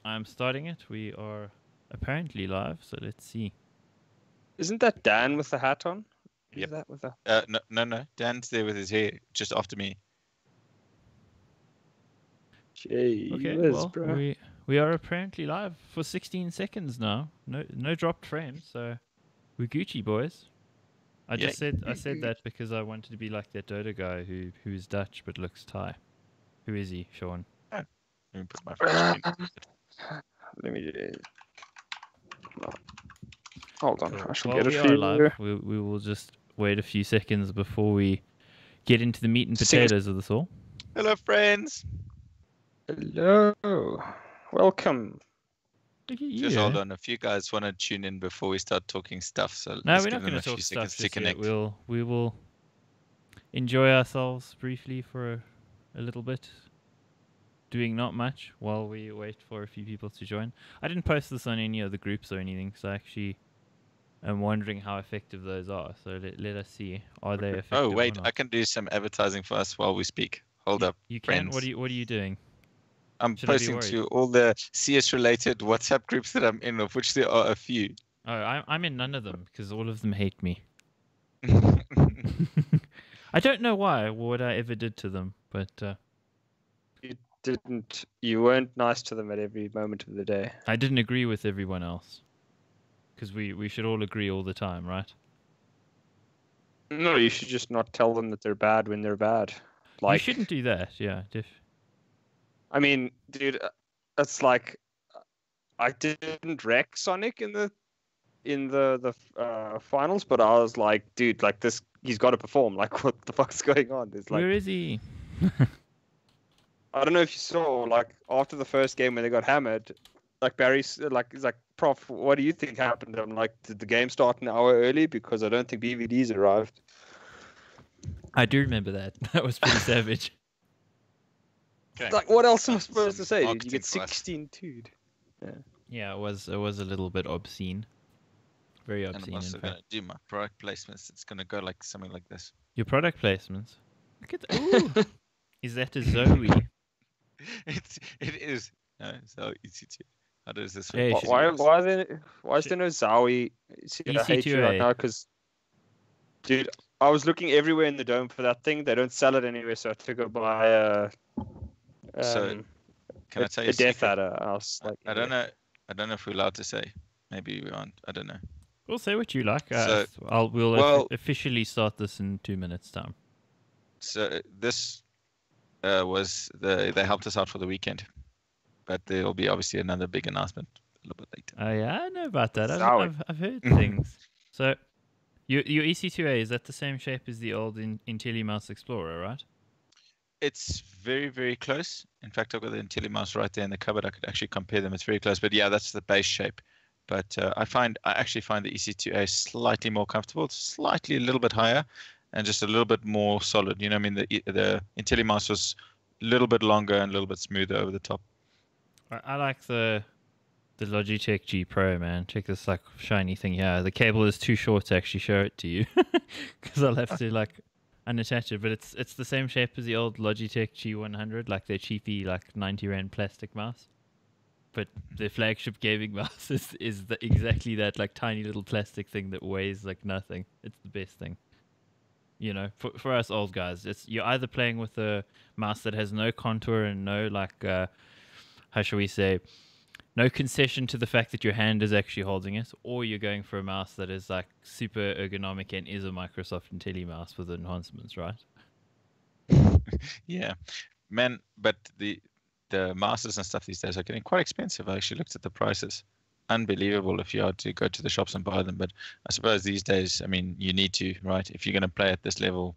I'm starting it. We are apparently live, so let's see. Isn't that Dan with the hat on? Yep. Is that with the... No. Dan's there with his hair just after me. Okay, well, bro. we are apparently live for 16 seconds now. No dropped frames, so we're Gucci boys. I said that because I wanted to be like that Dota guy who's Dutch but looks Thai. Who is he, Sean? Let me put my first screen. Let me hold on. Cool. I shall Well, get a we few. are live. We will just wait a few seconds before we get into the meat and potatoes of this all. Hello, friends. Hello. Welcome. Look at you. Just hold on. A few guys want to tune in before we start talking stuff. So No, let's we're give not them going a to few talk seconds stuff to just yet. connect. We will enjoy ourselves briefly for a little bit, doing not much while we wait for a few people to join. I didn't post this on any of the groups or anything, so I actually am wondering how effective those are. So let us see. Are they effective? Oh wait, or not? I can do some advertising for us while we speak. Hold up. You can. Friends. What are you doing? I'm Should I be posting worried? to all the CS-related WhatsApp groups that I'm in, of which there are a few. Oh, I'm in none of them because all of them hate me. I don't know why or what I ever did to them, but You weren't nice to them at every moment of the day. I didn't agree with everyone else. Because we should all agree all the time, right? No, you should just not tell them that they're bad when they're bad. You shouldn't do that, yeah. I mean, dude, it's like I didn't wreck Sonic in the finals, but I was like, dude, like this, he's got to perform. Like, what the fuck's going on? There's like, Where is he? I don't know if you saw, like, after the first game when they got hammered, like Barry's like, he's like, Prof, what do you think happened? I'm like, did the game start an hour early? Because I don't think BVDs arrived. I do remember that. That was pretty savage. Okay. Like, what else am I supposed to say? Dude? You Marketing get for us. 16-2'd. Yeah, it was a little bit obscene. Very And obscene, I'm in also fact. going to do my product placements. It's going to go like something like this. Your product placements. Look at that. Ooh. Is that a Zoe? It is. No, so EC2. How does this Hey, work? Why is there no Zowie? See, I hate you right EC2A. now because, dude, I was looking everywhere in the dome for that thing. They don't sell it anywhere, so I had to go buy So, can I tell you a a Death secret? Adder. I was like, I don't know. I don't know if we're allowed to say. Maybe we aren't. I don't know. We'll say what you like. So, We'll officially start this in 2 minutes' time. So this was they helped us out for the weekend, but there will be obviously another big announcement a little bit later. Oh yeah, I know about that. Zowie. I've heard things. So, your EC2A, is that the same shape as the old IntelliMouse Explorer, right? It's very, very close. In fact, I've got the IntelliMouse right there in the cupboard. I could actually compare them. It's very close. But yeah, that's the base shape. But I actually find the EC2A slightly more comfortable. It's slightly a little bit higher and just a little bit more solid. You know what I mean? The IntelliMouse was a little bit longer and a little bit smoother over the top. I like the Logitech G Pro, man. Check this like shiny thing here. The cable is too short to actually show it to you because I'll have to like unattach it. But it's the same shape as the old Logitech G100, like their cheapy like 90 rand plastic mouse. But their flagship gaming mouse is exactly that like tiny little plastic thing that weighs like nothing. It's the best thing. You know, for us old guys, you're either playing with a mouse that has no contour and no like how shall we say, no concession to the fact that your hand is actually holding it, or you're going for a mouse that is like super ergonomic and is a Microsoft IntelliMouse with enhancements, right? Yeah, man. But the mouses and stuff these days are getting quite expensive. I actually looked at the prices. Unbelievable if you are to go to the shops and buy them. But I suppose these days, I mean, you need to, right? If you're going to play at this level,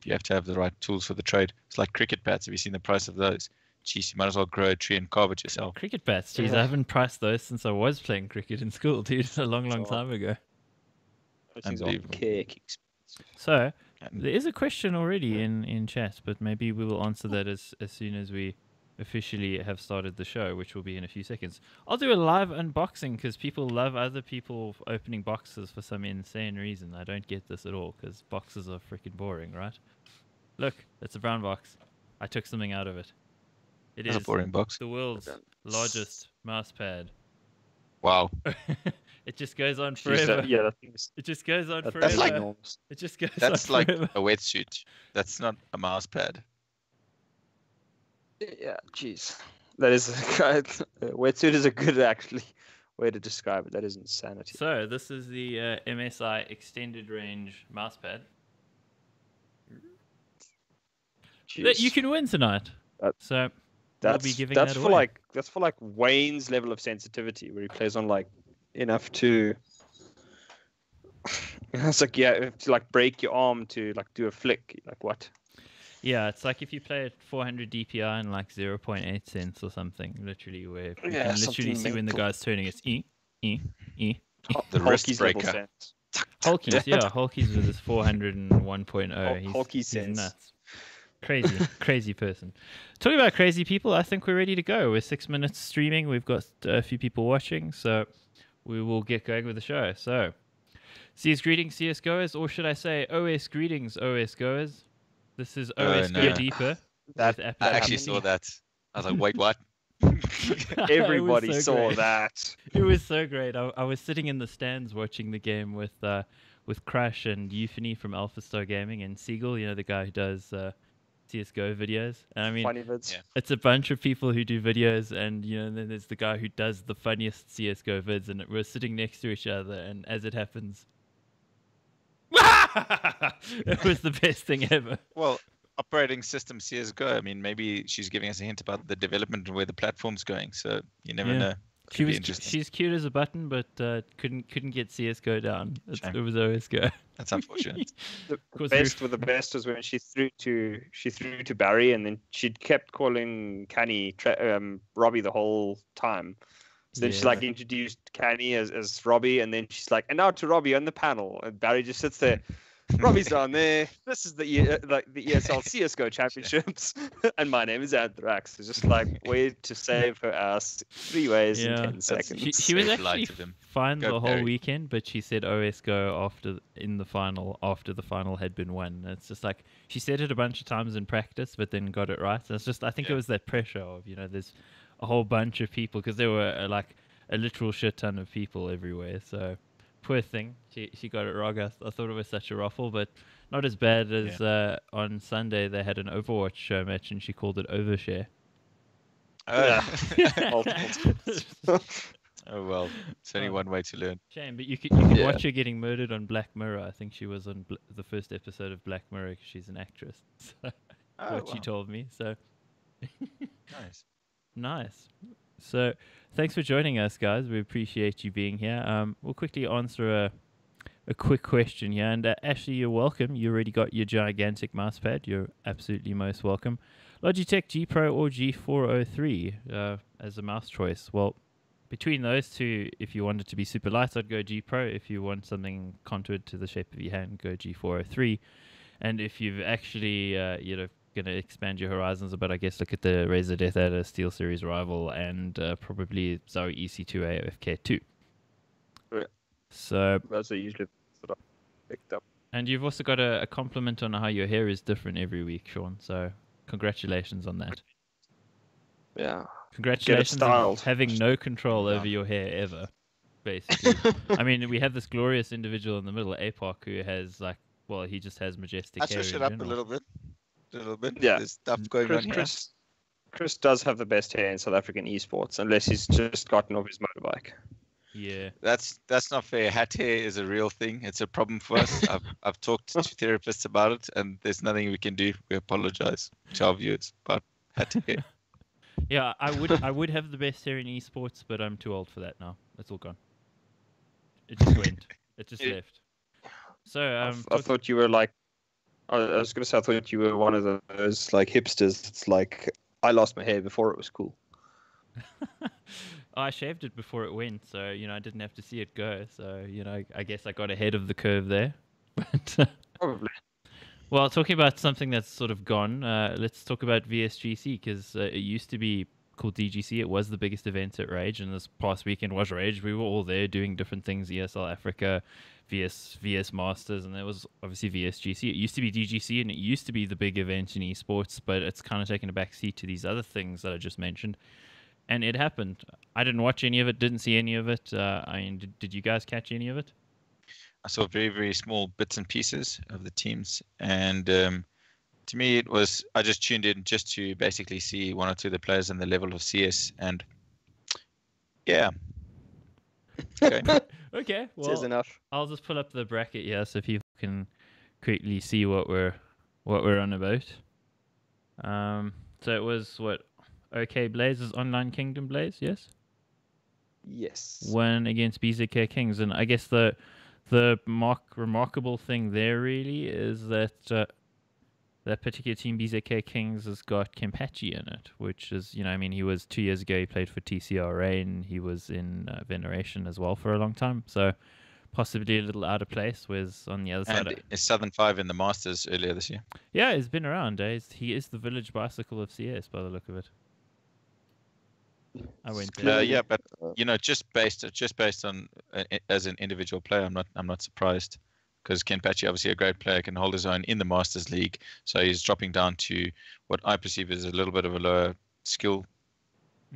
you have to have the right tools for the trade. It's like cricket bats. Have you seen the price of those? Jeez, you might as well grow a tree and carve it yourself. Cricket bats, jeez, I haven't priced those since I was playing cricket in school, dude. A long time ago. Unbelievable. So, there is a question already in chat, but maybe we will answer that as soon as we officially have started the show, which will be in a few seconds. I'll do a live unboxing because people love other people opening boxes for some insane reason. I don't get this at all because boxes are freaking boring, right? Look, it's a brown box. I took something out of it. It is a boring box. The world's largest mouse pad. Wow. It just goes on Jeez, forever. yeah, that thing's It just goes on that's forever. like- enormous. It just goes That's on like forever. a wetsuit. That's not a mouse pad. Yeah, jeez. That is wetsuit is a good actually way to describe it. That is insanity. So this is the MSI extended range mouse pad that you Jeez. can win tonight. That- So we'll That's be giving that's that for away. like Wayne's level of sensitivity, where he plays on like enough to. It's like to like break your arm to like do a flick. Like what? Yeah, it's like if you play at 400 DPI and like 0.8 cents or something, literally, where you Yeah, can literally something see when the mental. guy's turning. It's E, E, E. The wrist Hulky's level breaker. sense. Hulky's, yeah, Hulky's with his 401.0. Hulky He's sense. nuts. Crazy, crazy person. Talking about crazy people, I think we're ready to go. We're 6 minutes streaming. We've got a few people watching, so we will get going with the show. So, CS greetings, CS goers, or should I say OS greetings, OS goers. This is Oh, OS Go no. Deeper That- with I Aperture. actually saw that. I was like, wait, what? Everybody It was so saw great. that. It was so great. I was sitting in the stands watching the game with Crash and Euphony from Alpha Star Gaming and Siegel, the guy who does CS:GO videos. And I mean, Funny vids. Yeah. it's a bunch of people who do videos, and and then there's the guy who does the funniest CS:GO vids, and we're sitting next to each other, and as it happens, it was the best thing ever. Well, operating system CSGO. I mean, maybe she's giving us a hint about the development and where the platform's going. So you never Yeah. know. She Could be was interesting. she's cute as a button, but couldn't get CS:GO down. Shame. It was OS::Go. That's unfortunate. The course, best with the best was when she threw to Barry, and then she kept calling Canny Robbie the whole time. So then she Yeah. like introduced Canny as Robbie, and then she's like, and now to Robbie on the panel, and Barry just sits there. Robbie's down there. This is the ESL CS:GO Championships, and my name is Anthrax. It's just like way to save her ass 3 ways in Yeah. 10 seconds. She was Safe actually light of him. fine Go the whole Barry. weekend, but she said OS::Go in the final after the final had been won. It's just like she said it a bunch of times in practice, but then got it right. And it's just I think it Yeah. was that pressure of there's a whole bunch of people because there were like a literal shit ton of people everywhere. So poor thing, she got it wrong. I thought it was such a ruffle, but not as bad as on Sunday they had an Overwatch show match and she called it Overshare. Multiple. Oh well, it's only one way to learn. Shame, but you could Yeah. watch her getting murdered on Black Mirror. I think she was on the first episode of Black Mirror 'cause she's an actress. So, Oh, what she wow. told me. So Nice. nice. So thanks for joining us, guys. We appreciate you being here. We'll quickly answer a quick question here. And Ashley, you're welcome. You already got your gigantic mousepad. You're absolutely most welcome. Logitech G Pro or G403 as a mouse choice. Well, between those two, if you want it to be super light, I'd go G Pro. If you want something contoured to the shape of your hand, go G403. And if you've actually, going to expand your horizons a bit, I guess look at the Razer Death Adder Steel Series Rival and probably Zoe EC2A or FK2. Yeah. So, Those are usually sort of picked up. and you've also got a compliment on how your hair is different every week, Sean. So, congratulations on that. Yeah. Congratulations on styled. having no control Yeah. over your hair ever, basically. I mean, we have this glorious individual in the middle, Apoc, who has he just has majestic I hair. switched in it up a general. little bit. Yeah. There's stuff going Chris, on here. Chris does have the best hair in South African esports, unless he's just gotten off his motorbike. Yeah. That's not fair. Hat hair is a real thing. It's a problem for us. I've talked to therapists about it, and there's nothing we can do. We apologize to our viewers about hat hair. Yeah, I would have the best hair in esports, but I'm too old for that now. It's all gone. It just went. It just Yeah. left. So I thought you were like, I was going to say, I thought you were one of those like hipsters. It's like, I lost my hair before it was cool. I shaved it before it went, so I didn't have to see it go. So I guess I got ahead of the curve there. But Probably. well, talking about something that's sort of gone, let's talk about VSGC because it used to be called DGC. It was the biggest event at Rage, and this past weekend was Rage. We were all there doing different things: ESL Africa, VS Masters, and there was obviously VSGC. It used to be DGC, and it used to be the big event in esports, but it's kind of taken a back seat to these other things that I just mentioned. and it happened. I didn't watch any of it, didn't see any of it. I mean, did you guys catch any of it? I saw very, very small bits and pieces of the teams, and to me, it was I just tuned in just to basically see one or two of the players and the level of CS, and yeah. Okay. Okay, Says well, enough. I'll just pull up the bracket here so people can quickly see what we're on about. So it was what OK Blazers Online Kingdom Blaze, yes? Yes. Won against BZK Kings, and I guess the remarkable thing there really is that that particular team, BZK Kings, has got Kempachi in it, which is, I mean, he was 2 years ago, he played for TCR Rain, he was in Veneration as well for a long time, so possibly a little out of place, whereas on the other side... And is Southern 5 in the Masters earlier this year? Yeah, he's been around, he is the village bicycle of CS, by the look of it. I went there. Yeah, but, just based on as an individual player, I'm not surprised. Because Kempachi, obviously a great player, can hold his own in the Masters League. So he's dropping down to what I perceive as a little bit of a lower skill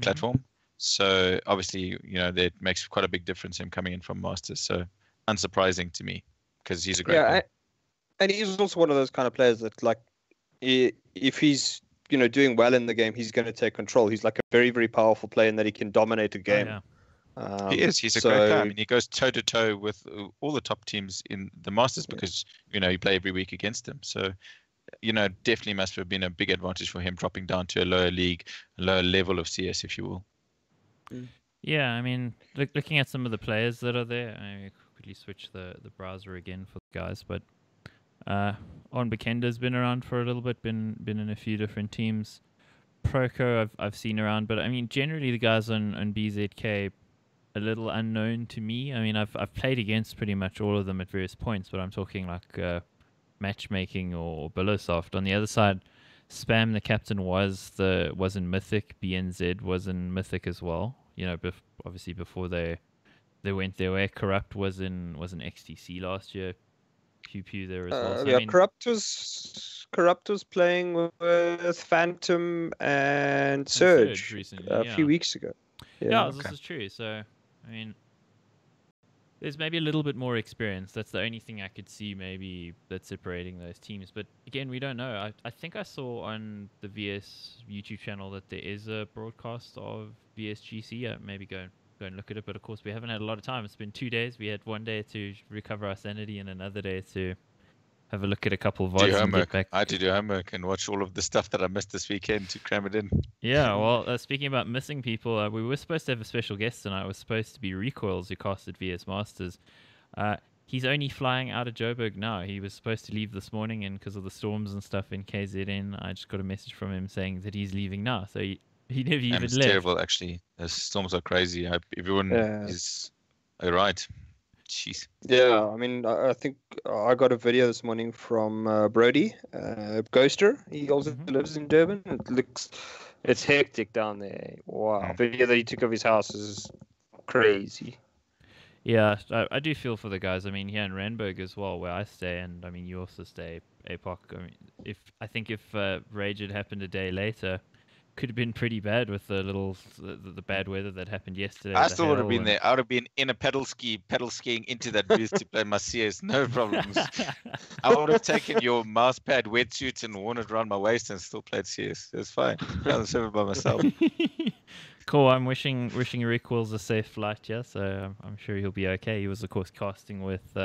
platform. So obviously, that makes quite a big difference him coming in from Masters. So unsurprising to me because he's a great player. And he's also one of those kind of players that, like, if he's doing well in the game, he's going to take control. He's like a very, very powerful player in that he can dominate a game. Oh, yeah. He is. He's a great player. I mean, he goes toe to toe with all the top teams in the Masters because you play every week against them. So, definitely must have been a big advantage for him dropping down to a lower league, a lower level of CS, if you will. Yeah, I mean, looking at some of the players that are there, I quickly switch the browser again for the guys, but On Bekenda's been around for a little bit, been in a few different teams. Proco I've seen around, but I mean, generally the guys on BZK a little unknown to me. I mean, I've played against pretty much all of them at various points, but I'm talking like matchmaking or Billosoft. On the other side, Spam, the captain, was in Mythic. BNZ was in Mythic as well. Obviously before they went their way. Corrupt was in XTC last year. Pew Pew there as well. So, yeah, I mean, Corrupt was playing with Phantom and Surge recently, a few weeks ago. Yeah, this is true. So, I mean, there's maybe a little bit more experience. That's the only thing I could see maybe that's separating those teams. But again, we don't know. I think I saw on the VS YouTube channel that there is a broadcast of VSGC. Maybe go and look at it. But of course, we haven't had a lot of time. It's been 2 days. We had 1 day to recover our sanity and another day to have a look at a couple of VODs and get back. I had to do homework and watch all of the stuff that I missed this weekend to cram it in. Yeah, well, speaking about missing people, we were supposed to have a special guest tonight. It was supposed to be Recoils, who casted VS Masters. He's only flying out of Joburg now. He was supposed to leave this morning, and because of the storms and stuff in KZN, I just got a message from him saying that he's leaving now. So he never even left. It's terrible, actually. The storms are crazy. Everyone is all right. Jeez. Yeah, I mean, I think I got a video this morning from Brody, Ghoster. He also lives in Durban. It's hectic down there. Wow. The video that he took of his house is crazy. Yeah, I do feel for the guys. I mean, here in Randburg as well, where I stay, and I mean, you also stay, Apoc. I mean, if Rage had happened a day later, could have been pretty bad with the bad weather that happened yesterday. I still would have been there. I would have been in a pedal skiing into that booth to play my CS, no problems. I would have taken your mouse pad wetsuit and worn it around my waist and still played CS. It's fine. I was served by myself. Cool. I'm wishing Recoils a safe flight. Yeah, so I'm sure he'll be okay. He was, of course, casting with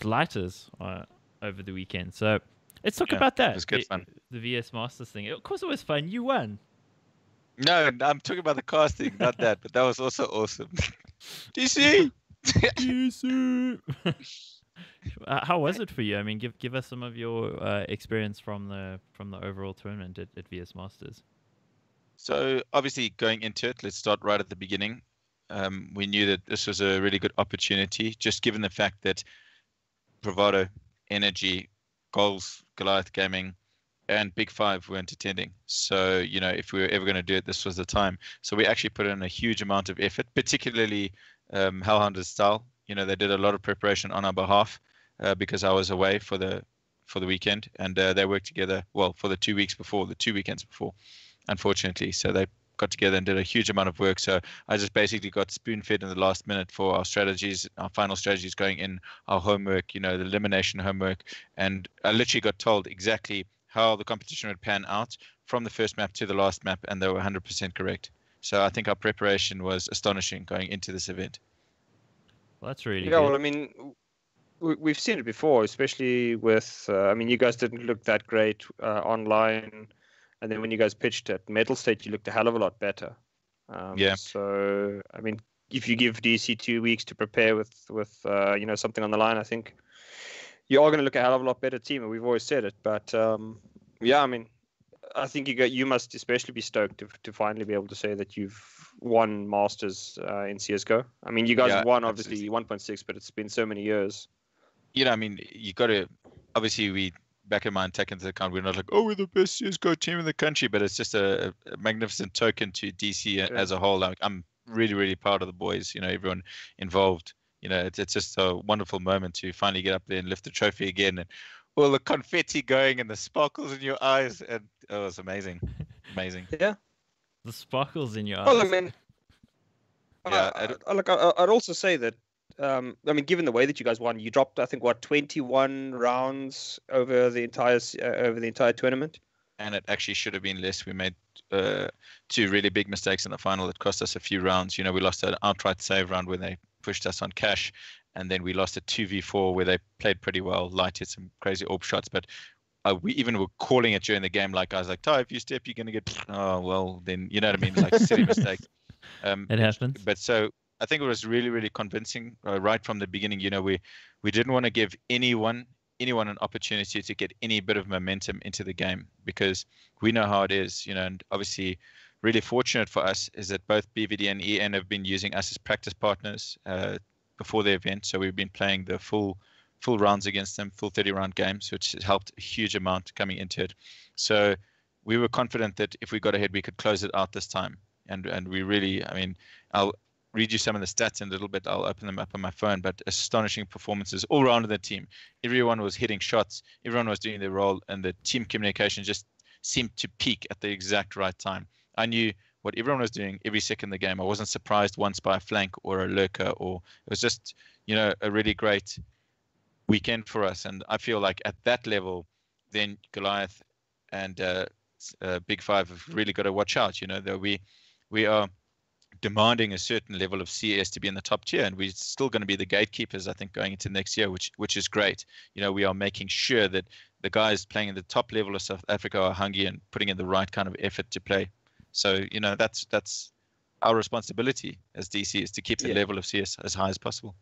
lighters over the weekend. So let's talk about that. It was good fun. The VS Masters thing. Of course, it was fun. You won. No, I'm talking about the casting, not that. But that was also awesome. DC. DC. How was it for you? I mean, give us some of your experience from the overall tournament at VS Masters. So obviously going into it, let's start right at the beginning. We knew that this was a really good opportunity, just given the fact that Bravado, Energy, Goals, Goliath Gaming, and Big Five weren't attending. So, if we were ever going to do it, this was the time. So we actually put in a huge amount of effort, particularly Hellhounders style. They did a lot of preparation on our behalf because I was away for the weekend, and they worked together, well, for the 2 weekends before, unfortunately. So they got together and did a huge amount of work. So I just basically got spoon-fed in the last minute for our strategies, our final strategies going in, our homework, the elimination homework. And I literally got told exactly how the competition would pan out from the first map to the last map, and they were 100% correct. So I think our preparation was astonishing going into this event. Well, that's really Yeah, good. well, I mean, we've seen it before, especially with, I mean, you guys didn't look that great online. And then when you guys pitched at Metal State, you looked a hell of a lot better. Yeah. So, I mean, if you give DC 2 weeks to prepare with something on the line, I think you are going to look a hell of a lot better team. And we've always said it. But, yeah, I mean, I think you must especially be stoked to finally be able to say that you've won Masters in CSGO. I mean, you guys have won, obviously, 1.6, but it's been so many years. I mean, you got to, obviously, we back in mind, take into account, we're not like, oh, we're the best CSGO team in the country, but it's just a magnificent token to DC as a whole. Like, I'm really, really proud of the boys, everyone involved. It's just a wonderful moment to finally get up there and lift the trophy again, and all the confetti going and the sparkles in your eyes, and it was amazing. Yeah. The sparkles in your eyes. Well, I mean, I'd also say that, I mean, given the way that you guys won, you dropped, I think, 21 rounds over the entire tournament. And it actually should have been less. We made 2 really big mistakes in the final that cost us a few rounds. We lost an outright save round where they pushed us on cash, and then we lost a 2v4 where they played pretty well. Light hit some crazy orb shots, but we even were calling it during the game. Like, I was like, Ty, if you step, you're going to get, oh, well, then, you know what I mean? Like, silly mistake. It happens. But so I think it was really, really convincing right from the beginning. We didn't want to give anyone an opportunity to get any bit of momentum into the game, because we know how it is, and obviously really fortunate for us is that both BVD and EN have been using us as practice partners before the event. So we've been playing the full rounds against them, full 30-round games, which has helped a huge amount coming into it. So we were confident that if we got ahead, we could close it out this time. And we really, I mean, I'll read you some of the stats in a little bit. I'll open them up on my phone, but astonishing performances all around in the team. Everyone was hitting shots. Everyone was doing their role, and the team communication just seemed to peak at the exact right time. I knew what everyone was doing every second of the game. I wasn't surprised once by a flank or a lurker, or it was just, a really great weekend for us. And I feel like at that level, then Goliath and Big Five have really got to watch out. That we are demanding a certain level of CS to be in the top tier, and we're still going to be the gatekeepers, I think, going into next year, which is great. We are making sure that the guys playing at the top level of South Africa are hungry and putting in the right kind of effort to play. So that's our responsibility as DC, is to keep the level of CS as high as possible.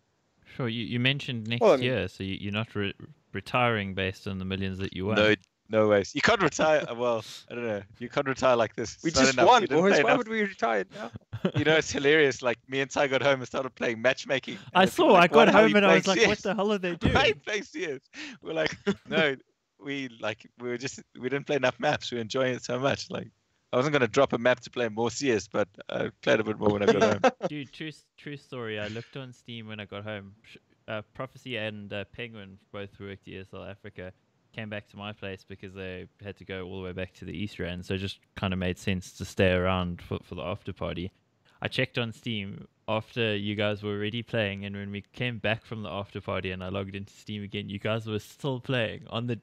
Sure. You mentioned next year, so you're not retiring based on the millions that you won. No ways. You can't retire. Well, I don't know. You can't retire like this. We just won, boys. Why would we retire now? It's hilarious. Like, me and Ty got home and started playing matchmaking. I got home and I was like, what the hell are they doing? Why are you playing CS? We're like, no, we didn't play enough maps. We're enjoying it so much. Like, I wasn't going to drop a map to play more CS, but I played a bit more when I got home. Dude, true story. I looked on Steam when I got home. Profeci and Penguin both worked ESL Africa. Came back to my place because they had to go all the way back to the East Rand, so it just kind of made sense to stay around for the after party. I checked on Steam after you guys were already playing, and when we came back from the after party and I logged into Steam again, you guys were still playing on the...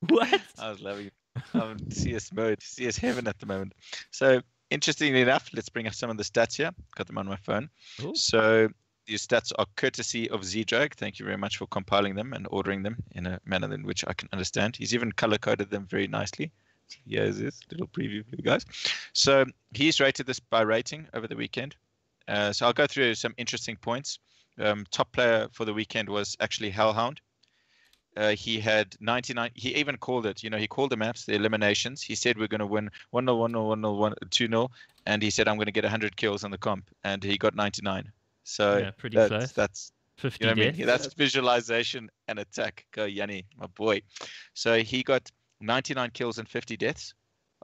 What? I was loving it. I'm in CS mode, CS heaven at the moment. So, interestingly enough, let's bring up some of the stats here. Got them on my phone. Ooh. So these stats are courtesy of Z-Drag. Thank you very much for compiling them and ordering them in a manner in which I can understand. He's even color-coded them very nicely. So here's this little preview for you guys. So he's rated this by rating over the weekend. So I'll go through some interesting points. Top player for the weekend was actually Hellhound. He had 99. He even called it, he called the maps, the eliminations. He said we're going to win 1-0, 1-0, 1-0, 2-0. And he said, I'm going to get 100 kills on the comp. And he got 99. So yeah, pretty close. That's 50 I mean? That's visualization and attack. Go Yanni, my boy. So he got 99 kills and 50 deaths,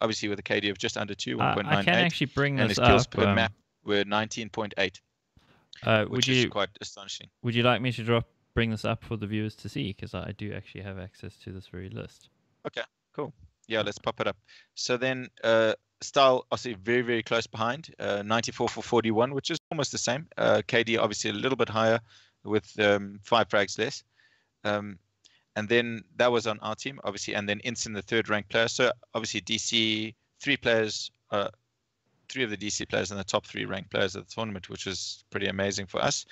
obviously with a KD of just under 2, 1.98. I can actually bring this and his up. kills per map were 19.8, which is quite astonishing. Would you like me to bring this up for the viewers to see? Because I do actually have access to this very list. Okay, cool. Yeah, let's pop it up. So then Style obviously very, very close behind, 94 for 41, which is almost the same. KD obviously a little bit higher with 5 frags less. And then that was on our team, obviously, and then Inson, the 3rd ranked player. So obviously DC, 3 players, 3 of the DC players in the top 3 ranked players of the tournament, which was pretty amazing for us.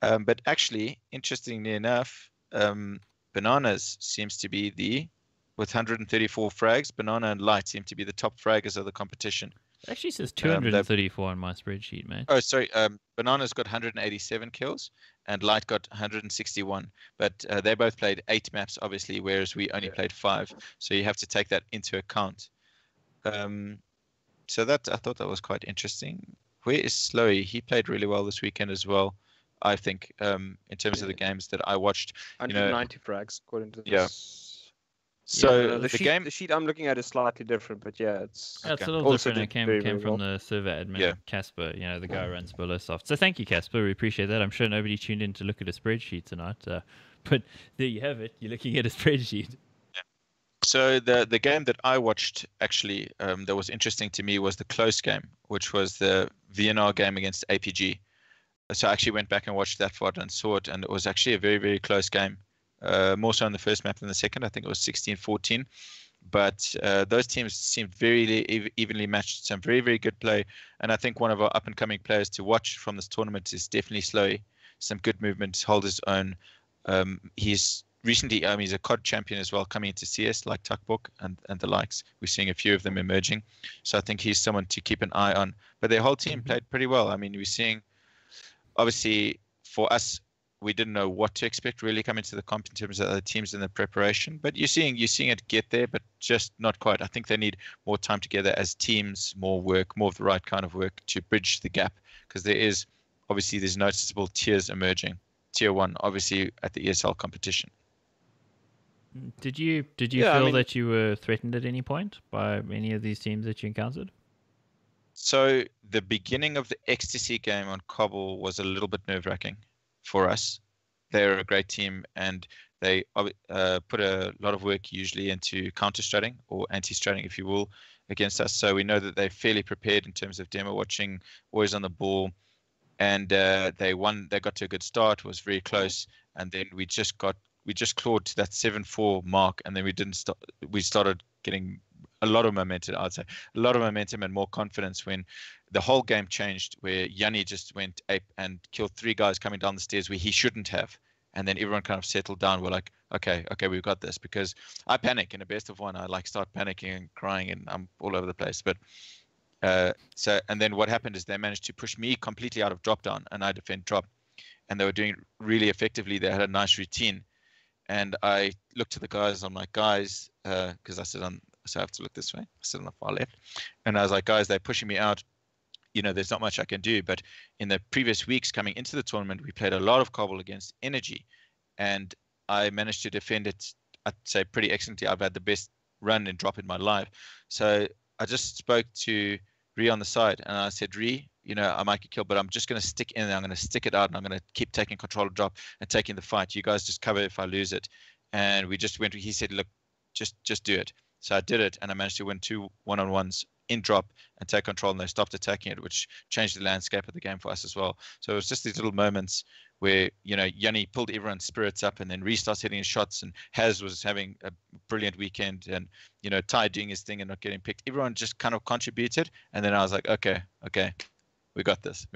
But actually, interestingly enough, Bananas seems to be with 134 frags, Banana and Light seem to be the top fraggers of the competition. It actually says 234 on my spreadsheet, mate. Oh, sorry. Banana's got 187 kills and Light got 161. But they both played 8 maps, obviously, whereas we only played 5. So you have to take that into account. So I thought that was quite interesting. Where is Slowy? He played really well this weekend as well, I think, in terms of the games that I watched. 190 frags, according to this. Yeah. So the sheet I'm looking at is slightly different, but yeah, it's a little also different. It came from the server admin, Casper, the guy who runs Bolosoft. So thank you, Casper. We appreciate that. I'm sure nobody tuned in to look at a spreadsheet tonight, but there you have it. You're looking at a spreadsheet. Yeah. So the game that I watched actually that was interesting to me was the close game, which was the VNR game against APG. So I actually went back and watched that VOD and saw it, and it was actually a very, very close game. More so on the first map than the second. I think it was 16-14. But those teams seemed very evenly matched. Some very, very good play. And I think one of our up-and-coming players to watch from this tournament is definitely Slowy. Some good movement, hold his own. He's recently, he's a COD champion as well, coming into CS like Tuckbook and the likes. We're seeing a few of them emerging. So I think he's someone to keep an eye on. But their whole team played pretty well. I mean, we're seeing, obviously, for us, we didn't know what to expect really coming to the comp in terms of other teams in the preparation, but you're seeing it get there, but just not quite. I think they need more time together as teams, more work, more of the right kind of work to bridge the gap, because there's noticeable tiers emerging. Tier 1, obviously, at the ESL competition. Did you feel that you were threatened at any point by any of these teams that you encountered? So the beginning of the Ecstasy game on Cobble was a little bit nerve-wracking for us. They're a great team, and they put a lot of work usually into counter-stratting or anti-stratting, if you will, against us. So we know that they're fairly prepared in terms of demo watching, always on the ball, and they won. They got to a good start, was very close, and then we just clawed to that 7-4 mark, and then we started getting a lot of momentum. I'd say a lot of momentum and more confidence when the whole game changed, where Yanni just went ape and killed 3 guys coming down the stairs where he shouldn't have. And then everyone kind of settled down. We're like, okay, we've got this. Because I panic in a best of 1. I start panicking and crying, and I'm all over the place. But and then what happened is they managed to push me completely out of drop down, and I defend drop. And they were doing really effectively. They had a nice routine. And I looked to the guys. I'm like, guys, because so I have to look this way. I sit on the far left. And I was like, guys, they're pushing me out. There's not much I can do. But in the previous weeks coming into the tournament, we played a lot of Cobble against Energy. And I managed to defend it, I'd say, pretty excellently. I've had the best run and drop in my life. So I just spoke to Ree on the side. And I said, Ree, I might get killed, but I'm just going to stick in there. I'm going to stick it out, and I'm going to keep taking control of drop and taking the fight. You guys just cover if I lose it. And we just went. He said, look, just do it. So I did it, and I managed to win 2 1-on-1s in drop and take control, and they stopped attacking it, which changed the landscape of the game for us as well. So it was just these little moments where, Yanni pulled everyone's spirits up, and then restarts hitting his shots, and Haz was having a brilliant weekend, and, Ty doing his thing and not getting picked. Everyone just kind of contributed, and then I was like, okay, we got this.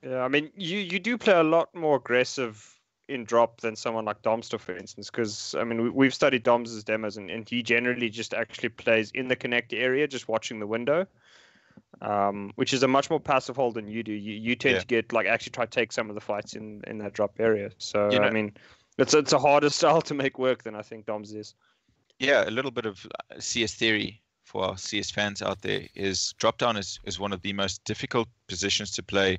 Yeah, I mean, you do play a lot more aggressive in drop than someone like Domster, for instance, because I mean we've studied Dom's demos, and he generally just actually plays in the connect area, just watching the window, which is a much more passive hold than you do. You tend to get actually try to take some of the fights in that drop area. So I mean, it's a harder style to make work than I think Dom's is. Yeah, a little bit of CS theory for our CS fans out there is drop down is one of the most difficult positions to play,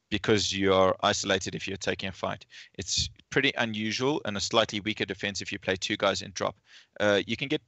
because you are isolated if you're taking a fight. It's pretty unusual and a slightly weaker defense if you play 2 guys in drop. You can get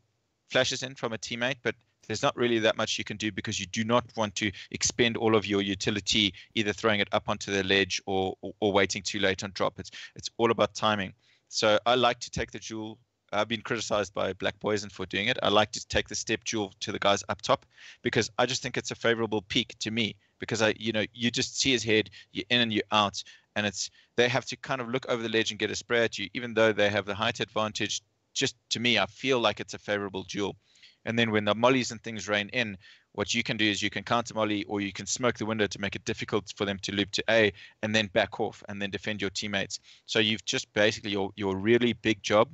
flashes in from a teammate, but there's not really that much you can do, because you do not want to expend all of your utility either throwing it up onto the ledge or waiting too late on drop. It's all about timing. So I like to take the duel I've been criticized by Black Poison for doing it. I like to take the step duel to the guys up top because I just think it's a favorable peak to me because you just see his head, you're in and you're out, and they have to kind of look over the ledge and get a spray at you, even though they have the height advantage. Just to me, I feel like it's a favorable duel. And then when the mollies and things rain in, what you can do is you can counter molly or you can smoke the window to make it difficult for them to loop to A and then back off and then defend your teammates. So you've just basically your really big job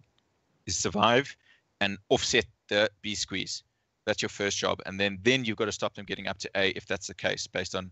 is survive and offset the B squeeze. That's your first job. And then you've got to stop them getting up to A if that's the case, based on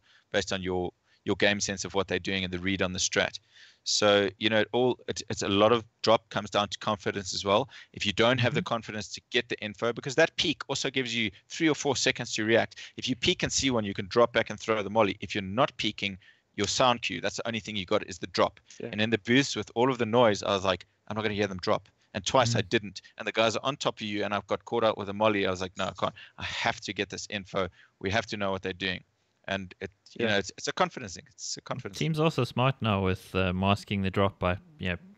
your game sense of what they're doing and the read on the strat. So, it's a lot of drop comes down to confidence as well. If you don't have the confidence to get the info, because that peak also gives you 3 or 4 seconds to react. If you peek and see one, you can drop back and throw the molly. If you're not peeking, your sound cue, that's the only thing you got is the drop. Yeah. And in the booths with all of the noise, I was like, I'm not going to hear them drop. And twice I didn't. And the guys are on top of you, and I've got caught out with a molly. I was like, no, I can't. I have to get this info. We have to know what they're doing. And it's a confidence thing. It's a confidence. Team's also smart now with masking the drop by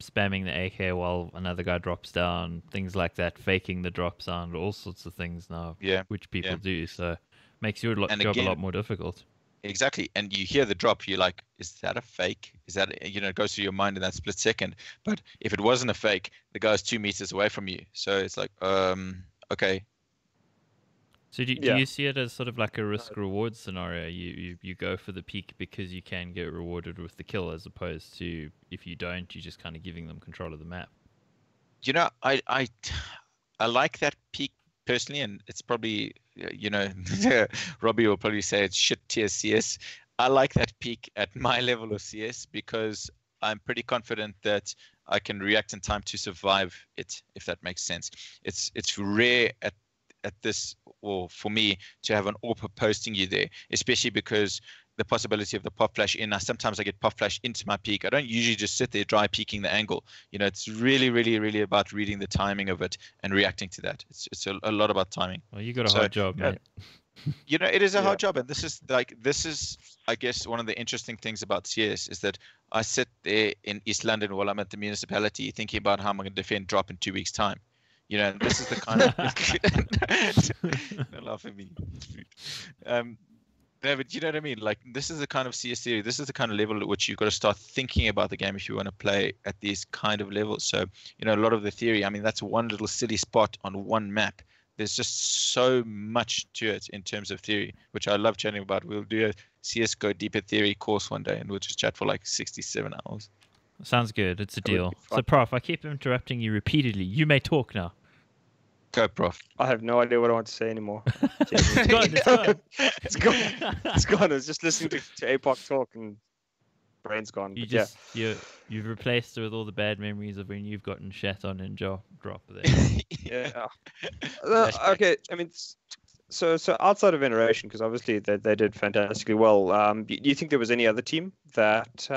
spamming the AK while another guy drops down, things like that, faking the drop sound, all sorts of things now, which people do. So makes your job a lot more difficult. Exactly. And you hear the drop, you're like, is that a fake? Is that, it goes through your mind in that split second. But if it wasn't a fake, the guy's 2 meters away from you. So it's like, okay. So do you see it as sort of like a risk-reward scenario? You go for the peak because you can get rewarded with the kill, as opposed to if you don't, you're just kind of giving them control of the map. I like that peak personally, and it's probably, Robbie will probably say it's shit tier CS. I like that peak at my level of CS because I'm pretty confident that I can react in time to survive it, if that makes sense. It's rare at this, or for me, to have an AWP posting you there, especially because the possibility of the pop flash in. Sometimes I get pop flash into my peak. I don't usually just sit there dry peeking the angle. It's really, really, really about reading the timing of it and reacting to that. It's a lot about timing. Well, you got a hard job, mate. It is a hard job, and this is I guess one of the interesting things about CS is that I sit there in East London while I'm at the municipality thinking about how I'm going to defend drop in 2 weeks' time. This is the kind of don't laugh at me. No, but you know what I mean? Like, this is the kind of CS theory. This is the kind of level at which you've got to start thinking about the game if you want to play at these kind of levels. So, a lot of the theory, I mean, that's one little silly spot on one map. There's just so much to it in terms of theory, which I love chatting about. We'll do a CS Go Deeper Theory course one day, and we'll just chat for like 67 hours. Sounds good. It's a deal. So, Prof, I keep interrupting you repeatedly. You may talk now. Go, Prof. I have no idea what I want to say anymore. It's gone. It's gone. It's gone. I was just listening to Apoc talk and brain's gone. You've replaced it with all the bad memories of when you've gotten shat on in drop there. Yeah. Okay. I mean, so outside of Veneration, because obviously they did fantastically well. Do you think there was any other team that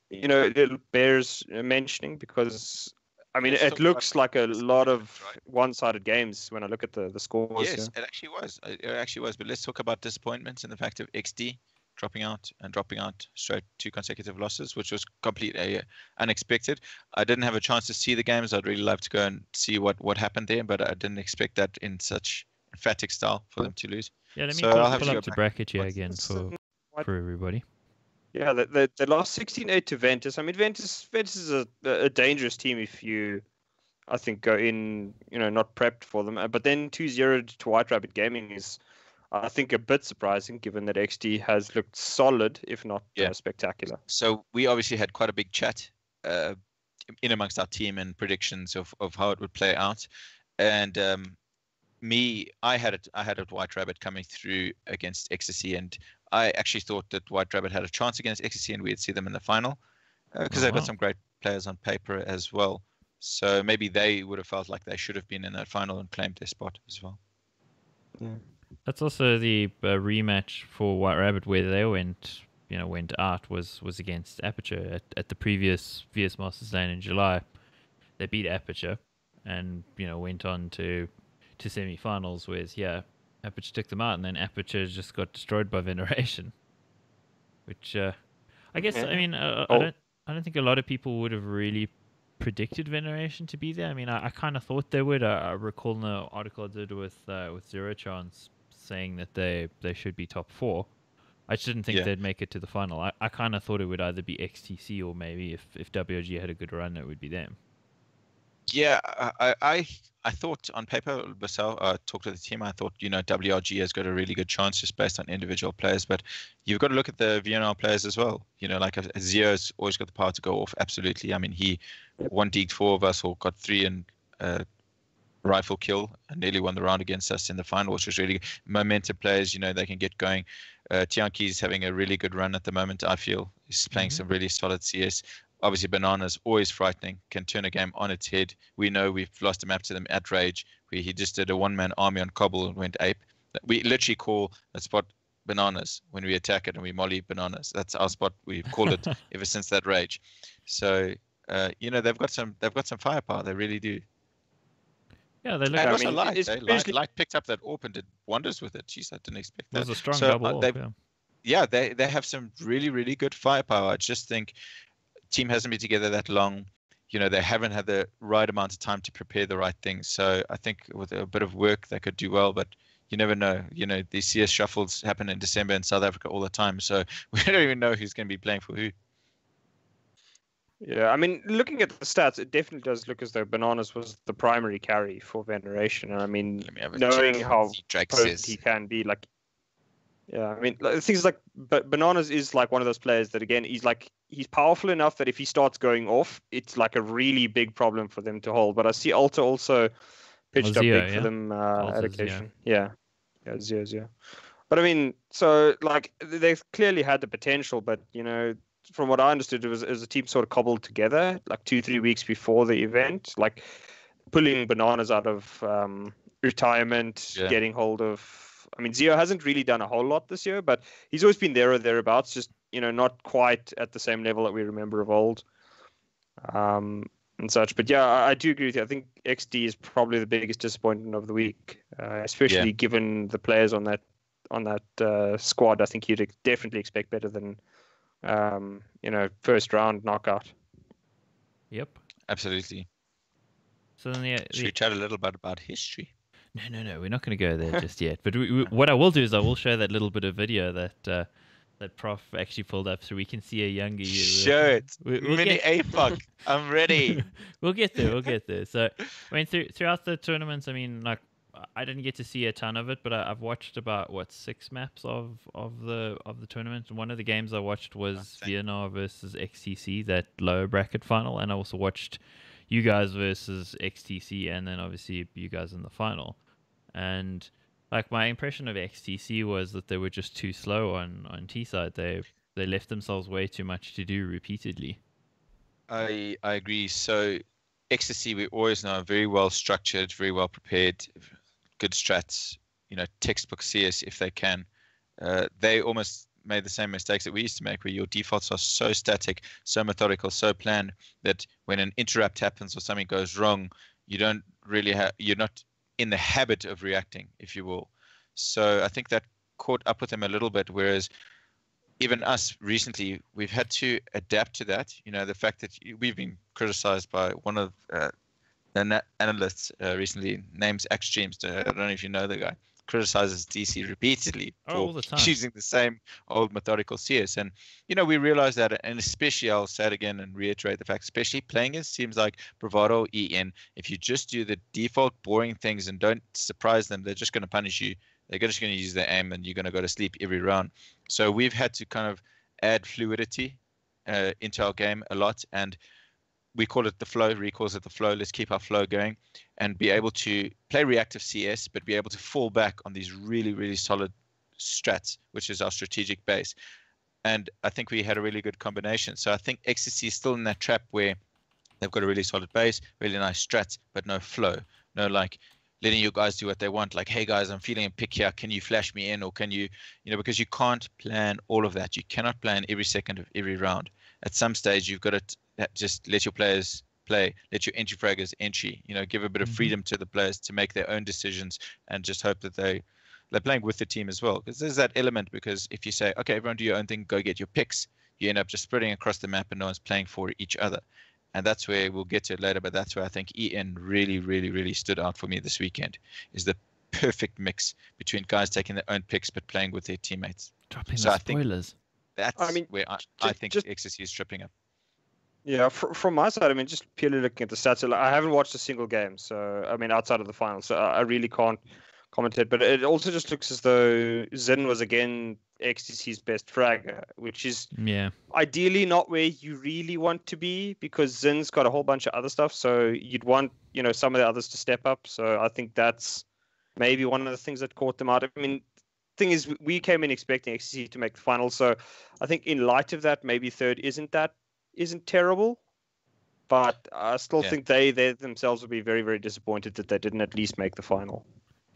it bears mentioning? Because I mean, it looks like a lot of one-sided games when I look at the scores. Yes, it actually was. It actually was. But let's talk about disappointments and the fact of XD dropping out straight 2 consecutive losses, which was completely unexpected. I didn't have a chance to see the games. I'd really love to go and see what happened there, but I didn't expect that in such emphatic style for them to lose. Yeah, let me pull up the bracket here again for everybody. Yeah, they lost 16-8 to Ventus. I mean, Ventus is a dangerous team if you, I think, go in, not prepped for them. But then 2-0 to White Rabbit Gaming is, I think, a bit surprising, given that XD has looked solid, if not spectacular. So we obviously had quite a big chat in amongst our team and predictions of how it would play out. And I had a White Rabbit coming through against Ecstasy, and I actually thought that White Rabbit had a chance against Ecstasy and we'd see them in the final because they've got some great players on paper as well. So maybe they would have felt like they should have been in that final and claimed their spot as well. Yeah. That's also the rematch for White Rabbit where they went out was against Aperture at the previous VS Masters Lane in July. They beat Aperture and went on to semi-finals, whereas Aperture took them out, and then Aperture just got destroyed by Veneration, which I guess I mean I don't think a lot of people would have really predicted Veneration to be there. I mean, I kind of thought they would. I recall an article I did with Zero Chance saying that they should be top 4. I just didn't think they'd make it to the final. I kind of thought it would either be XTC or maybe if WOG had a good run, it would be them. Yeah, I thought on paper, Basel, talked to the team, I thought, WRG has got a really good chance just based on individual players, but you've got to look at the VNR players as well. Like Zio's always got the power to go off, absolutely. I mean, he won Deague 4 of us, or got 3 in rifle kill, and nearly won the round against us in the final, which was really good. Momentum players, they can get going. Tianki's having a really good run at the moment, I feel. He's playing some really solid CS. Obviously, Banana's always frightening, can turn a game on its head. We know we've lost a map to them at Rage, where he just did a one-man army on Cobble and went ape. We literally call a spot Bananas when we attack it, and we molly Bananas. That's our spot. We've called it ever since that Rage. So, they've got some firepower. They really do. Yeah, they look. And also Light picked up that AWP and did wonders with it. Jeez, I didn't expect that. It was a strong double AWP, yeah, they have some really, really good firepower. I just think team hasn't been together that long. They haven't had the right amount of time to prepare the right things. So I think with a bit of work, they could do well. But you never know. These CS shuffles happen in December in South Africa all the time. So we don't even know who's going to be playing for who. Yeah, I mean, looking at the stats, it definitely does look as though Bananas was the primary carry for Veneration. And I mean, knowing how potent he can be, yeah, I mean, things like Bananas is like one of those players that, again, he's powerful enough that if he starts going off, it's like a really big problem for them to hold. But I see Alta also pitched up big for them at occasion. Yeah, Zio. But I mean, so they've clearly had the potential, but from what I understood, it was a team sort of cobbled together 2-3 weeks before the event, pulling Bananas out of retirement, getting hold of. I mean, Zio hasn't really done a whole lot this year, but he's always been there or thereabouts, just not quite at the same level that we remember of old, and such. But yeah, I do agree with you. I think XD is probably the biggest disappointment of the week, especially given the players on that squad. I think you'd definitely expect better than. First round knockout. Yep, absolutely. So then should we chat a little bit about history? No, we're not going to go there just yet. But what I will do is I will show that little bit of video that Prof actually pulled up, so we can see a younger you. Show it. Mini Apoc. I'm ready. We'll get there. So I mean, throughout the tournaments, I mean, I didn't get to see a ton of it, but I've watched about 6 maps of the tournament. One of the games I watched was VNR versus XTC, that lower bracket final, and I also watched you guys versus XTC, and then obviously you guys in the final. And my impression of XTC was that they were just too slow on T side. They left themselves way too much to do repeatedly. I agree. So XTC, we always know, very well structured, very well prepared. Good strats, textbook CS if they can. They almost made the same mistakes that we used to make, where your defaults are so static, so methodical, so planned that when an interrupt happens or something goes wrong, you're not in the habit of reacting, if you will. So I think that caught up with them a little bit, whereas even us recently, we've had to adapt to that. The fact that we've been criticized by one of the analysts recently, names Extremes. I don't know if you know the guy. Criticizes DC repeatedly for using the same old methodical CS. And, we realize that, and especially, I'll say it again and reiterate the fact, especially playing as teams like Bravado, EN, if you just do the default boring things and don't surprise them, they're just going to punish you. They're just going to use their aim, and you're going to go to sleep every round. So we've had to kind of add fluidity into our game a lot, and we call it the flow. Re calls it the flow. Let's keep our flow going and be able to play reactive CS, but be able to fall back on these really, really solid strats, which is our strategic base. And I think we had a really good combination. So I think XTC is still in that trap where they've got a really solid base, really nice strats, but no flow. No, letting you guys do what they want. Hey guys, I'm feeling a pick here. Can you flash me in? Or can you, because you can't plan all of that. You cannot plan every second of every round. At some stage, you've got to just let your players play, let your entry fraggers entry, give a bit of freedom to the players to make their own decisions, and just hope that they're playing with the team as well. Because there's that element, because if you say, okay, everyone do your own thing, go get your picks, you end up just spreading across the map and no one's playing for each other. And that's where we'll get to it later, but that's where I think EN really, really, really stood out for me this weekend, is the perfect mix between guys taking their own picks but playing with their teammates. Dropping So the I think spoilers. that's I mean, where I think XSC is tripping up. Yeah, from my side, I mean, just purely looking at the stats, I haven't watched a single game, so I mean, outside of the final, so I really can't comment it. But it also just looks as though Zin was again XTC's best fragger, which is ideally not where you really want to be, because Zin's got a whole bunch of other stuff. So you'd want, some of the others to step up. So I think that's maybe one of the things that caught them out. I mean, thing is, we came in expecting XTC to make the final, so I think in light of that, maybe third isn't terrible, but I still think they themselves would be very, very disappointed that they didn't at least make the final.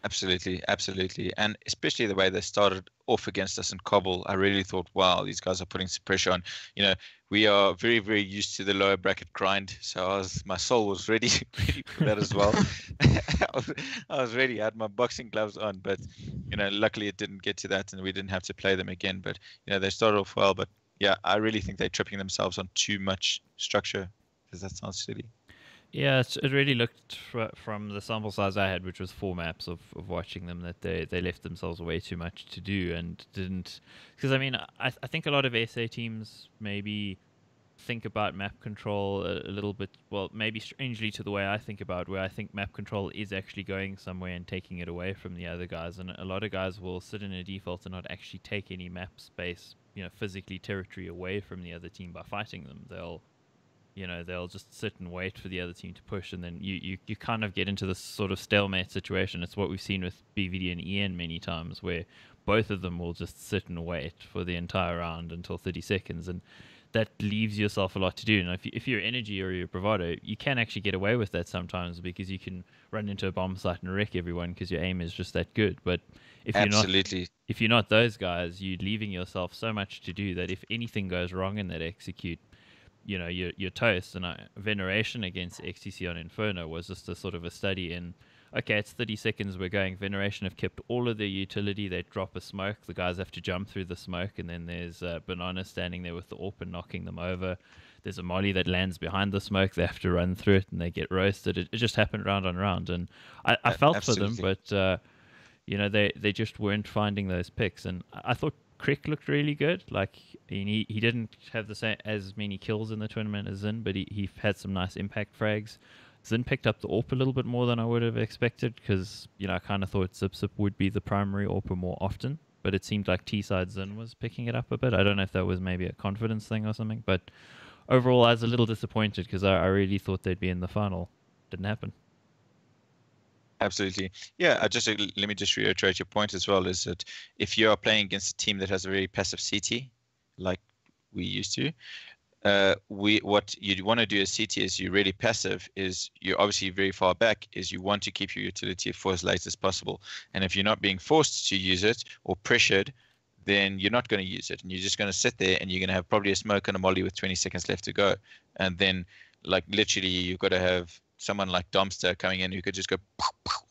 Absolutely, absolutely. And especially the way they started off against us in Cobble, I really thought, wow, these guys are putting some pressure on. We are very, very used to the lower bracket grind, so my soul was ready for that as well. I was ready, I had my boxing gloves on, but luckily it didn't get to that and we didn't have to play them again. But they started off well, but yeah, I really think they're tripping themselves on too much structure. Does that sound silly? Yeah, it really looked from the sample size I had, which was 4 maps of watching them, that they left themselves way too much to do and didn't. Because, I mean, I think a lot of SA teams maybe think about map control a little bit, well, maybe strangely to the way I think about, where I think map control is actually going somewhere and taking it away from the other guys. And a lot of guys will sit in a default and not actually take any map space, physically territory away from the other team by fighting them. They'll just sit and wait for the other team to push, and then you kind of get into this sort of stalemate situation. It's what we've seen with BVD and EN many times, where both of them will just sit and wait for the entire round until 30 seconds, and that leaves yourself a lot to do. And if you're Energy or you're Bravado, you can actually get away with that sometimes, because you can run into a bomb site and wreck everyone because your aim is just that good. But if you're not those guys, you're leaving yourself so much to do that if anything goes wrong in that execute, you're toast. And Veneration against XTC on Inferno was just a sort of a study in, okay, it's 30 seconds, we're going. Veneration have kept all of their utility. They drop a smoke, the guys have to jump through the smoke, and then there's Banana standing there with the AWP and knocking them over. There's a molly that lands behind the smoke, they have to run through it and they get roasted. It just happened round on round, and I felt Absolutely. for them, but they just weren't finding those picks. And I thought Crick looked really good. Like, he didn't have the same as many kills in the tournament as Zin, but he had some nice impact frags. Zin picked up the AWP a little bit more than I would have expected, because I kind of thought Zip would be the primary AWP more often, but it seemed like T-side Zin was picking it up a bit. I don't know if that was maybe a confidence thing or something, but overall I was a little disappointed because I really thought they'd be in the final. Didn't happen. Absolutely. Yeah, let me just reiterate your point as well, is that if you are playing against a team that has a very passive CT, like we used to, what you'd want to do as CT is you're really passive, is you're obviously very far back, is you want to keep your utility for as late as possible. And if you're not being forced to use it or pressured, then you're not going to use it. And you're just going to sit there and you're going to have probably a smoke and a molly with 20 seconds left to go. And then, like, literally, you've got to have someone like Domster coming in who could just go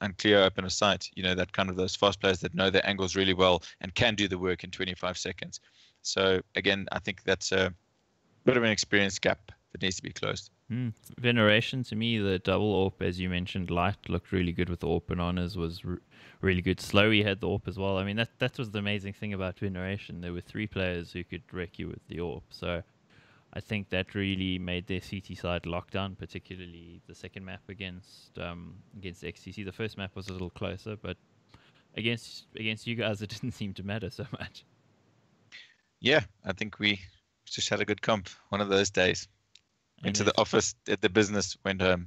and clear open a site. That kind of those fast players that know their angles really well and can do the work in 25 seconds. So, again, I think that's a bit of an experience gap that needs to be closed. Veneration, to me, the double AWP, as you mentioned, Light looked really good with the AWP. Bananas was really good. Slowy had the AWP as well. I mean, that was the amazing thing about Veneration. There were 3 players who could wreck you with the AWP. So I think that really made their CT side lockdown, particularly the second map against XTC. The first map was a little closer, but against you guys, it didn't seem to matter so much. Yeah, I think we just had a good comp. One of those days. Went to the office, did the business, went home.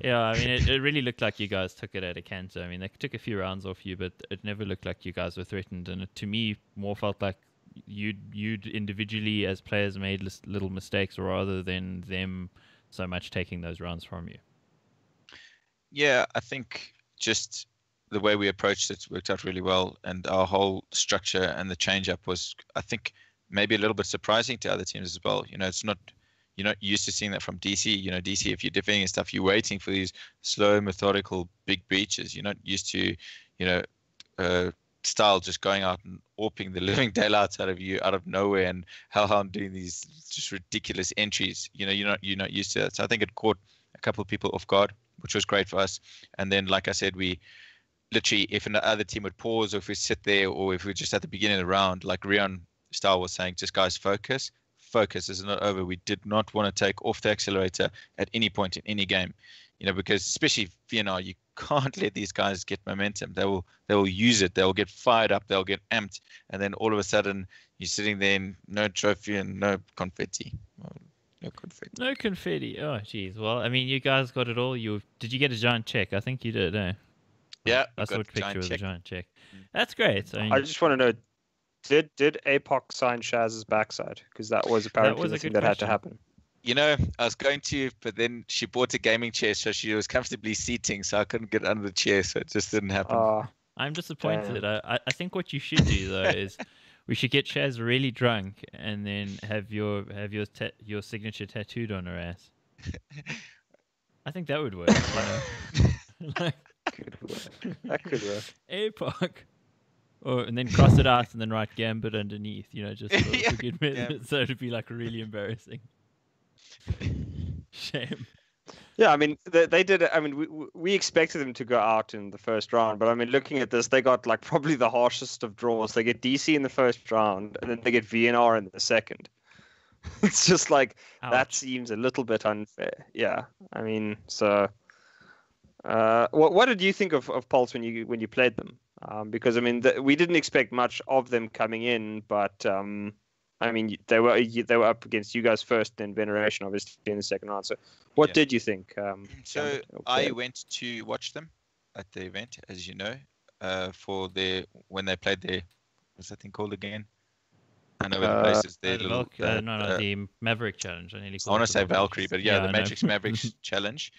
Yeah, I mean, it really looked like you guys took it at a canter. I mean, they took a few rounds off you, but it never looked like you guys were threatened. And it, to me, more felt like you'd individually as players made little mistakes rather than them so much taking those rounds from you. Yeah, I think just the way we approached it worked out really well, and our whole structure and the change up was, I think, maybe a little bit surprising to other teams as well. It's not, you're not used to seeing that from DC. DC, if you're defending stuff, you're waiting for these slow, methodical, big breaches. You're not used to, style just going out and warping the living daylights out of you out of nowhere, and Hellhound doing these just ridiculous entries. You're not used to that. So I think it caught a couple of people off guard, which was great for us. And then, like I said, we literally, if another team would pause, or if we sit there, or if we're just at the beginning of the round, like Rion Style was saying, just guys, focus. This is not over. We did not want to take off the accelerator at any point in any game, because especially VNR, you can't let these guys get momentum. They will use it. They'll get fired up. They'll get amped, and then all of a sudden you're sitting there, and no trophy and no confetti. No confetti. Oh, geez. Well, I mean, you guys got it all. Did you get a giant check? I think you did, eh? Yeah, I saw a picture of the giant check. That's great. I just want to know, did Apoc sign Shaz's backside? Because that was apparently the thing that had to happen. I was going to, but then she bought a gaming chair, so she was comfortably seating, so I couldn't get under the chair, so it just didn't happen. I'm disappointed. I think what you should do, though, is we should get Shaz really drunk and then have your signature tattooed on her ass. I think that would work. That could work. Apoc. And then cross it out and then write Gambit underneath, just for good measure. So it'd be like really embarrassing. Shame. Yeah, I mean, they did it. I mean, we expected them to go out in the first round, but I mean, looking at this, they got like probably the harshest of draws. They get DC in the first round, and then they get VNR in the second. It's just like, ouch. That seems a little bit unfair. Yeah, I mean, so what did you think of Pulse when you played them? Because I mean, we didn't expect much of them coming in, but I mean, they were up against you guys first, then Veneration obviously in the second round. So, what did you think? So I went to watch them at the event, as you know, when they played their, what's that thing called again? I know the places. The Maverick Challenge. I want to say Valkyrie, but the Matrix Mavericks Challenge.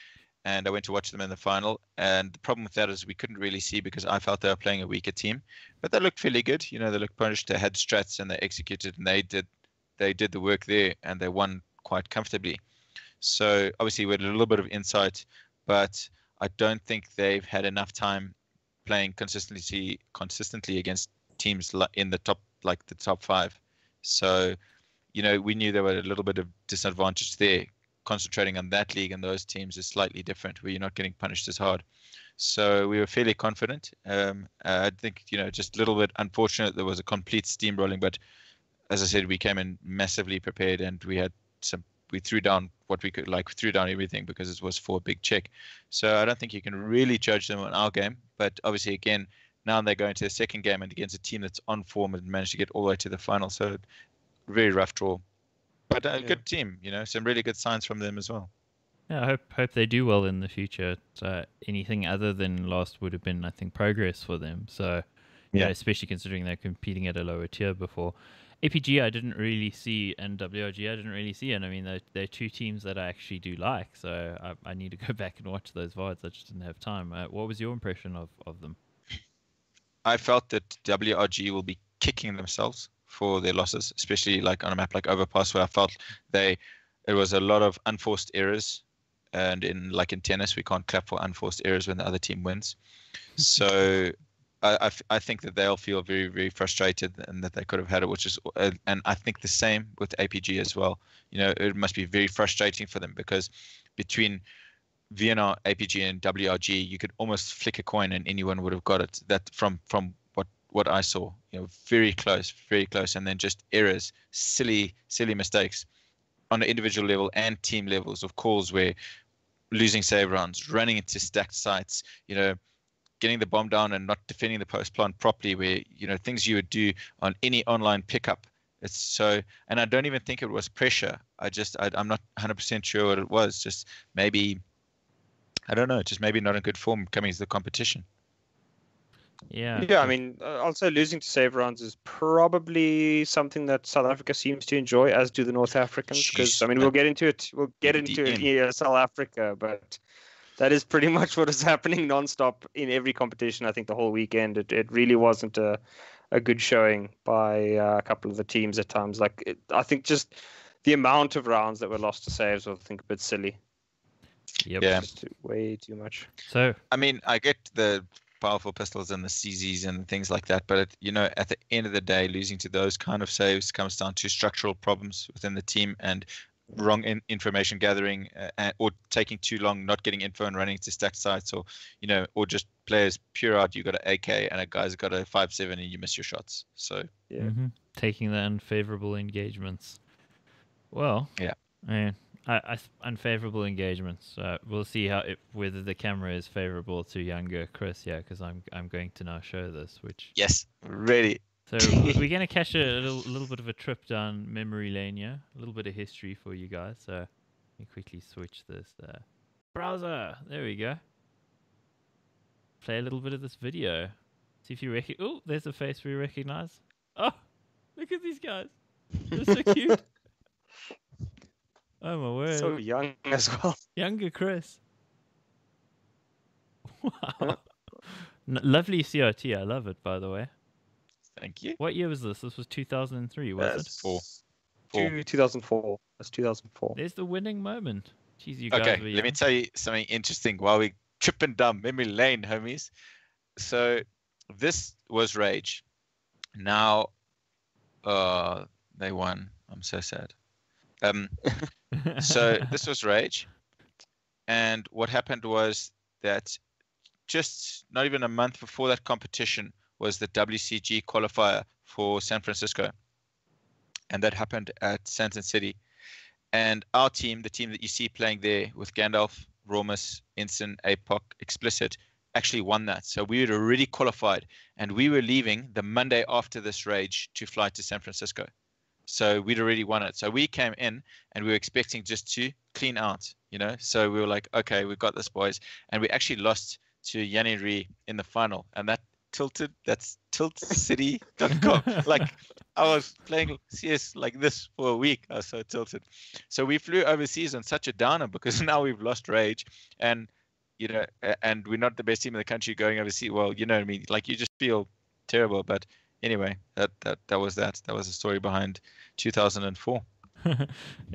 And I went to watch them in the final. And the problem with that is we couldn't really see because I felt they were playing a weaker team. But they looked fairly good. They looked polished. They had strats and they executed and they did the work there and they won quite comfortably. So obviously we had a little bit of insight, but I don't think they've had enough time playing consistently against teams in the top 5. So, we knew there were a little bit of disadvantage there. Concentrating on that league and those teams is slightly different where you're not getting punished as hard. So we were fairly confident. I think, just a little bit unfortunate there was a complete steamrolling, but as I said, we came in massively prepared and we threw down what we could, threw down everything because it was for a big check. So I don't think you can really judge them on our game, but obviously again, now they're going to the second game and against a team that's on form and managed to get all the way to the final. So very rough draw. But a good team, some really good signs from them as well. Yeah, I hope they do well in the future. So anything other than last would have been, I think, progress for them. So, especially considering they're competing at a lower tier before. APG I didn't really see, and WRG I didn't really see. And I mean, they're two teams that I actually do like. So I need to go back and watch those VODs. I just didn't have time. What was your impression of them? I felt that WRG will be kicking themselves for their losses, especially on a map like Overpass, where I felt it was a lot of unforced errors, and in tennis we can't clap for unforced errors when the other team wins. So I think that they'll feel very, very frustrated and that they could have had it, which is, and I think the same with APG as well. It must be very frustrating for them because between VNR, APG, and WRG, you could almost flick a coin and anyone would have got it. That from what I saw, very close, and then just errors, silly mistakes on an individual level and team levels of calls where losing save rounds, running into stacked sites, getting the bomb down and not defending the post plant properly, where things you would do on any online pickup. It's so, and I don't even think it was pressure. I'm not 100% sure what it was. Just maybe, I don't know, just maybe not in good form coming to the competition. Yeah. I mean, I'll say losing to save rounds is probably something that South Africa seems to enjoy, as do the North Africans. Because I mean, we'll get into it. We'll get into it here, South Africa, but that is pretty much what is happening nonstop in every competition. I think the whole weekend, it really wasn't a good showing by a couple of the teams at times. I think just the amount of rounds that were lost to saves was, I think, a bit silly. Yep. Yeah. Just way too much. So I mean, I get the powerful pistols and the CZs and things like that. But at the end of the day, losing to those kind of saves comes down to structural problems within the team and wrong information gathering, or taking too long, not getting info and running to stacked sites, or just players pure out. You got an AK and a guy's got a 5.7 and you miss your shots. So Yeah. Taking the unfavorable engagements. Well, yeah. Unfavorable engagements. We'll see whether the camera is favorable to younger Chris. Yeah, because I'm going to now show this. Which yes, ready. So we're going to catch a little bit of a trip down memory lane. Yeah, a little bit of history for you guys. So let me quickly switch this browser. There we go. Play a little bit of this video. See if you Oh, there's a face we recognize. Oh, look at these guys. They're so cute. Oh my word. So young as well. Younger Chris. Wow. Lovely CRT. I love it, by the way. Thank you. What year was this? This was 2003, was it? 4. 2004. That's 2004. There's the winning moment. Jeez, you guys Okay, were let me young. tell you something interesting while we tripping down memory lane, homies. So this was Rage. Now, they won. I'm so sad. So this was Rage, and what happened was that just not even a month before that competition was the WCG qualifier for San Francisco, and that happened at Santon City. And our team, the team that you see playing there with Gandalf, Romus, Ensign, Apoc, Explicit, actually won that. So we had already qualified, and we were leaving the Monday after this Rage to fly to San Francisco. So we'd already won it. So we came in and we were expecting just to clean out, So we were like, okay, we've got this, boys. And we actually lost to Yanni Ree in the final. And that tilted, that's tiltcity.com. Like, I was playing CS like this for a week. I was so tilted. So we flew overseas on such a downer because now we've lost Rage. And, and we're not the best team in the country going overseas. Well, you know what I mean? Like, you just feel terrible. But anyway, that was that. That was the story behind 2004.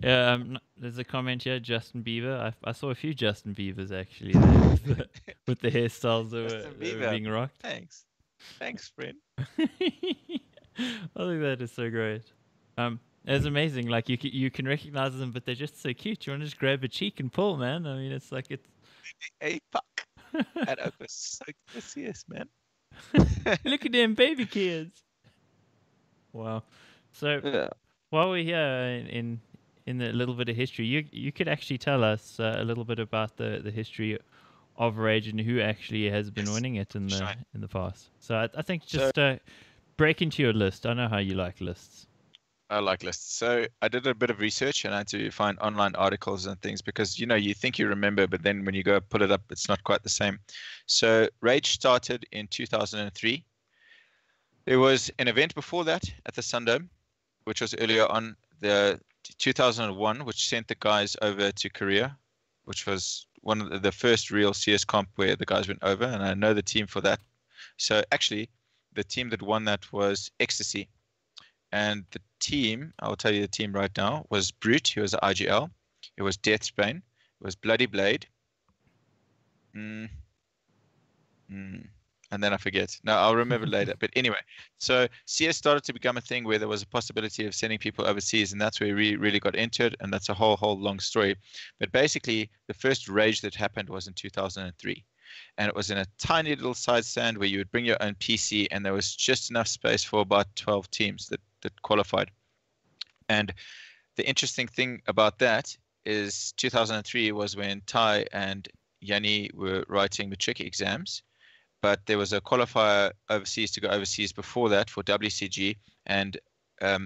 Yeah, there's a comment here, Justin Bieber. I saw a few Justin Biebers actually there with the hairstyles that were being rocked. Thanks, friend. I think that is so great. It's amazing. Like you can recognize them, but they're just so cute. You want to just grab a cheek and pull, man. I mean, it's like it's. Hey, fuck. And I was so serious, man. Look at them baby kids. Wow. So Yeah. while we're here in the little bit of history, you could actually tell us a little bit about the history of Rage and who actually has been winning it in the past. So I think just break into your list. I know how you like lists. I like lists. So I did a bit of research and I had to find online articles and things because, you think you remember, but then when you go pull it up, it's not quite the same. So Rage started in 2003. There was an event before that at the Sundome, which was earlier on, the 2001, which sent the guys over to Korea, which was one of the first real CS comp where the guys went over, and I know the team for that. So actually, the team that won that was Ecstasy. And the team, I'll tell you the team right now, was Brute, who was at IGL. It was Deathsbane. It was Bloody Blade. And then I forget. No, I'll remember later. But anyway, so CS started to become a thing where there was a possibility of sending people overseas, and that's where we really got into it, and that's a whole long story. But basically, the first Rage that happened was in 2003. And it was in a tiny little side stand where you would bring your own PC, and there was just enough space for about 12 teams that qualified. And the interesting thing about that is 2003 was when Ty and Yanni were writing matric exams, but there was a qualifier overseas to go overseas before that for WCG, and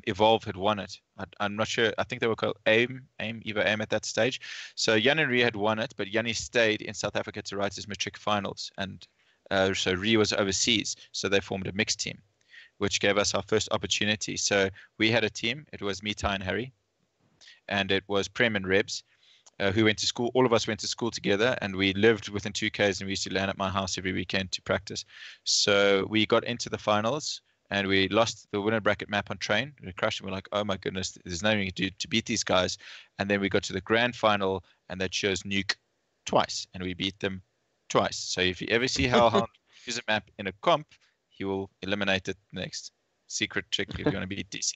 Evolve had won it. I'm not sure. I think they were called AIM at that stage. So Yanni and Ree had won it, but Yanni stayed in South Africa to write his matric finals, and so Ree was overseas. So they formed a mixed team, which gave us our first opportunity. So we had a team. It was me, Ty, and Harry, and it was Prem and Rebs, who went to school. All of us went to school together, and we lived within 2Ks, and we used to land at my house every weekend to practice. So we got into the finals, and we lost the winner bracket map on train. We crashed, and we're like, oh my goodness, there's nothing we can do to beat these guys. And then we got to the grand final, and they chose Nuke twice, and we beat them twice. So if you ever see Hellhound use a map in a comp, he will eliminate it next. Secret trick if you want to beat DC.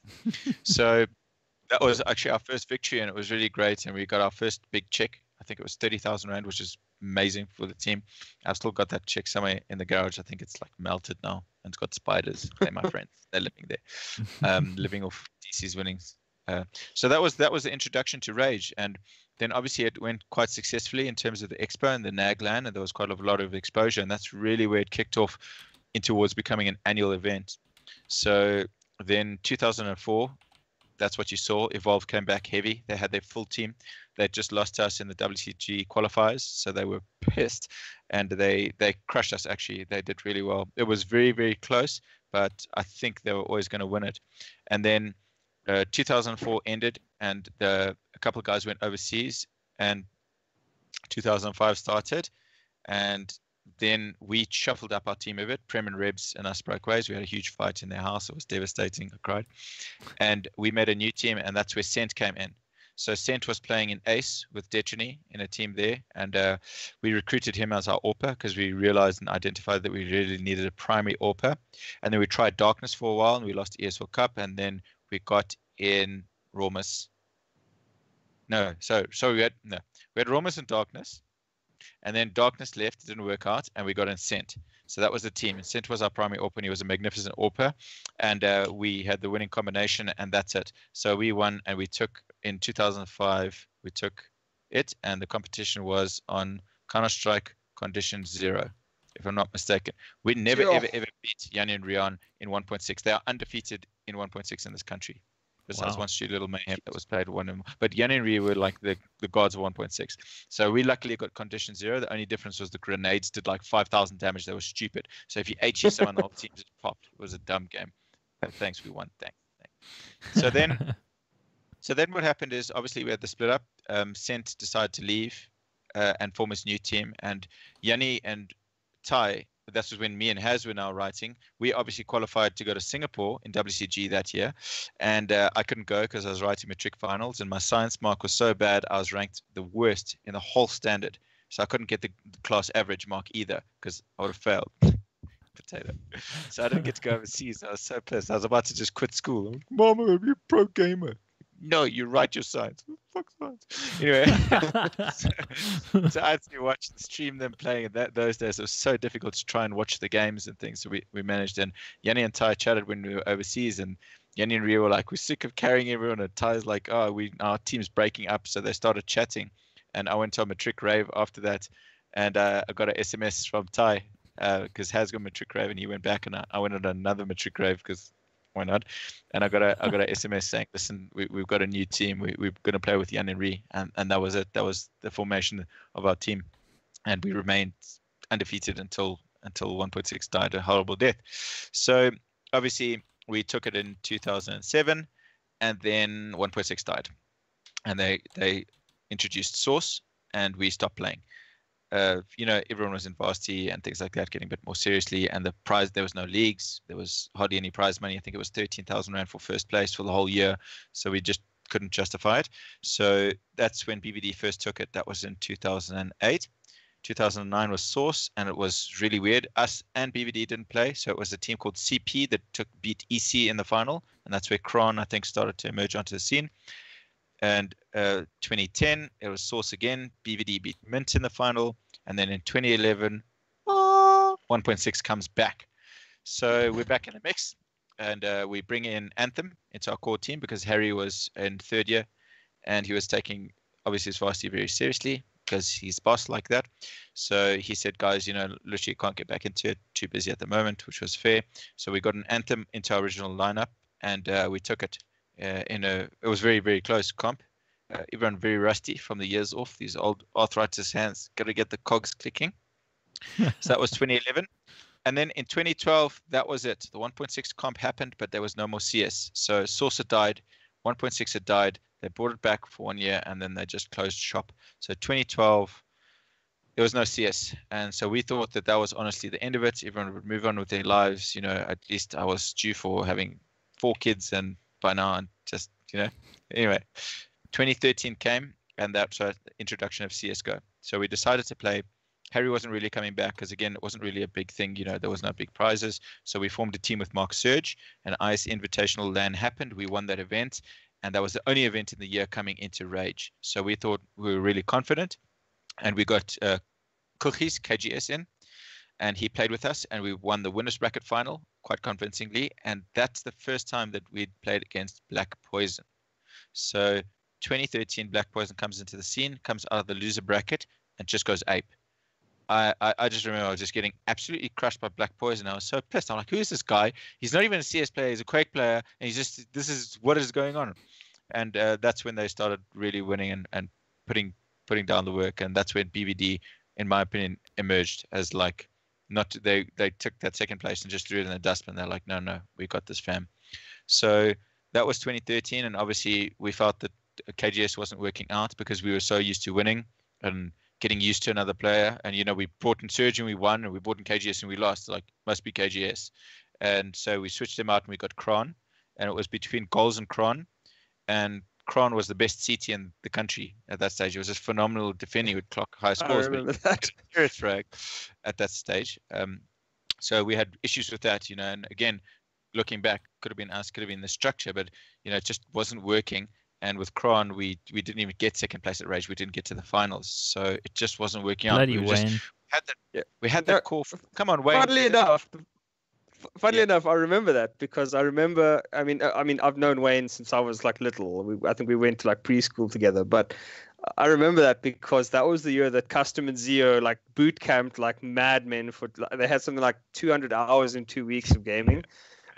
So that was actually our first victory, and it was really great. And we got our first big check. I think it was 30,000 rand, which is amazing for the team. I've still got that check somewhere in the garage. I think it's like melted now, and it's got spiders. They're my friends. They're living there, living off DC's winnings. So that was the introduction to Rage, and then obviously it went quite successfully in terms of the expo and the NAGLAN, and there was quite a lot of exposure, and that's really where it kicked off in towards becoming an annual event. So then 2004, that's what you saw. Evolve came back heavy. They had their full team. They just lost to us in the WCG qualifiers, so they were pissed, and they crushed us. Actually, they did really well. It was very, very close, but I think they were always going to win it. And then 2004 ended, and a couple of guys went overseas, and 2005 started, and then we shuffled up our team a bit. Prem and Rebs and us broke ways. We had a huge fight in their house. It was devastating. I cried. And we made a new team, and that's where Cent came in. So Cent was playing in Ace with Dechany in a team there, and we recruited him as our AWPer because we realized and identified that we really needed a primary AWPer. And then we tried Darkness for a while, and we lost ESL Cup, and then we got in Romus. We had Romus and Darkness. And then Darkness left, it didn't work out, and we got in Cent. So that was the team. And Cent was our primary AWPer, and he was a magnificent AWPer. And we had the winning combination, and that's it. So we won, and we took, in 2005, we took it, and the competition was on Counter-Strike Condition 0, if I'm not mistaken. We never, ever beat Yanni and Rion in 1.6. They are undefeated in 1.6 in this country. Besides one stupid little mayhem that was played one. But Yan and Ryu were like the gods of 1.6. So we luckily got Condition 0. The only difference was the grenades did like 5,000 damage. They were stupid. So if you HE someone, the whole team just popped. It was a dumb game. But thanks, we won. Thanks. So then what happened is obviously we had the split up. Cent decided to leave and form his new team. And Yanni and Tai, this was when me and Haz were now writing. We obviously qualified to go to Singapore in WCG that year. And I couldn't go because I was writing matric finals. And my science mark was so bad, I was ranked the worst in the whole standard. So I couldn't get the class average mark either because I would have failed. Potato. So I didn't get to go overseas. I was so pissed. I was about to just quit school. I'm like, Mama, I'm a pro gamer. No, you write your science. Fuck science. Anyway, so I had to watch and stream them playing. And those days, it was so difficult to try and watch the games and things. So we managed. And Yanni and Tai chatted when we were overseas. And Yanni and Rio were like, we're sick of carrying everyone. And Tai's like, our team's breaking up. So they started chatting. And I went to a matric rave after that. And I got an SMS from Tai because Has got matric rave. And he went back. And I went on another matric rave because why not? And I got a SMS saying, listen, we've got a new team. We're going to play with Yan and Ri. And that was it. That was the formation of our team. And we remained undefeated until 1.6 died a horrible death. So obviously we took it in 2007 and then 1.6 died. And they introduced Source and we stopped playing. Everyone was in varsity and things like that, getting a bit more seriously. And the prize, there was no leagues. There was hardly any prize money. I think it was 13,000 Rand for first place for the whole year. So we just couldn't justify it. So that's when BVD first took it. That was in 2008. 2009 was Source, and it was really weird. Us and BVD didn't play. So it was a team called CP that beat EC in the final. And that's where Kron, I think, started to emerge onto the scene. And 2010, it was Source again. BVD beat Mint in the final. And then in 2011, 1.6 comes back. So we're back in the mix. And we bring in Anthem into our core team because Harry was in third year. And he was taking, obviously, his varsity very seriously because he's boss like that. So he said, guys, literally can't get back into it. Too busy at the moment, which was fair. So we got an Anthem into our original lineup. And we took it. It was very, very close comp. Everyone very rusty from the years off. These old arthritis hands, got to get the cogs clicking. So that was 2011. And then in 2012, that was it. The 1.6 comp happened, but there was no more CS. So Source had died, 1.6 had died. They brought it back for 1 year, and then they just closed shop. So 2012, there was no CS. And so we thought that was honestly the end of it. Everyone would move on with their lives. At least I was due for having 4 kids and by now and just anyway 2013 came and that's the introduction of CSGO. So we decided to play Harry wasn't really coming back because, again, it wasn't really a big thing. There was no big prizes. So we formed a team with Mark Surge, and IS Invitational LAN happened. We won that event, and that was the only event in the year coming into Rage. So we thought we were really confident, and we got Kuchis, KGS in, and he played with us, and we won the winners bracket final quite convincingly. And that's the first time that we'd played against Black Poison. So 2013, Black Poison comes into the scene, comes out of the loser bracket, and just goes ape. I just remember I was just getting absolutely crushed by Black Poison. I was so pissed. I'm like, who is this guy? He's not even a CS player. He's a Quake player. And this is what is going on. And that's when they started really winning and putting down the work. And that's when BVD, in my opinion, emerged as like, they took that second place and just threw it in the dustbin. They're like, no, we got this, fam. So that was 2013. And obviously we felt that KGS wasn't working out because we were so used to winning and getting used to another player. And, we brought in Surge and we won, and we brought in KGS and we lost. Like, must be KGS. And so we switched them out and we got Kron. And it was between Goals and Kron. And Kron was the best CT in the country at that stage. It was just phenomenal defending. He would clock high scores. I remember that. Frag at that stage. So we had issues with that, and again, looking back, could have been us, could have been the structure, but, it just wasn't working. And with Kron, we didn't even get second place at Rage. We didn't get to the finals. So it just wasn't working out. Bloody Wayne. We had that call. Come on, Wayne. Funnily enough, I remember that because I remember. I mean, I've known Wayne since I was like little. I think we went to like preschool together. But I remember that because that was the year that Custom and Zeo like boot camped like madmen for. They had something like 200 hours in 2 weeks of gaming.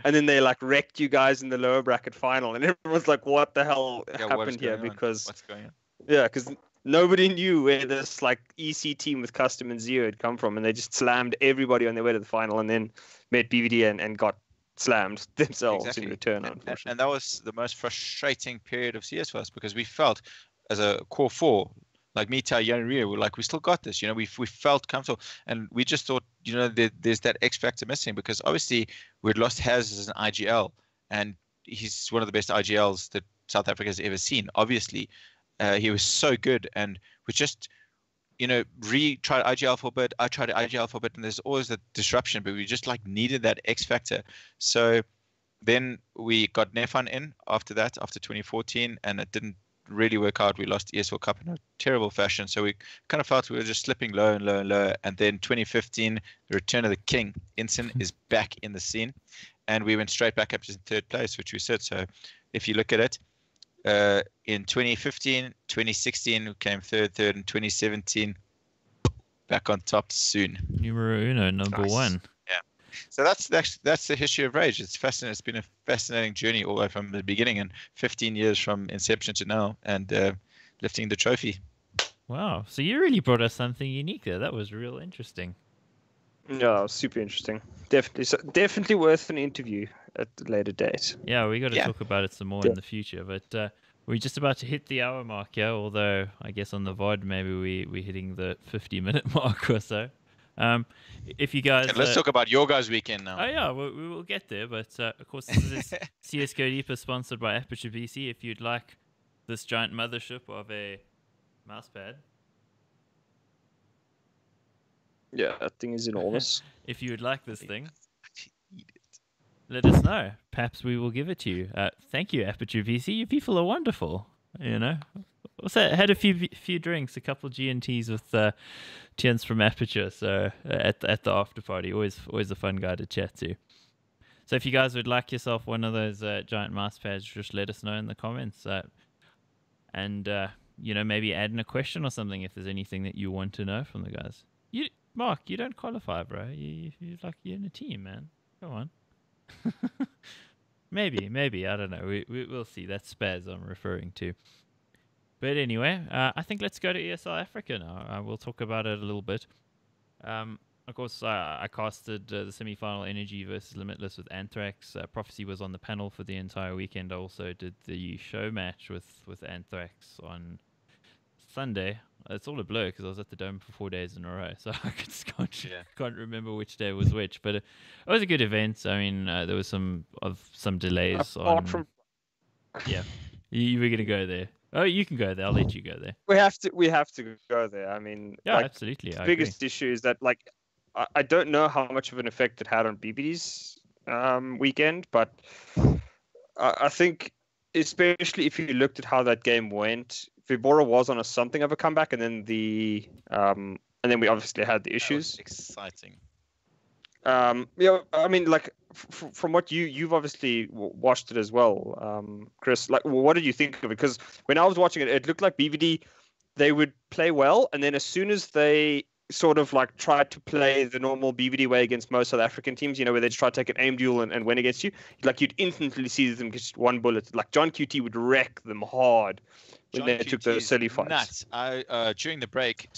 And then they like wrecked you guys in the lower bracket final, and everyone's like, "What the hell happened here?" Because what's going on? Yeah, because nobody knew where this like EC team with Custom and Zeo had come from, and they just slammed everybody on their way to the final, and then met BVD and got slammed themselves in return. Unfortunately, and that was the most frustrating period of CS for us because we felt as a core four. Like me, Tai, Jan, and Rio, we're like, we still got this. We felt comfortable, and we just thought, there's that X factor missing because obviously we'd lost Haz as an IGL, and he's one of the best IGLs that South Africa has ever seen. Obviously, he was so good, and we just, tried IGL for a bit. I tried IGL for a bit, and there's always that disruption, but we just like needed that X factor. So then we got Nefan in after that, after 2014, and it didn't really work out. We lost ESL Cup in a terrible fashion, so we kind of felt we were just slipping low and low and low. And then 2015, the return of the king, Ensign, is back in the scene, and we went straight back up to third place, which we said. So if you look at it, in 2015, 2016 we came third, and 2017 back on top soon. Numero uno, number one. So that's the history of Rage. It's fascinating. It's been a fascinating journey all the way from the beginning, and 15 years from inception to now, and lifting the trophy. Wow! So you really brought us something unique there. That was real interesting. Yeah, super interesting. Definitely worth an interview at a later date. Yeah, we got to talk about it some more in the future. But we're just about to hit the hour mark, yeah. Although I guess on the VOD maybe we're hitting the 50-minute mark or so. If you guys, let's talk about your guys' weekend now. Oh yeah, we will get there. But of course, this is CS:GO Deeper, sponsored by Aperture BC. If you'd like this giant mothership of a mousepad, yeah, that thing is enormous. If you would like this thing, let us know. Perhaps we will give it to you. Thank you, Aperture BC. You people are wonderful. Also, I had a few drinks, a couple of G&Ts with Tiens from Aperture. So at the after party, always a fun guy to chat to. So if you guys would like yourself one of those giant mouse pads, just let us know in the comments. And maybe add in a question or something if there's anything that you want to know from the guys. Mark, you don't qualify, bro. You're in a team, man. Come on. maybe I don't know. We'll see. That's Spaz I'm referring to. But anyway, I think let's go to ESL Africa now. We'll talk about it a little bit. Of course, I casted the semi-final Energy versus Limitless with Anthrax. Profeci was on the panel for the entire weekend. I also did the show match with Anthrax on Sunday. It's all a blur because I was at the Dome for 4 days in a row, so I can't remember which day was which. But it was a good event. I mean, there was some delays. Apart from yeah, you were gonna go there. Oh, you can go there. I'll let you go there. We have to go there. I mean, Yeah, like, absolutely. the I biggest issue is that, like, I don't know how much of an effect it had on BBD's weekend, but I think, especially if you looked at how that game went, Vibora was on something of a comeback, and then we obviously had the That was issues. exciting. Yeah, I mean, like, from what you've obviously watched it as well, Chris. Like, what did you think of it? Because when I was watching it, it looked like BVD, they would play well, and then as soon as they sort of like tried to play the normal BVD way against most South African teams, where they just try to take an aim duel and win against you, like, you'd instantly see them just one bullet. Like, John QT would wreck them hard when they took those silly fights. Nuts. During the break,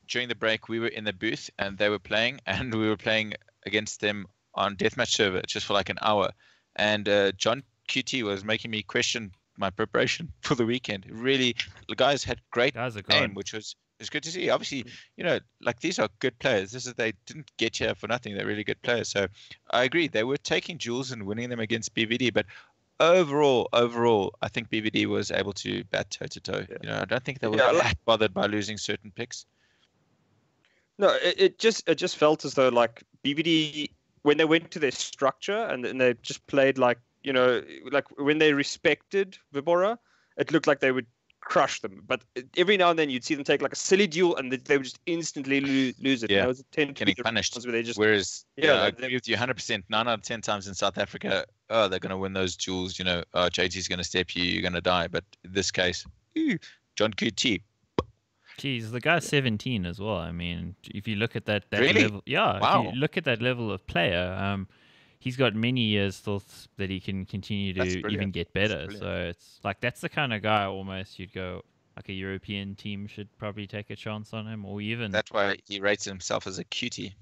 during the break, we were in the booth and they were playing, and we were playing against them on deathmatch server just for like an hour. And John QT was making me question my preparation for the weekend. Really, the guys had great aim, which was good to see. Obviously, like, these are good players. They didn't get here for nothing. They're really good players. So I agree. They were taking duels and winning them against BVD, but overall, I think BVD was able to bat toe to toe. I don't think they were that bothered by losing certain picks. No, it just felt as though, like, BVD, when they went to their structure and they just played like when they respected Vibora, it looked like they would crush them. But every now and then you'd see them take like a silly duel and they would just instantly lose it. Yeah, it was getting punished. Whereas, I agree with you 100%. 9 out of 10 times in South Africa, they're going to win those duels. JT's going to step you, you're going to die. But in this case, John QT. Jeez, the guy's 17 as well. I mean, if you look at that really? level, if you look at that level of player, he's got many years still that he can continue to even get better. So it's like, that's the kind of guy almost you'd go, like, a European team should probably take a chance on him, or even. That's why he rates himself as a cutie.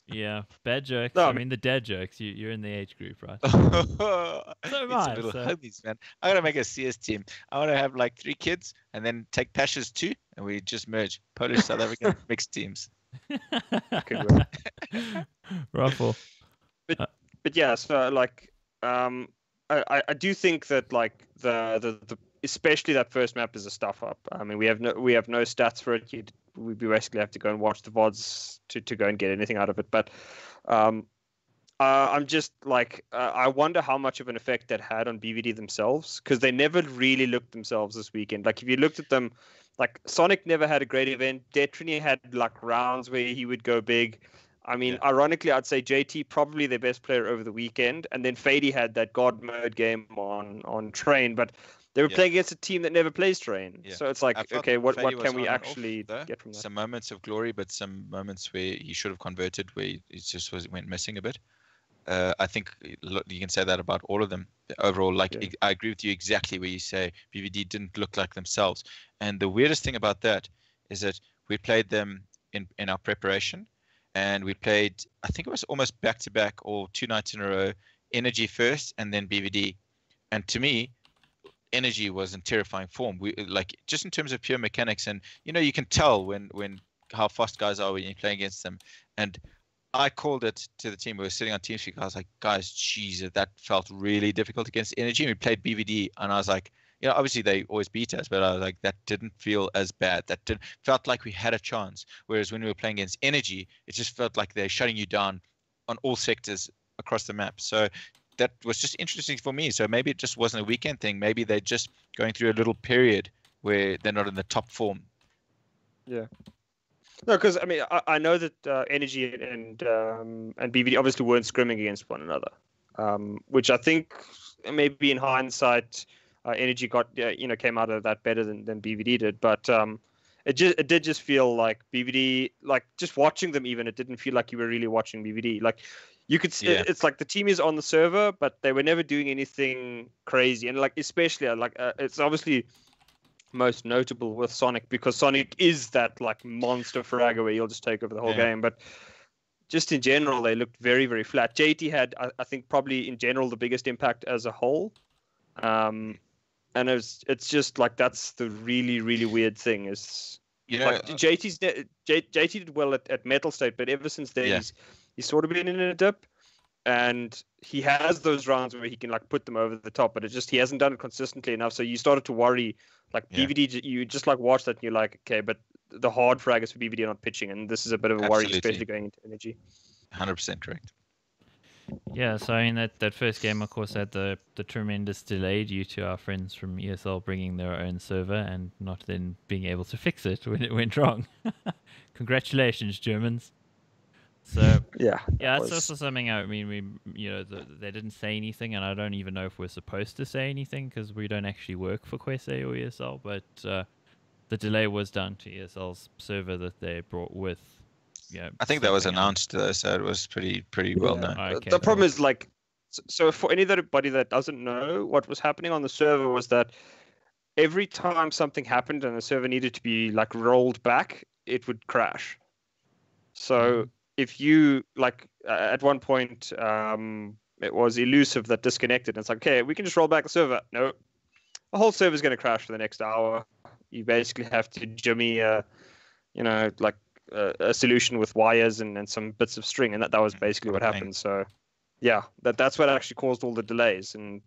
Yeah, bad jokes. No, I mean the dad jokes. You're in the age group, right? So am I. Little homies, man. I gotta make a CS team. I want to have like 3 kids, and then take Tasha's 2, and we just merge Polish South African mixed teams. Ruffle. But yeah, so like, I do think that, like, the especially that first map is a stuff up. I mean, we have no stats for it. We basically have to go and watch the VODs to go and get anything out of it. But I'm just like, I wonder how much of an effect that had on BVD themselves, because they never really looked themselves this weekend. Like, if you looked at them, like, Sonic never had a great event. Detrini had like rounds where he would go big. I mean, ironically, I'd say JT probably their best player over the weekend, and then Fady had that God mode game on Train, but they were playing against a team that never plays Train. Yeah. So it's like, okay, what can we actually get from that? Some moments of glory, but some moments where he should have converted, where he just went missing a bit. I think you can say that about all of them. Overall, like, I agree with you exactly where you say BVD didn't look like themselves. And the weirdest thing about that is that we played them in our preparation, and we played, I think it was almost back-to-back or 2 nights in a row, Energy first and then BVD. And to me, Energy was in terrifying form. We, like, just in terms of pure mechanics, and you can tell when how fast guys are when you play against them. And I called it to the team. We were sitting on TeamSpeak. I was like, guys, geez, that felt really difficult against Energy. And we played BVD, and I was like, obviously they always beat us, but I was like, that didn't feel as bad. Felt like we had a chance. Whereas when we were playing against Energy, it just felt like they're shutting you down on all sectors across the map. So that was just interesting for me. So maybe it just wasn't a weekend thing. Maybe they're just going through a little period where they're not in the top form. Yeah. No, because I mean, I know that Energy and BVD obviously weren't scrimming against one another, which I think maybe in hindsight, Energy got came out of that better than BVD did. But it did just feel like BVD, like, just watching them, even, it didn't feel like you were really watching BVD. Like, you could see it's like the team is on the server, but they were never doing anything crazy. And like, especially like it's obviously most notable with Sonic, because Sonic is that like monster fragger where he'll just take over the whole game. But just in general, they looked very, very flat. JT had, I think, probably in general the biggest impact as a whole. And it's just like, that's the really, really weird thing is, like, JT did well at Metal State, but ever since then he's sort of been in a dip. and he has those rounds where he can like put them over the top, but he hasn't done it consistently enough. So you started to worry, like BVD, you just like watch that and you're like, okay, but the hard frag is for BVD not pitching, and this is a bit of a worry, especially going into energy. 100% correct. Yeah, so I mean that first game, of course, had the tremendous delay due to our friends from ESL bringing their own server and not then being able to fix it when it went wrong. Congratulations, Germans. So yeah, that's also something. I mean, they didn't say anything, and I don't even know if we're supposed to say anything because we don't actually work for Quese or ESL. But the delay was down to ESL's server that they brought with. Yeah, I think that was announced, so it was pretty well known. Okay, the problem is like, so for anybody that doesn't know, what was happening on the server was that every time something happened and the server needed to be like rolled back, it would crash. So if you like at one point, it was Elusive that disconnected. And it's like, okay, we can just roll back the server. No, the whole server is going to crash for the next hour. You basically have to jimmy, like a solution with wires and some bits of string, and that was basically what happened. So yeah, that's what actually caused all the delays, and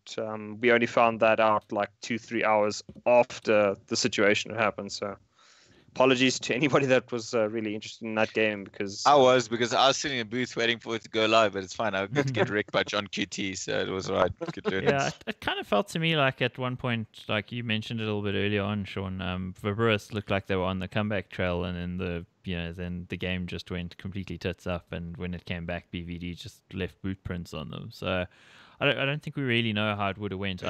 we only found that out like 2-3 hours after the situation had happened. So apologies to anybody that was really interested in that game, because I was sitting in a booth waiting for it to go live, but it's fine. I got to get wrecked by John QT, so it was right. Yeah, it kind of felt to me like at one point, like you mentioned it a little bit earlier on, Sean, Viberus looked like they were on the comeback trail, and then the game just went completely tits up, and when it came back, BVD just left boot prints on them. So I don't think we really know how it would have went.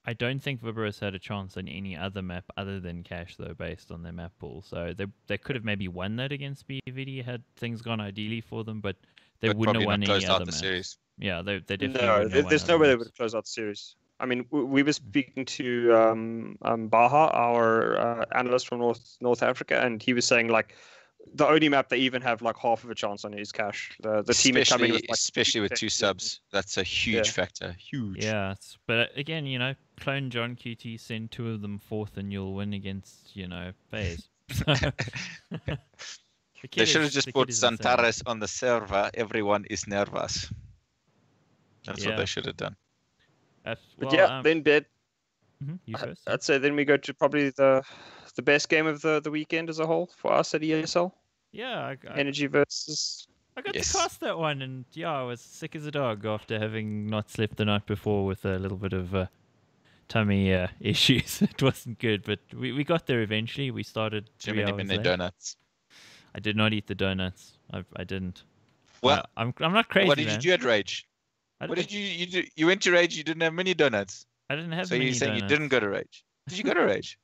I don't think Viberus had a chance on any other map other than Cash, though, based on their map pool. So they could have maybe won that against BVD had things gone ideally for them, but they wouldn't have won any other maps. Series. Yeah, they definitely there's no way they would have closed out the series. I mean, we were speaking to Baha, our analyst from North Africa, and he was saying like the only map they even have like half of a chance on is Cash. The team is coming with like, especially with 2 subs. That's a huge factor. Huge. Yeah, but again, clone John QT, send 2 of them fourth, and you'll win against FaZe. They should have just put Santares on the server. Everyone is nervous. That's what they should have done. Then bet. You first. I'd say then we go to probably the best game of the weekend as a whole for us at ESL. Yeah, Energy versus. I got to cast that one, and I was sick as a dog after having not slept the night before with a little bit of tummy issues. It wasn't good, but we got there eventually. We started 3 hours late. Donuts. I did not eat the donuts. I didn't. Well, I'm not crazy. What did you do at Rage? What did you do? You went to Rage. You didn't have mini donuts. I didn't have. So you're saying you didn't go to Rage? Did you go to Rage?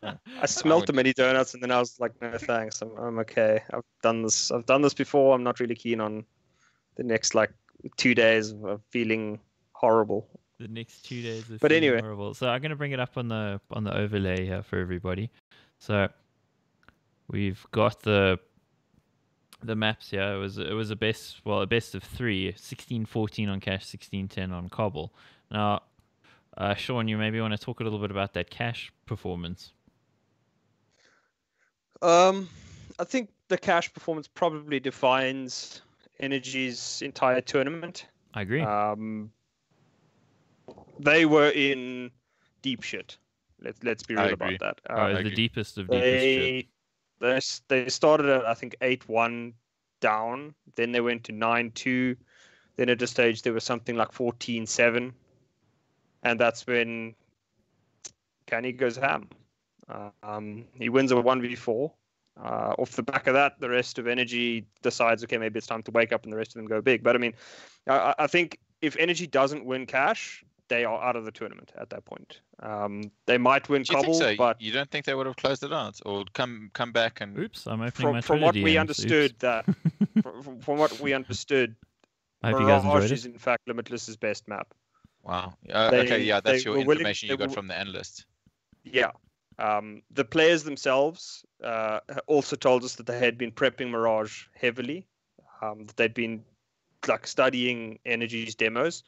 I smelt the mini donuts and then I was like, no thanks, I'm okay. I've done this before. I'm not really keen on the next like 2 days of feeling horrible. The next 2 days of feeling horrible. So I'm gonna bring it up on the overlay here for everybody. So we've got the maps here. It was a best of 3, 16-14 on Cash, 16-10 on Cobble. Now Sean, you maybe want to talk a little bit about that Cash performance. I think the Cash performance probably defines Energy's entire tournament. I agree. They were in deep shit. Let's be real about that. The deepest of deepest shit. They started at I think 8-1 down. Then they went to 9-2. Then at a stage there was something like 14-7. And that's when Kenny goes ham. He wins a 1v4. Off the back of that, the rest of Energy decides, okay, maybe it's time to wake up and the rest of them go big. But I mean, I think if Energy doesn't win Cash, they are out of the tournament at that point. They might win Cobble, but you don't think they would have closed it out or come back and? Oops, I'm opening my from what we understood from what we understood, Mirage is in fact Limitless's best map. Wow. That's your information you got from the analyst. Yeah. The players themselves also told us that they had been prepping Mirage heavily. That they'd been like studying Energy's demos,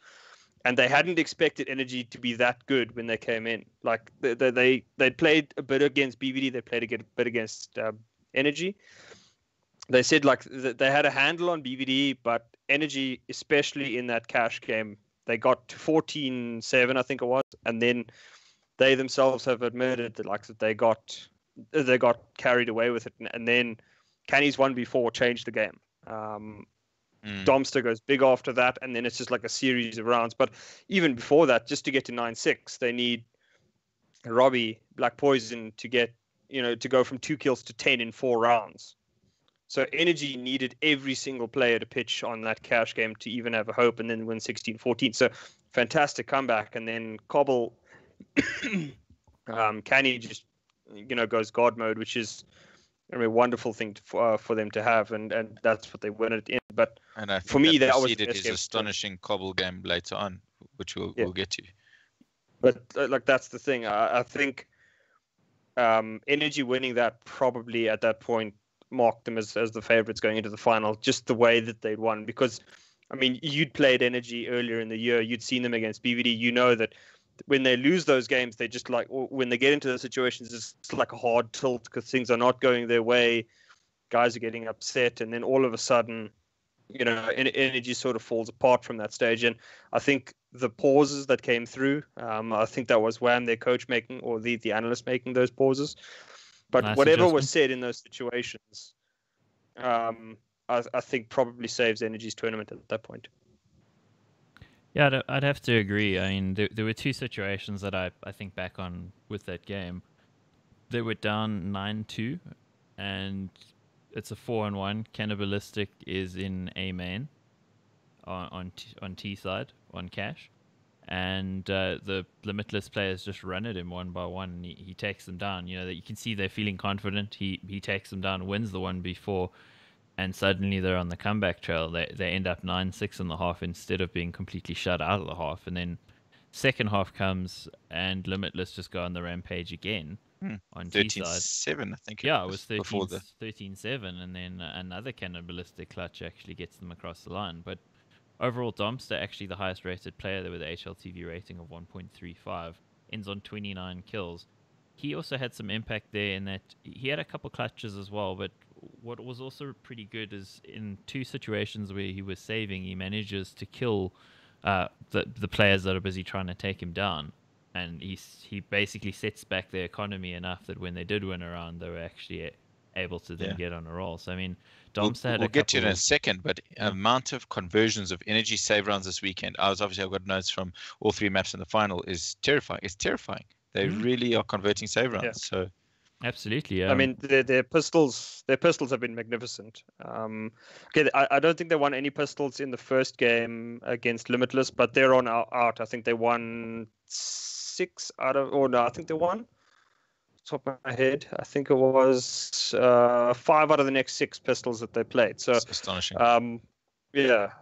and they hadn't expected Energy to be that good when they came in. Like they played a bit against BVD, they played a bit against Energy. They said like they had a handle on BVD, but Energy, especially in that cash game, they got to 14-7, I think it was, and then they themselves have admitted that they got carried away with it, and then Canny's 1v4 changed the game. Domster goes big after that, and then it's just like a series of rounds. But even before that, just to get to 9-6, they need Robbie Black Poison to get, to go from 2 kills to 10 in 4 rounds. So Energy needed every single player to pitch on that cash game to even have a hope, and then win 16-14. So fantastic comeback, and then Cobble, Canny just goes God mode, which is a wonderful thing for them to have, and that's what they win it in. But and I think for me, that was his astonishing Cobble game later on, which we'll get to. But that's the thing. I think Energy winning that probably at that point marked them as the favorites going into the final, just the way that they'd won. Because, you'd played Energy earlier in the year. You'd seen them against BVD. You know that when they lose those games, they just when they get into those situations, it's like a hard tilt because things are not going their way. Guys are getting upset. And then all of a sudden, Energy sort of falls apart from that stage. And I think the pauses that came through, I think that was Wham, their coach, making, or the analyst making those pauses. But nice whatever adjustment. was said in those situations, I think probably saves Energy's tournament at that point. Yeah, I'd have to agree. There were 2 situations that I think back on with that game. They were down 9-2, and it's a 4-on-1. Cannibalistic is in A main on T side on cash, and the Limitless players just run at him one by one, and he takes them down. That you can see they're feeling confident. He takes them down, wins the 1v4, and suddenly they're on the comeback trail. They end up 9-6 in the half instead of being completely shut out of the half. And then second half comes, and Limitless just go on the rampage again on T side. 13-7, I think. Yeah, it was 13-7, and then another Cannibalistic clutch actually gets them across the line. But overall, Domster, actually the highest rated player there with the HLTV rating of 1.35, ends on 29 kills. He also had some impact there in that he had a couple clutches as well, but what was also pretty good is in 2 situations where he was saving, he manages to kill the players that are busy trying to take him down. And he basically sets back their economy enough that when they did win a round, they were actually able to then get on a roll. So, Domster had we'll get to it in a second, but amount of conversions of Energy save rounds this weekend, I've got notes from all 3 maps in the final, is terrifying. It's terrifying. They really are converting save rounds. Yeah. So absolutely, their pistols have been magnificent. I don't think they won any pistols in the first game against Limitless, but they're on out. I think they won 6 out of, I think they won. Top of my head, I think it was 5 out of the next 6 pistols that they played. So that's astonishing. That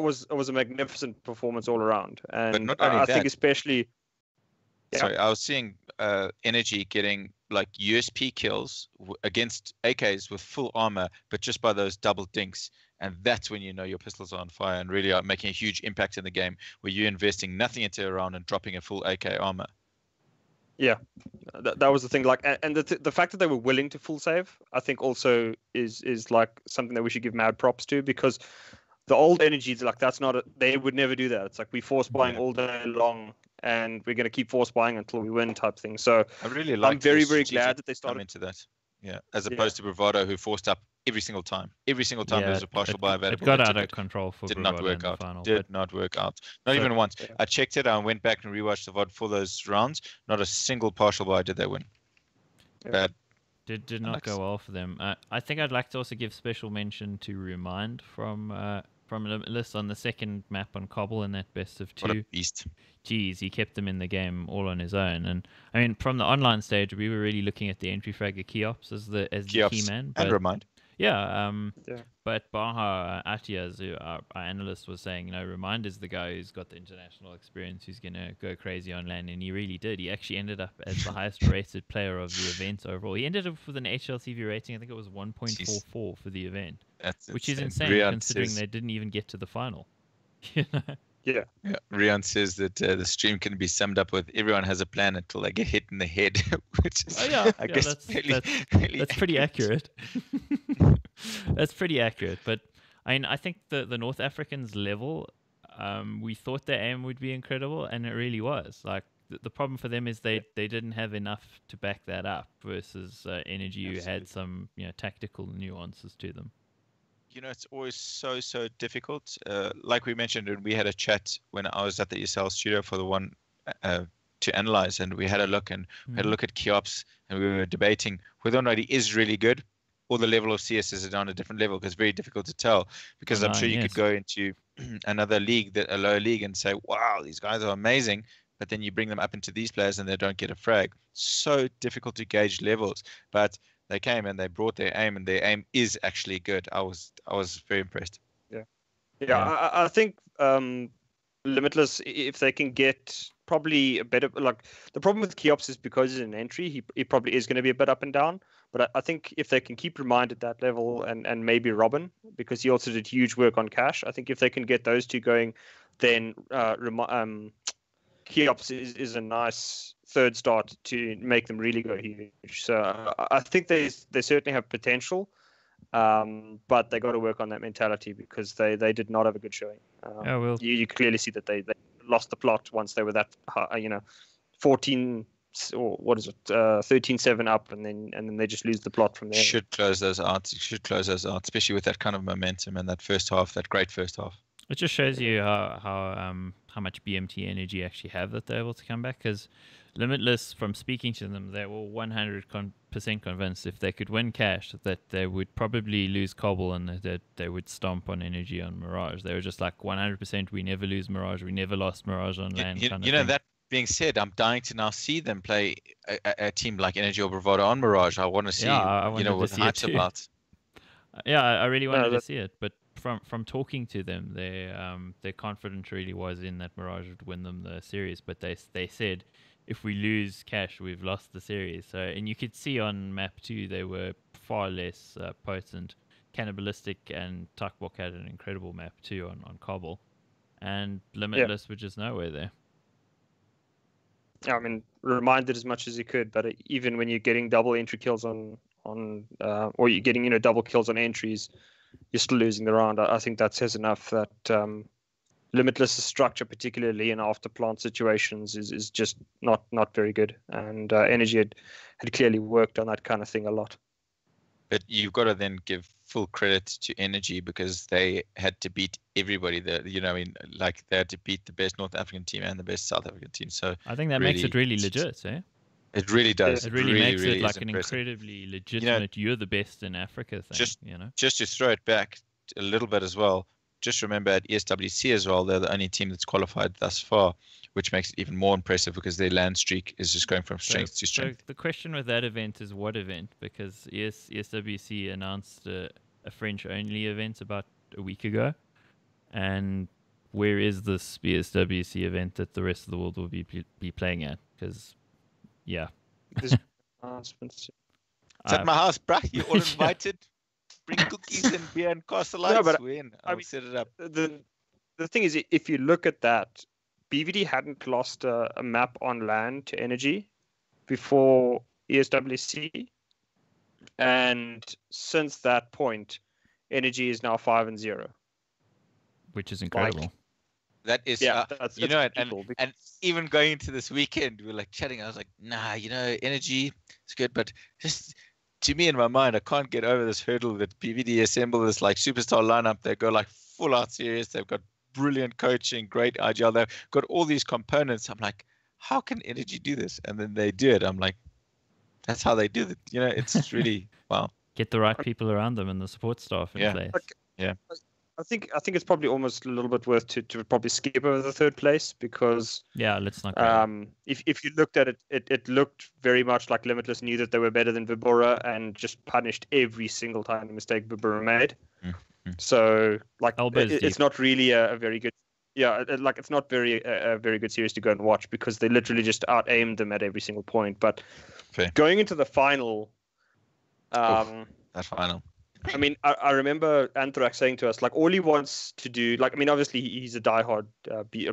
was a magnificent performance all around. And but not only I that, think especially. Yeah. Sorry, I was seeing Energy getting USP kills against AKs with full armor, but just by those double dinks. And that's when your pistols are on fire and really are making a huge impact in the game, where you're investing nothing into a round and dropping a full AK armor. Yeah, that was the thing. And the fact that they were willing to full save, I think also is something that we should give mad props to, because the old Energies, that's not they would never do that. It's we force buying all day long, and we're going to keep force buying until we win type thing. So I'm very, very glad that they started into that. Yeah, as opposed to Bravado, who forced up every single time. Every single time there was a partial buy available. It got out of control for Did Bravado not work in the out. final, Not work out. Not even once. Yeah. I checked it. I went back and rewatched the VOD for those rounds. Not a single partial buy did they win. Yeah. Bad. Did not go well for them. I think I'd like to also give special mention to Remind from Limitless on the second map on Cobble in that best of 2. What a beast. Jeez, he kept them in the game all on his own. And from the online stage, we were really looking at the entry fragger Keops as the key man. And Remind. Yeah, but Baha Atias, our analyst, was saying, Remind is the guy who's got the international experience, who's going to go crazy on LAN, and he really did. He actually ended up as the highest rated player of the event overall. He ended up with an HLTV rating, I think it was 1.44 for the event, which is insane considering they didn't even get to the final. Yeah. Rian says that the stream can be summed up with everyone has a plan until they get hit in the head, which is, I guess, that's pretty accurate. That's pretty accurate. But I mean, I think the North Africans level, we thought their aim would be incredible, and it really was. Like the problem for them is they didn't have enough to back that up versus Energy, who had some tactical nuances to them. It's always so difficult. Like we mentioned, and we had a chat when I was at the ESL studio for the one to analyze, and we had a look and we had a look at Keops, and we were debating whether or not he is really good, or the level of CS is on a different level, because it's very difficult to tell. Because I'm sure you could go into another league, a lower league, and say, wow, these guys are amazing, but then you bring them up into these players and they don't get a frag. So difficult to gauge levels. But they came and they brought their aim, and their aim is actually good. I was very impressed. Yeah. I think Limitless, if they can get probably a better, like the problem with Keops is because he's an entry, he probably is going to be a bit up and down. But I think if they can keep Remind at that level, and maybe Robin, because he also did huge work on Cash, I think if they can get those two going, then Keops is a nice third start to make them really go huge. So I think they certainly have potential, but they got to work on that mentality, because they did not have a good showing. You clearly see that they lost the plot once they were that 14 or what is it 13-7 up, and then they just lose the plot from there. Should close those out, especially with that kind of momentum and that first half, that great first half. It just shows you how much BMT energy actually have that they're able to come back. Because Limitless, from speaking to them, they were 100% convinced if they could win Cash that they would probably lose Cobble, and that they would stomp on Energy on Mirage. They were just like 100%. We never lose Mirage. We never lost Mirage on land. That being said, I'm dying to now see them play a team like Energy or Bravado on Mirage. I want to see, what hype's about. Yeah, I really wanted to see it, but from talking to them, their confidence really was in that Mirage would win them the series. But they said, if we lose Cash, we've lost the series. So, and you could see on map 2, they were far less potent. Cannibalistic and Tuckbok had an incredible map too on Cobble, and Limitless were just nowhere there. I mean, reminded as much as you could, but even when you're getting double entry kills or you're getting double kills on entries, you're still losing the round. I think that says enough that Limitless' structure, particularly in after plant situations, is just not very good. And Energy had clearly worked on that kind of thing a lot. But you've got to then give full credit to Energy, because they had to beat everybody. They had to beat the best North African team and the best South African team. So I think that makes it really legit, eh? It really does. It really makes it like an incredibly legitimate, you're the best in Africa thing. Just to throw it back a little bit as well, just remember at ESWC as well, they're the only team that's qualified thus far, which makes it even more impressive, because their land streak is just going from strength to strength. So the question with that event is what event? Because ESWC announced a French-only event about a week ago, and where is this ESWC event that the rest of the world will be playing at? Because, There's announcements. It's at my house, bruh. You're all invited. Bring cookies and beer and castle lights. I'll set it up. The thing is, if you look at that, BVD hadn't lost a map on land to Energy before ESWC, and since that point, Energy is now 5-0, which is incredible. That is, and even going into this weekend, we were like chatting. I was like, nah, Energy is good, but just to me in my mind, I can't get over this hurdle that PVD assemble this like superstar lineup. They go like full out serious. They've got brilliant coaching, great IGL. They've got all these components. I'm like, how can Energy do this? And then they do it. I'm like, that's how they do it. It's really wow. Get the right people around them and the support staff in place. Yeah. I think it's probably almost a little bit worth to probably skip over the third place, because let's not. If you looked at it, it looked very much like Limitless knew that they were better than Vibora and just punished every single tiny mistake Vibora made. Mm-hmm. So it's not really a very good. Yeah, it's not a very good series to go and watch, because they literally just out-aimed them at every single point. But going into the final, that final. I mean, I remember Anthrax saying to us, like, all he wants to do, like, I mean, obviously he's a diehard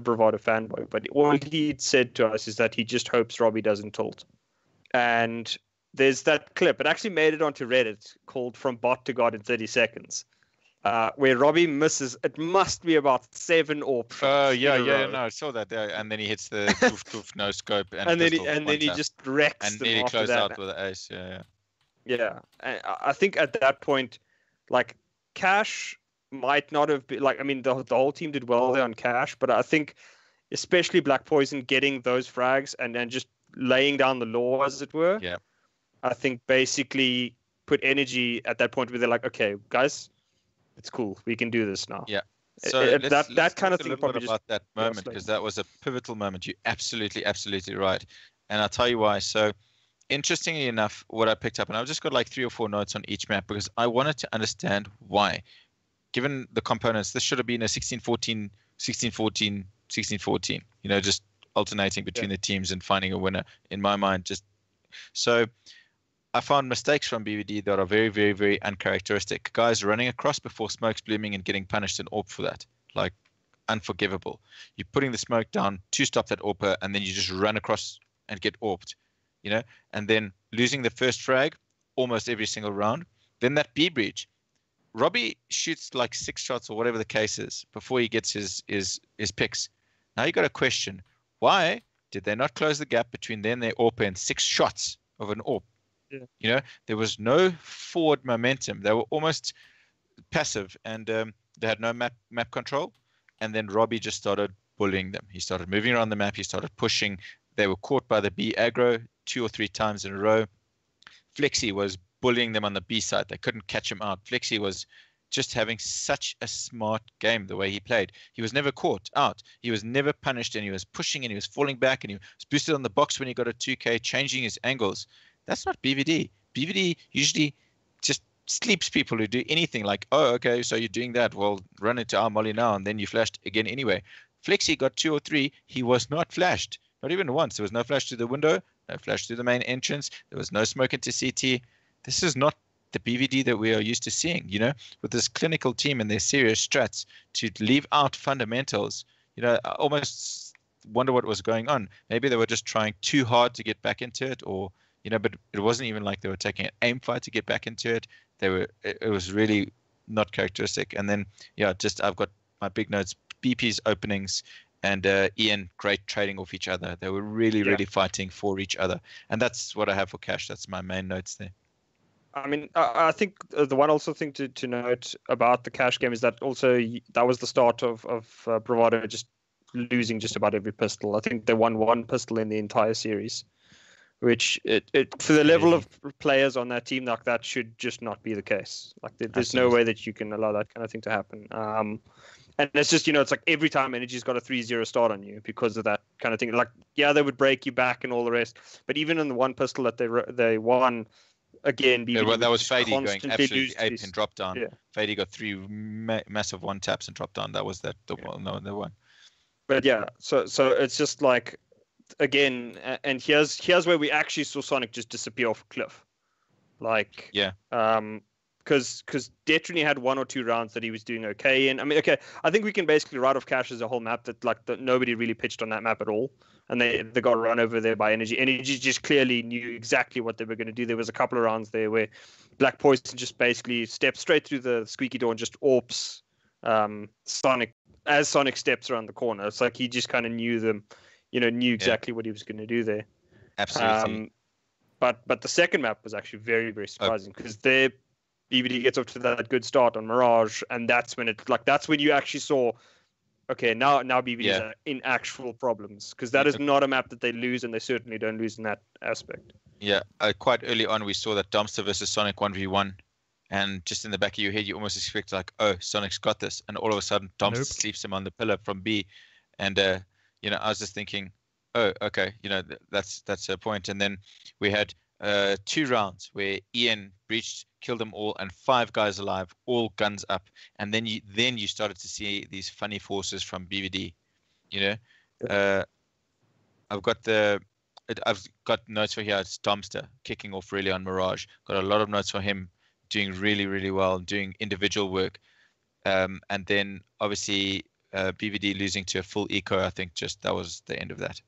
Bravado fanboy, but all he said to us is that he just hopes Robbie doesn't tilt. And there's that clip. It actually made it onto Reddit called "From Bot to God in 30 Seconds." where Robbie misses. It must be about 7 AWP Oh shots. yeah, in a yeah, row. no, I saw that. Yeah. And then he hits the toof toof no scope And then pistol, one he tap, just wrecks and them nearly after closed that. out with an ace. Yeah. Yeah, and I think at that point, like Cash might not have been like. I mean, the whole team did well there on Cash, but I think especially Black Poison getting those frags and then just laying down the law, as it were. Yeah. I think basically put energy at that point where they're like, okay, guys, it's cool, we can do this now. Yeah. So let's that kind of talk thing a little probably bit just about that moment, because that was a pivotal moment. You're absolutely right, and I'll tell you why. So interestingly enough, what I picked up, and I've just got like 3 or 4 notes on each map because I wanted to understand why. Given the components, this should have been a 16-14, 16-14, 16-14. You know, just alternating between the teams and finding a winner. In my mind, just so. I found mistakes from BVD that are very, very, very uncharacteristic. Guys running across before smoke's blooming and getting punished and AWP for that. Like, unforgivable. You're putting the smoke down to stop that AWPer, and then you just run across and get AWPed, you know? And then losing the first frag almost every single round. Then that B breach. Robbie shoots like 6 shots or whatever the case is before he gets his picks. Now you got to question, why did they not close the gap between then their AWPer and 6 shots of an AWP? Yeah. You know, there was no forward momentum. They were almost passive, and they had no map control. And then Robbie just started bullying them. He started moving around the map. He started pushing. They were caught by the B aggro 2 or 3 times in a row. Flexi was bullying them on the B side. They couldn't catch him out. Flexi was just having such a smart game the way he played. He was never caught out. He was never punished, and he was pushing, and he was falling back, and he was boosted on the box when he got a 2K, changing his angles. That's not BVD. BVD usually just sleeps people who do anything like, oh, okay, so you're doing that. Well, run into our molly now, and then you flashed again anyway. Flexi got 2 or 3. He was not flashed. Not even once. There was no flash through the window, no flash through the main entrance. There was no smoke into CT. This is not the BVD that we are used to seeing, you know, with this clinical team and their serious strats to leave out fundamentals. You know, I almost wonder what was going on. Maybe they were just trying too hard to get back into it, or you know, but it wasn't even like they were taking an aim fight to get back into it. It was really not characteristic. And then, yeah, just I've got my big notes, BP's openings and Ian great trading off each other. They were really fighting for each other. And that's what I have for Cash. That's my main notes there. I mean, I think the one also thing to note about the Cash game is that also that was the start of Bravado just losing just about every pistol. I think they won 1 pistol in the entire series. Which for the level of players on that team, like that should just not be the case. Like there's no way that you can allow that kind of thing to happen. And it's just, you know, it's like every time Energy's got a 3-0 start on you because of that kind of thing. Like, yeah, they would break you back and all the rest. But even in the 1 pistol that they won, again, BBD that was Fady going absolutely ape and drop down. Yeah. Fady got 3 massive 1-taps and dropped down. That was the one. But yeah, so it's just like, again, and here's where we actually saw Sonic just disappear off a cliff. Like, because Detrini had 1 or 2 rounds that he was doing okay in. I mean, okay, I think we can basically write off Cash as a whole map that nobody really pitched on that map at all, and they got run over there by Energy. Energy just clearly knew exactly what they were going to do. There was a couple of rounds there where Black Poison just basically stepped straight through the squeaky door and just AWPs Sonic as Sonic steps around the corner. It's like he just kind of knew them. You know, knew exactly what he was going to do there. Absolutely. But the second map was actually very, very surprising because there BBD gets off to that good start on Mirage, and that's when that's when you actually saw, okay, now BBD is in actual problems because that is not a map that they lose, and they certainly don't lose in that aspect. Yeah, quite early on we saw that Dumpster versus Sonic 1v1, and just in the back of your head you almost expect like, oh, Sonic's got this, and all of a sudden Dumpster sleeps him on the pillar from B, and you know, I was just thinking, oh, okay, you know, that's a point. And then we had 2 rounds where Ian breached, killed them all, and 5 guys alive, all guns up. And then you started to see these funny forces from BVD. You know, I've got notes for here. It's Dumpster kicking off really on Mirage. Got a lot of notes for him doing really, really well, doing individual work. And then obviously BVD losing to a full eco. I think just that was the end of that.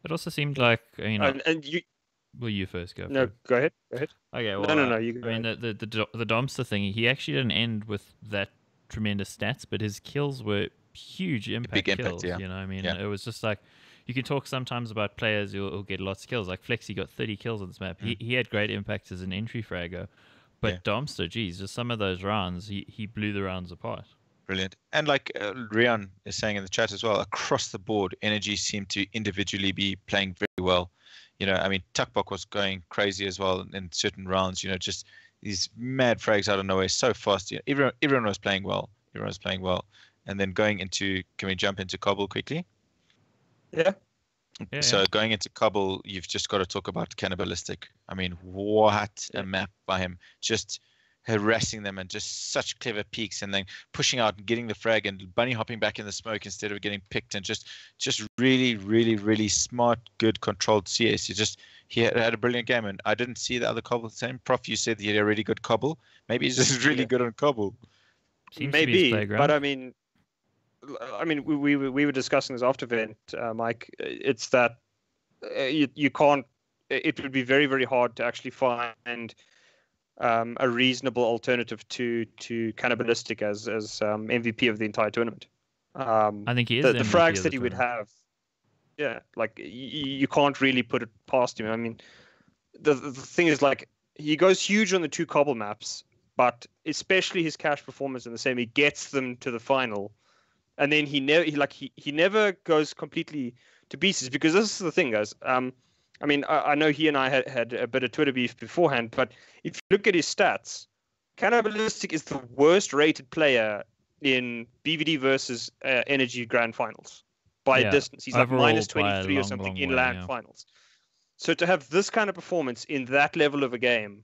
It also seemed like, you know. And you. Will you first go? No, go ahead. Go ahead. Okay. Well, no. You go I mean, the Dumpster thing. He actually didn't end with that tremendous stats, but his kills were huge impact kills. Yeah. You know, I mean, Yeah. it was just like you can talk sometimes about players who'll get lots of kills. Like Flexi got 30 kills on this map. He had great impact as an entry fragger, but Domster, geez, just some of those rounds, he blew the rounds apart. Brilliant. And like Rian is saying in the chat as well, across the board, energy seemed to individually be playing very well. You know, I mean, Tukbok was going crazy as well in certain rounds. You know, just these mad frags out of nowhere, so fast. You know, everyone was playing well. Everyone was playing well. And then going into, can we jump into Cobble quickly? Yeah. So going into Cobble, you've just got to talk about Cannibalistic. I mean, what a map by him. Just harassing them and just such clever peeks, and then pushing out and getting the frag and bunny hopping back in the smoke instead of getting picked, and just really, really, really smart, good, controlled CS. He had a brilliant game, and I didn't see the other Cobble the same. Prof, you said he had a really good Cobble. Maybe he's just really good on Cobble. Maybe, but I mean, we were discussing this after event, Mike. It's that you can't. It would be very, very hard to actually find a reasonable alternative to Cannibalistic as MVP of the entire tournament. I think he is the frags that he would have. Yeah, like you can't really put it past him. I mean, the thing is, like, he goes huge on the 2 Cobble maps, but especially his cash performance in the same, he gets them to the final, and then he never goes completely to pieces, because this is the thing, guys. I mean, I know he and I had a bit of Twitter beef beforehand, but if you look at his stats, Cannibalistic is the worst rated player in BVD versus Energy Grand Finals by a distance. He's overall, like minus 23 or something in LAN finals. So to have this kind of performance in that level of a game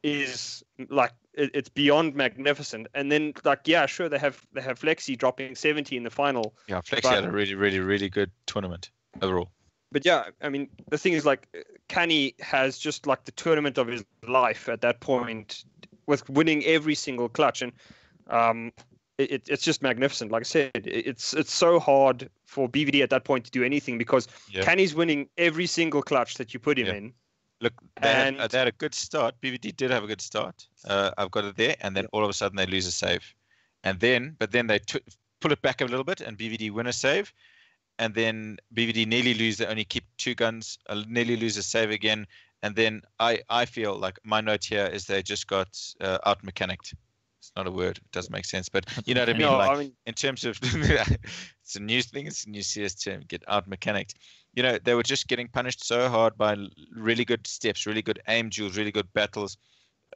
is like, it's beyond magnificent. And then, like, yeah, sure, they have Flexi dropping 70 in the final. Yeah, Flexi had a really, really, really good tournament overall. But yeah, I mean, the thing is, like, Canny has just like the tournament of his life at that point, with winning every single clutch, and it's just magnificent. Like I said, it's so hard for BVD at that point to do anything, because Canny's winning every single clutch that you put him in. Look, they had a good start. BVD did have a good start. I've got it there, and then all of a sudden they lose a save, but then they pull it back a little bit, and BVD win a save. And then BVD nearly lose. They only keep 2 guns. Nearly lose a save again. And then I feel like my note here is they just got out mechanicked. It's not a word. It doesn't make sense. But you know what I mean? No, like, I mean, in terms of it's a new thing. It's a new CS term. Get out mechanicked. You know, they were just getting punished so hard by really good steps, really good aim duels, really good battles.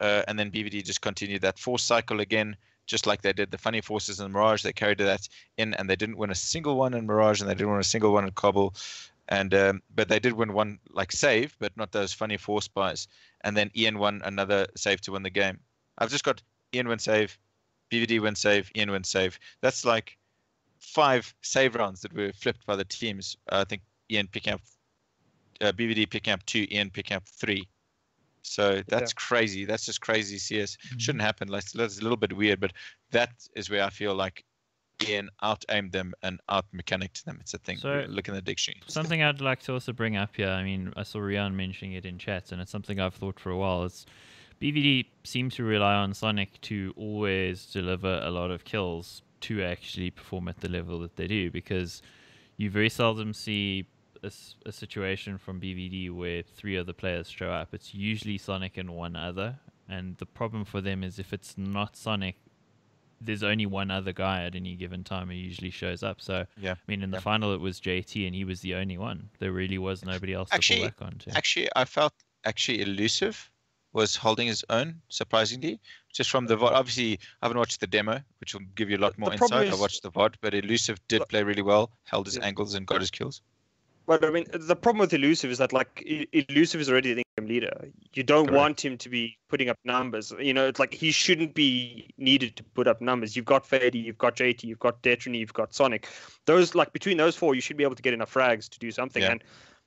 And then BVD just continued that force cycle again, just like they did the funny forces in Mirage. They carried that in, and they didn't win a single one in Mirage, and they didn't win a single one in Cobble. And but they did win one, like, save, but not those funny force buys. And then Ian won another save to win the game. I've just got Ian win save, BVD win save, Ian win save. That's like 5 save rounds that were flipped by the teams. I think Ian picking up, BVD picking up 2, Ian picking up 3. So that's crazy. That's just crazy CS. Shouldn't happen. Like, that's a little bit weird, but that is where I feel like Ian out-aimed them and out-mechanicked them. It's a thing. So, look in the dictionary. Something I'd like to also bring up here. I mean, I saw Rian mentioning it in chat, and it's something I've thought for a while. It's BVD seems to rely on Sonic to always deliver a lot of kills to actually perform at the level that they do, because you very seldom see a situation from BVD where 3 other players show up. It's usually Sonic and 1 other, and the problem for them is if it's not Sonic, there's only 1 other guy at any given time who usually shows up. So I mean, in the final it was JT, and he was the only one. There really was nobody else to fall back on. Actually, I felt Elusive was holding his own, surprisingly, just from the VOD. Obviously, I haven't watched the demo, which will give you a lot more insight. I watched the VOD, but Elusive did play really well, held his angles, and got his kills. But I mean, the problem with Elusive is that, like, Elusive is already the game leader. You don't want him to be putting up numbers. You know, it's like he shouldn't be needed to put up numbers. You've got Fady, you've got JT, you've got Detrony, you've got Sonic. Those, like, between those 4, you should be able to get enough frags to do something. And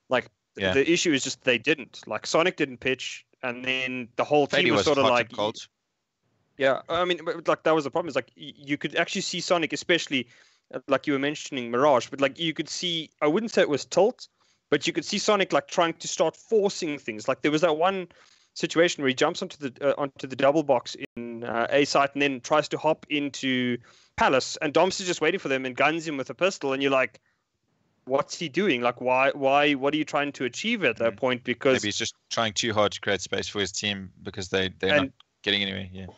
like, the issue is just they didn't. Like, Sonic didn't pitch, and then the whole team was sort of like, yeah. I mean, like, that was the problem. Is like you could actually see Sonic, especially, like you were mentioning Mirage, but like you could see, I wouldn't say it was tilt, but you could see Sonic like trying to start forcing things. Like there was that one situation where he jumps onto the double box in A site and then tries to hop into Palace, and Dom's is just waiting for them and guns him with a pistol, and you're like, what's he doing? Like, why? What are you trying to achieve at that point? Because maybe he's just trying too hard to create space for his team because they're not getting anywhere.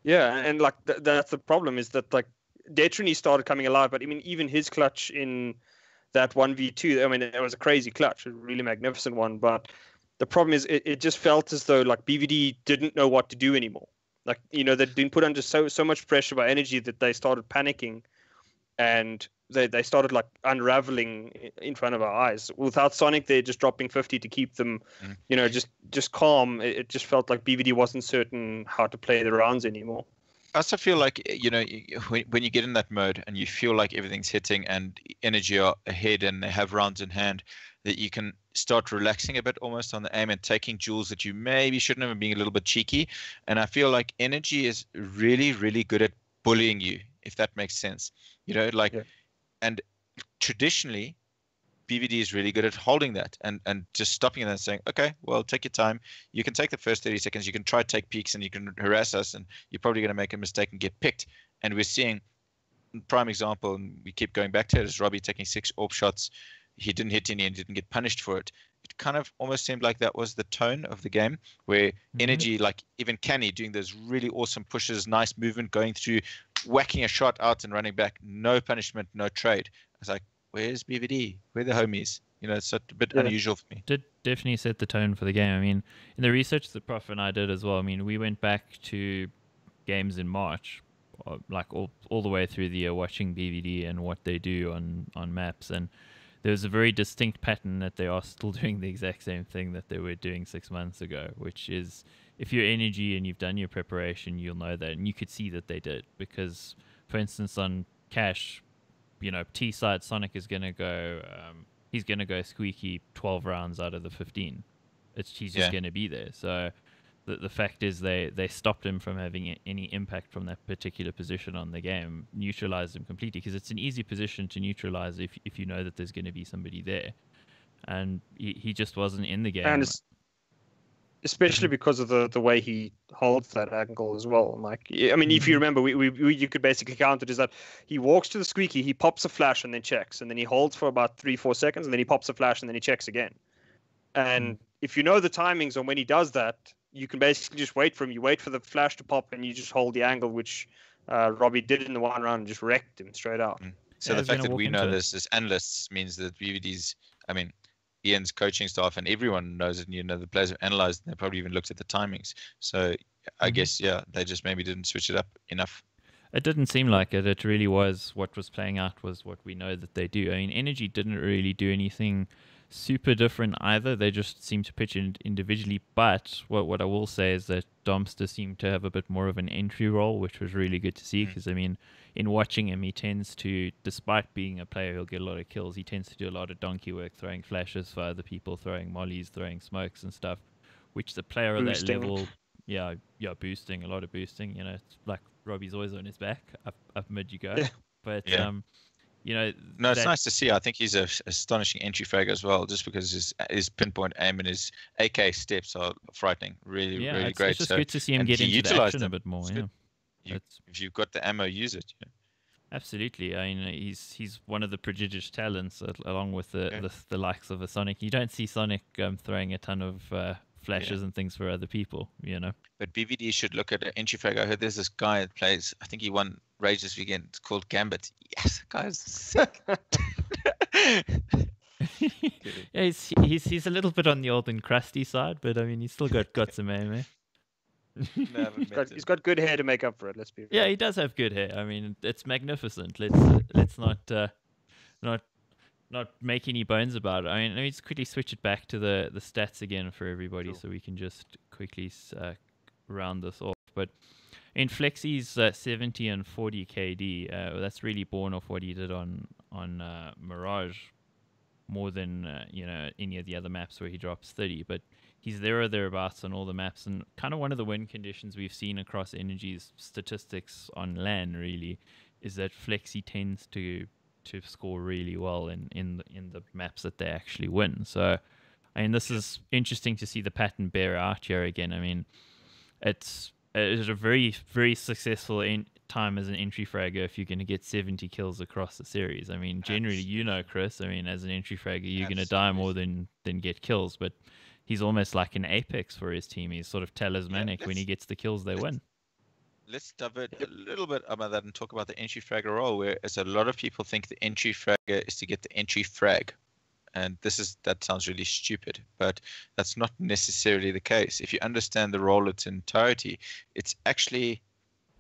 Yeah, and like that's the problem, is that like Detrini started coming alive, but I mean even his clutch in that 1v2, I mean it was a crazy clutch, a really magnificent one, but the problem is it just felt as though like BVD didn't know what to do anymore. Like, you know, they'd been put under so much pressure by energy that they started panicking, and they started like unraveling in front of our eyes. Without Sonic there just dropping 50 to keep them, you know, just calm, it just felt like BVD wasn't certain how to play the rounds anymore. I also feel like, you know, when you get in that mode and you feel like everything's hitting and energy are ahead and they have rounds in hand, that you can start relaxing a bit almost on the aim and taking duels that you maybe shouldn't have, and being a little bit cheeky. And I feel like energy is really, really good at bullying you, if that makes sense. You know, like, and traditionally, BVD is really good at holding that and just stopping it and saying, okay, well, take your time. You can take the first 30 seconds. You can try to take peeks and you can harass us, and you're probably going to make a mistake and get picked. And we're seeing prime example, and we keep going back to it, is Robbie taking 6 AWP shots. He didn't hit any and didn't get punished for it. It kind of almost seemed like that was the tone of the game, where energy, like even Canny doing those really awesome pushes, nice movement, going through, whacking a shot out and running back, no punishment, no trade. I was like, where's BVD? Where are the homies? You know, it's a bit unusual for me. Did definitely set the tone for the game. I mean, in the research that Prof and I did as well, I mean, we went back to games in March, like all the way through the year, watching BVD and what they do on maps, and there's a very distinct pattern that they are still doing the exact same thing that they were doing 6 months ago, which is, if you're energy and you've done your preparation, you'll know that, and you could see that they did, because, for instance, on Cash, you know, T side Sonic is gonna go. He's gonna go squeaky 12 rounds out of the 15. He's just gonna be there. So the fact is they stopped him from having any impact from that particular position on the game, neutralized him completely, because it's an easy position to neutralize if you know that there's going to be somebody there, and he just wasn't in the game. And especially because of the way he holds that angle as well. Like, I mean, if you remember, you could basically count it as that he walks to the squeaky, he pops a flash and then checks, and then he holds for about 3-4 seconds, and then he pops a flash and then he checks again. And if you know the timings on when he does that, you can basically just wait for him. You wait for the flash to pop, and you just hold the angle, which Robbie did in the one round and just wrecked him straight out. So the fact that we know this as analysts means that BVD's, I mean, Ian's coaching staff and everyone knows it, and you know the players have analyzed, and they probably even looked at the timings. So I guess, they just maybe didn't switch it up enough. It didn't seem like it. It really was what was playing out was what we know that they do. I mean, Energy didn't really do anything super different either. They just seemed to pitch in individually. But what I will say is that Domster seemed to have a bit more of an entry role, which was really good to see, because, I mean, in watching him, he tends to, despite being a player who'll get a lot of kills, he tends to do a lot of donkey work, throwing flashes for other people, throwing mollies, throwing smokes and stuff, which the player at that level, boosting, a lot of boosting. You know, it's like Robbie's always on his back, up mid you go. But, you know, no, it's nice to see. I think he's an astonishing entry frag as well, just because his pinpoint aim and his AK steps are frightening. Really great. It's just good to see him get into the action a bit more. If you've got the ammo, use it. Absolutely. I mean, he's one of the prodigious talents, along with the likes of a Sonic. You don't see Sonic throwing a ton of flashes and things for other people, you know. But BVD should look at an entry frag. I heard there's this guy that plays, I think he won Rage this weekend. It's called Gambit. Yes, guy's sick. he's a little bit on the old and crusty side, but I mean, he's still got some aim, eh? No, he's got good hair to make up for it. Let's be real. Yeah, he does have good hair. I mean, it's magnificent. Let's not make any bones about it. I mean, let me just quickly switch it back to the stats again for everybody, so we can just quickly round this off. But in Flexi's 70 and 40 KD, that's really born off what he did on Mirage, more than any of the other maps where he drops 30. But he's there or thereabouts on all the maps, and kind of one of the win conditions we've seen across Energy's statistics on LAN really is that Flexi tends to score really well in the maps that they actually win. So I mean, this is interesting to see the pattern bear out here again. I mean, it's a very, very successful time as an entry fragger if you're going to get 70 kills across the series. I mean, generally, you know, Chris, I mean, as an entry fragger, you're going to die more than get kills, but he's almost like an apex for his team. He's sort of talismanic. When he gets the kills, they win. Let's divert a little bit about that and talk about the entry fragger role, whereas a lot of people think the entry fragger is to get the entry frag. And that sounds really stupid, but that's not necessarily the case. If you understand the role in its entirety, it's actually,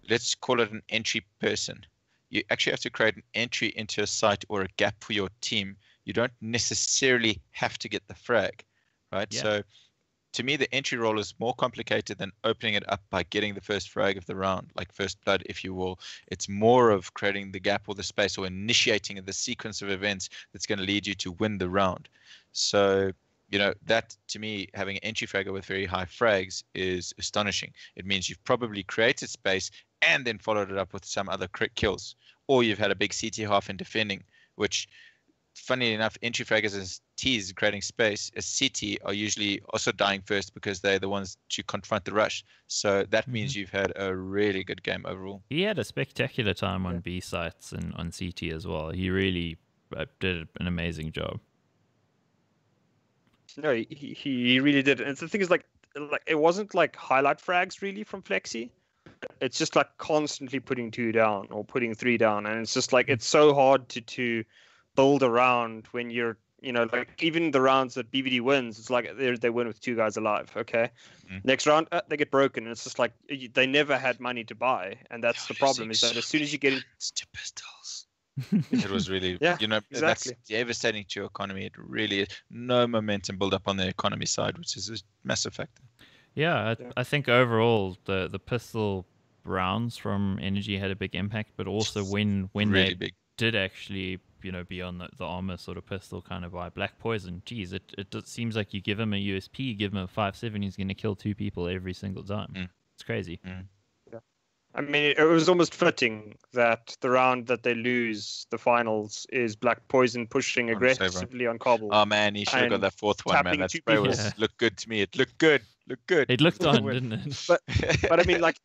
let's call it an entry person. You actually have to create an entry into a site or a gap for your team. You don't necessarily have to get the frag, right? Yeah. So to me, the entry role is more complicated than opening it up by getting the first frag of the round, like first blood, if you will. It's more of creating the gap or the space or initiating the sequence of events that's going to lead you to win the round. So, you know, that to me, having an entry fragger with very high frags is astonishing. It means you've probably created space and then followed it up with some other crit kills, or you've had a big CT half in defending, which, funnily enough, entry fraggers and Ts creating space as CT are usually also dying first because they're the ones to confront the rush. So that means you've had a really good game overall. He had a spectacular time on B sites and on CT as well. He really did an amazing job. No, he really did. And the thing is, like it wasn't like highlight frags really from Flexi. It's just like constantly putting 2 down or putting 3 down, and it's just like it's so hard to build around when you're, you know, like even the rounds that BVD wins, it's like they win with 2 guys alive. Okay, next round they get broken, and it's just like they never had money to buy, and that's the problem. Is that as soon as you get to pistols, it was really, you know, exactly. That's devastating to your economy. It really is. No momentum build up on the economy side, which is a massive factor. Yeah, I think overall the pistol rounds from Energy had a big impact, but also when really they did actually, you know, be on the armor sort of pistol kind of vibe. Black Poison, geez, it seems like you give him a USP, give him a 5.7, he's going to kill 2 people every single time. It's crazy. Yeah. I mean, it was almost fitting that the round that they lose, the finals, is Black Poison pushing aggressively on Cobble. Oh man, he should have got that 4th one, man. That spray looked good to me. It looked good. It looked on, didn't it? But I mean, like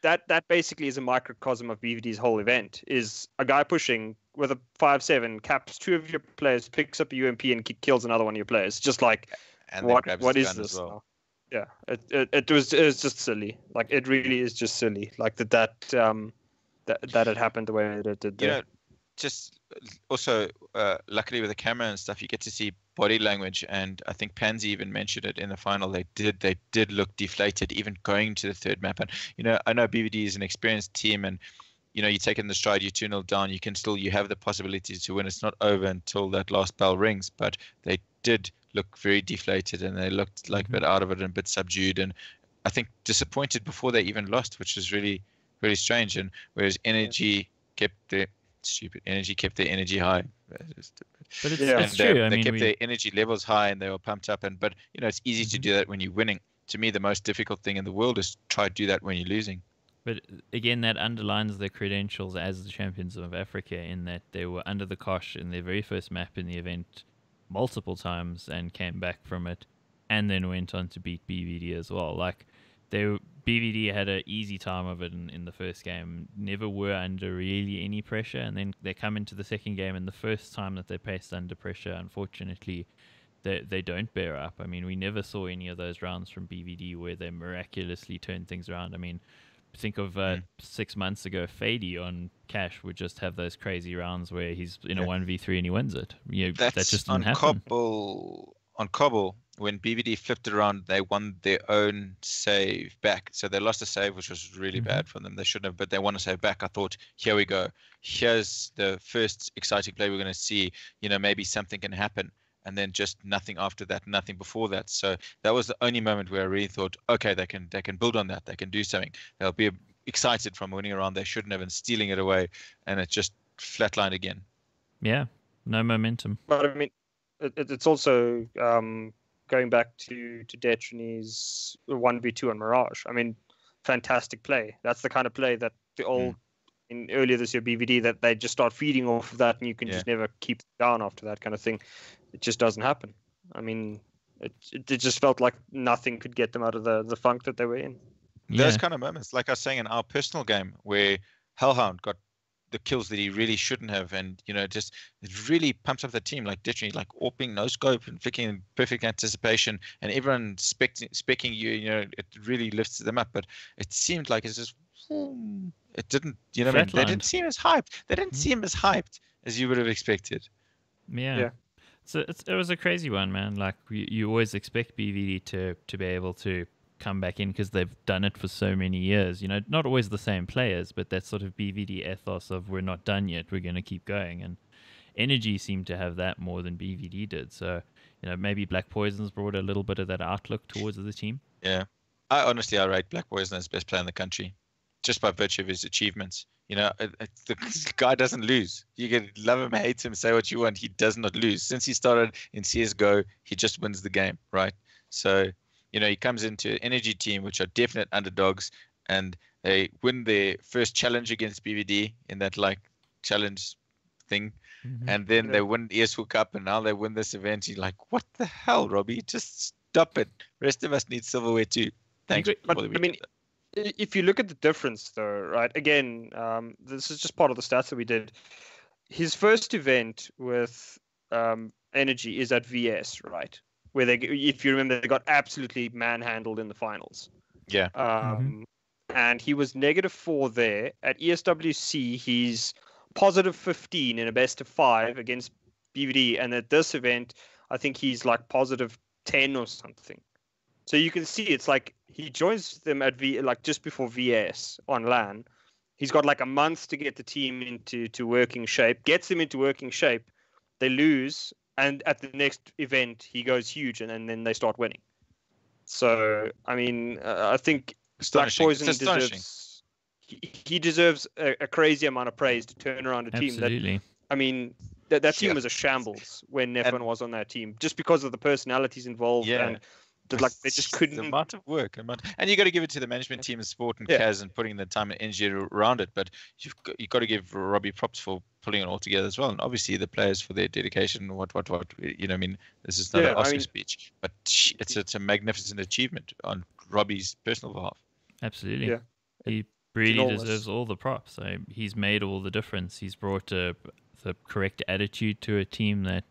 that basically is a microcosm of BVD's whole event. Is a guy pushing with a 5.7, caps 2 of your players, picks up a UMP and kills another one of your players. Just like, and what is this? Well. Yeah, it was just silly. Like it really is just silly. Like that had happened the way that it did. You know, just also luckily with the camera and stuff, you get to see body language, and I think Pansy even mentioned it in the final. They did look deflated, even going to the 3rd map. And you know, I know BVD is an experienced team, and you know, you take in the stride, you're 2-0 down, you have the possibility to win. It's not over until that last bell rings, but they did look very deflated, and they looked like a bit out of it and a bit subdued, and I think disappointed before they even lost, which is really, really strange. And whereas Energy kept their energy high. But it's true. They kept their energy levels high, and they were pumped up. But you know, it's easy to do that when you're winning. To me, the most difficult thing in the world is try to do that when you're losing. But again, that underlines their credentials as the champions of Africa, in that they were under the cosh in their very first map in the event multiple times and came back from it, and then went on to beat BVD as well. Like BVD had an easy time of it in the first game, never were under really any pressure, and then they come into the second game, and the first time that they faced under pressure, unfortunately, they don't bear up. I mean, we never saw any of those rounds from BVD where they miraculously turned things around. I mean, think of 6 months ago, Fady on Cash would just have those crazy rounds where he's in a 1v3 and he wins it. You know, that just didn't happen. On Cobble, when BVD flipped it around, they won their own save back. So they lost a save, which was really bad for them. They shouldn't have, but they won a save back. I thought, here we go. Here's the first exciting play we're going to see. You know, maybe something can happen. And then just nothing after that, nothing before that. So that was the only moment where I really thought, okay, they can build on that. They can do something. They'll be excited from winning around they shouldn't have and stealing it away. And it just flatlined again. Yeah, no momentum. But I mean, it's also going back to Detrini's 1v2 on Mirage. I mean, fantastic play. That's the kind of play that the old in earlier this year BVD, that they just start feeding off of that, and you can just never keep down after that kind of thing. It just doesn't happen. I mean, It just felt like nothing could get them out of the funk that they were in. Those Yeah. kind of moments, like I was saying in our personal game, where Hellhound got the kills that he really shouldn't have, and just it really pumps up the team, like literally like AWPing, no scope, and flicking in perfect anticipation, and everyone specking you. It really lifts them up. But it seemed like it's just it didn't. They didn't seem as hyped. They didn't seem as hyped as you would have expected. Yeah. So it was a crazy one, man. Like you always expect BVD to be able to come back in because they've done it for so many years. Not always the same players, but that sort of BVD ethos of we're not done yet, we're going to keep going. And Energy seemed to have that more than BVD did. So maybe Black Poison's brought a little bit of that outlook towards the team. Yeah, I rate Black Poison as best player in the country, just by virtue of his achievements. The guy doesn't lose. You can love him, hate him, say what you want. He does not lose. Since he started in CSGO, he just wins the game, right? So, he comes into an Energy team, which are definite underdogs, and they win their first challenge against BVD in that, challenge thing. Mm-hmm. And then they win ESL Cup, and now they win this event. You're like, what the hell, Robbie? Just stop it. The rest of us need silverware too. Thanks. But, I mean, if you look at the difference, though, right? Again, this is just part of the stats that we did. His first event with Energy is at VS, right? Where if you remember, they got absolutely manhandled in the finals. Yeah. And he was -4 there. At ESWC, he's +15 in a best-of-5 against BVD. And at this event, I think he's like +10 or something. So you can see it's like he joins them at just before VS on LAN. He's got like a month to get the team into working shape, gets them into working shape. They lose, and at the next event, he goes huge, and then they start winning. So, I mean, I think Black Poison deserves... He deserves a crazy amount of praise to turn around a team. Absolutely. That team was a shambles when Nefan was on that team, just because of the personalities involved and they just couldn't. The amount of work, and you got to give it to the management team and Sport and Kaz and putting the time and energy around it. But you've got to give Robbie props for pulling it all together as well, and obviously the players for their dedication. What this is not an Oscar speech, but it's a magnificent achievement on Robbie's personal behalf. Absolutely, yeah. He really deserves all the props. He's made all the difference. He's brought the correct attitude to a team that,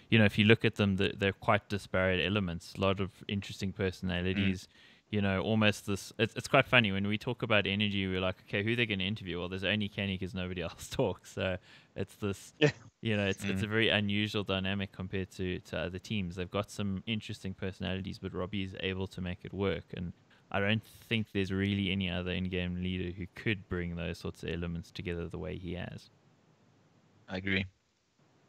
if you look at them, they're quite disparate elements. A lot of interesting personalities. Almost this. It's quite funny when we talk about Energy. We're like, okay, who are they going to interview? Well, there's only Kenny because nobody else talks. So it's this. It's a very unusual dynamic compared to other teams. They've got some interesting personalities, but Robbie is able to make it work. And I don't think there's really any other in-game leader who could bring those sorts of elements together the way he has. I agree.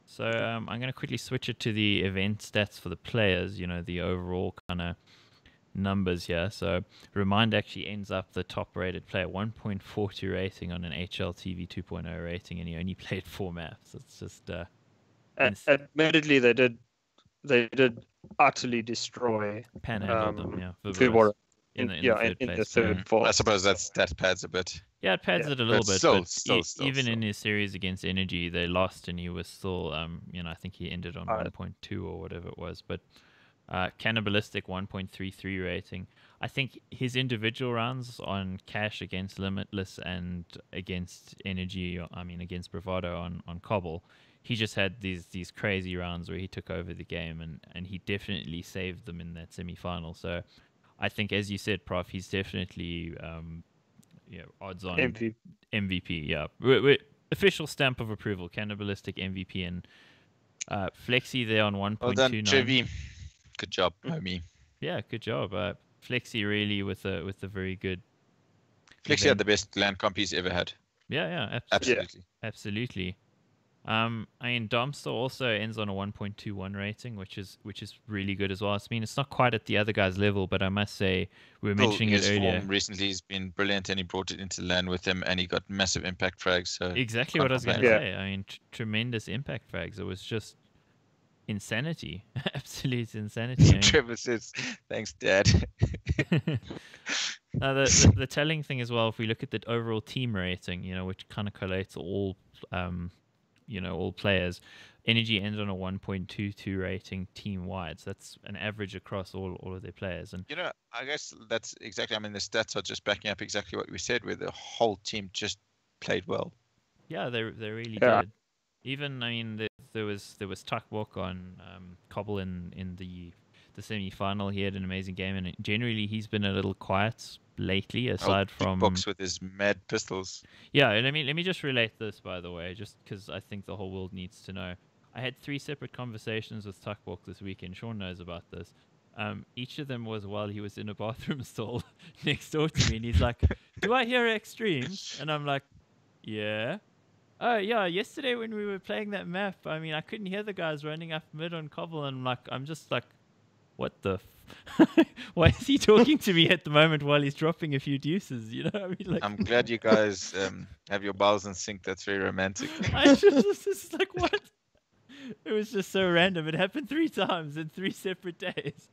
So I'm going to quickly switch it to the event stats for the players, the overall kind of numbers here. So Remind actually ends up the top-rated player, 1.42 rating on an HLTV 2.0 rating, and he only played 4 maps. It's just... admittedly, they did utterly destroy... Panhandled them, Vibora. In the third fall. I suppose that pads a bit. Yeah, it pads it a little bit. Still, even in his series against Energy, they lost, and he was still, I think he ended on 1.2 or whatever it was. But Cannibalistic 1.33 rating. I think his individual rounds on Cash against Limitless and against Energy, against Bravado on Cobble, he just had these crazy rounds where he took over the game, and he definitely saved them in that semi-final. So I think, as you said, Prof, he's definitely odds on MVP. Yeah, official stamp of approval. Cannibalistic MVP, and Flexi there on 1.29. Well done, JV. Good job, homie. Yeah, good job. Flexi really with a very good. Flexi had the best land comp he's ever had. Yeah, absolutely. Domster also ends on a 1.21 rating, which is really good as well. It's not quite at the other guy's level, but I must say we were mentioning it earlier. Recently, he's been brilliant, and he brought it into LAN with him, and he got massive impact frags. So exactly what I was going to say. Tremendous impact frags. It was just insanity, absolute insanity. Trevor says, "Thanks, Dad." The telling thing as well, if we look at the overall team rating, which kind of collates all. All players. Energy ended on a 1.22 rating team wide. So that's an average across all of their players. And I guess that's exactly. I mean, the stats are just backing up exactly what we said, where the whole team just played well. yeah, they really did. Even I mean, there was Tuck Walk on Cobble in the semi-final. He had an amazing game, and generally he's been a little quiet lately, aside from Box with his mad pistols. Yeah, and let me just relate this, by the way, just because I think the whole world needs to know. I had 3 separate conversations with Tuck Walk this weekend. Sean knows about this. Each of them was while he was in a bathroom stall next door to me, and he's like, "Do I hear extremes?" And I'm like, "Yeah." "Oh yeah, yesterday when we were playing that map, I mean, I couldn't hear the guys running up mid on Cobble, and I'm just like, what the why is he talking to me at the moment while he's dropping a few deuces, you know? I mean, like, I'm glad you guys have your bowels in sync. That's very romantic. I just like, what? It was just so random. It happened 3 times in 3 separate days.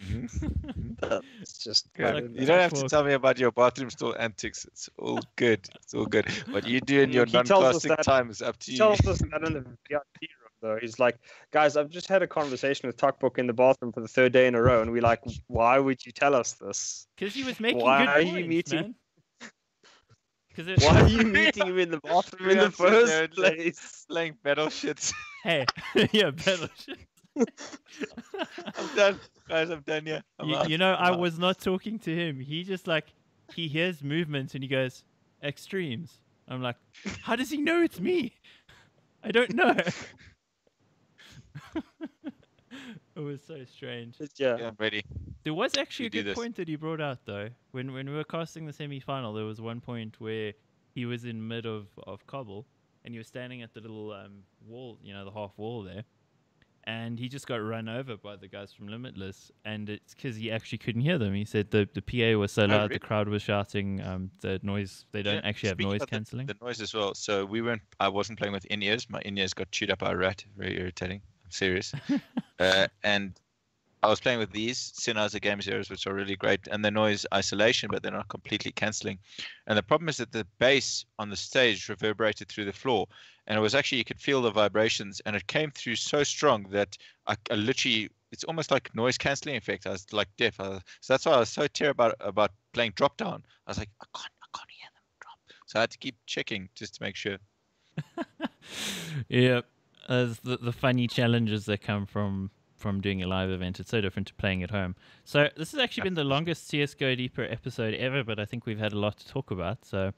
It's just Like, you don't have to tell me about your bathroom stall antics. It's all good. It's all good. What you do in your non-casting time is up to you. He tells us that in the VIP room, though. He's like, "Guys, I've just had a conversation with Tuckbook in the bathroom for the 3rd day in a row," and we're like, "Why would you tell us this? Because he was making Why good are points, you meeting? man. Why are you meeting him in the bathroom in the first place?" Playing battle shits. Hey, yeah, battleship. I'm done, guys. I'm done. Yeah. I was not talking to him. He just he hears movements and he goes, "Extremes." I'm like, how does he know it's me? I don't know. It was so strange. Yeah, I'm ready. There was actually You a do good this. point that he brought out, though. When we were casting the semi-final, there was one point where he was in mid of Cobble, and he was standing at the little wall, the half wall there, and he just got run over by the guys from Limitless, and it's because he actually couldn't hear them. He said the PA was so loud, really? the crowd was shouting, the noise, they don't actually have Speaking noise of cancelling. The noise as well. So I wasn't playing with in-ears. My in-ears got chewed up by a rat. Very irritating. I'm serious. And I was playing with these Sennheiser Game Zeros, which are really great, and the noise isolation, but they're not completely cancelling. And the problem is that the bass on the stage reverberated through the floor, and it was actually, you could feel the vibrations, and it came through so strong that I literally, it's almost like noise cancelling effect. I was like deaf. So that's why I was so terrible about playing drop down. I was like, I can't hear them drop. So I had to keep checking just to make sure. Yeah, as the funny challenges that come from doing a live event. It's so different to playing at home. So this has actually been the longest CSGO Deeper episode ever, but I think we've had a lot to talk about. So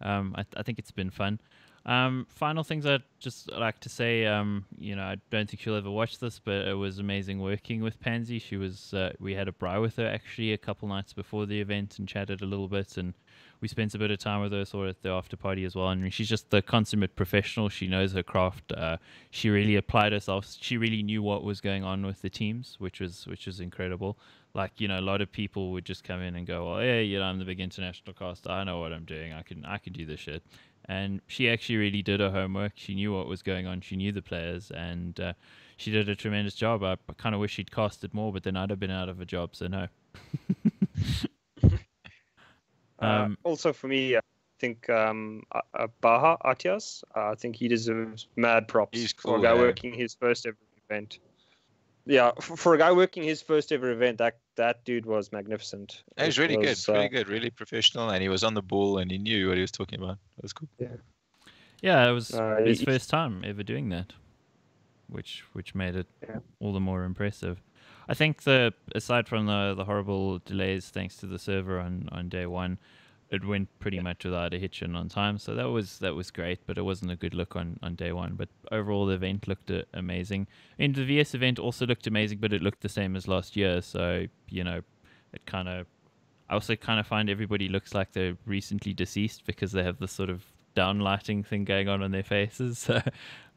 I think it's been fun. Final things I'd just like to say, I don't think she'll ever watch this, but it was amazing working with Pansy. She was, we had a braai with her actually a couple nights before the event and chatted a little bit, and we spent a bit of time with her, sort of at the after party as well. And she's just the consummate professional. She knows her craft. She really applied herself. She really knew what was going on with the teams, which was incredible. Like, a lot of people would just come in and go, "Well, yeah, I'm the big international caster. I know what I'm doing. I can do this shit." And she actually really did her homework. She knew what was going on. She knew the players, and she did a tremendous job. I kind of wish she'd casted more, but then I'd have been out of a job, so no. Also for me, I think Baha Atias, I think he deserves mad props. He's cool, for a guy yeah. working his first ever event. Yeah, for a guy working his first ever event, that dude was magnificent. He was really good, really good, really professional, and he was on the ball and he knew what he was talking about. It was cool. Yeah, it was his first time ever doing that, which made it all the more impressive. I think aside from the horrible delays thanks to the server on day one, it went pretty much without a hitch and on time. So that was great, but it wasn't a good look on day one. But overall, the event looked amazing. And the VS event also looked amazing, but it looked the same as last year. So it kind of. I also kind of find everybody looks like they're recently deceased because they have this sort of downlighting thing going on their faces. So,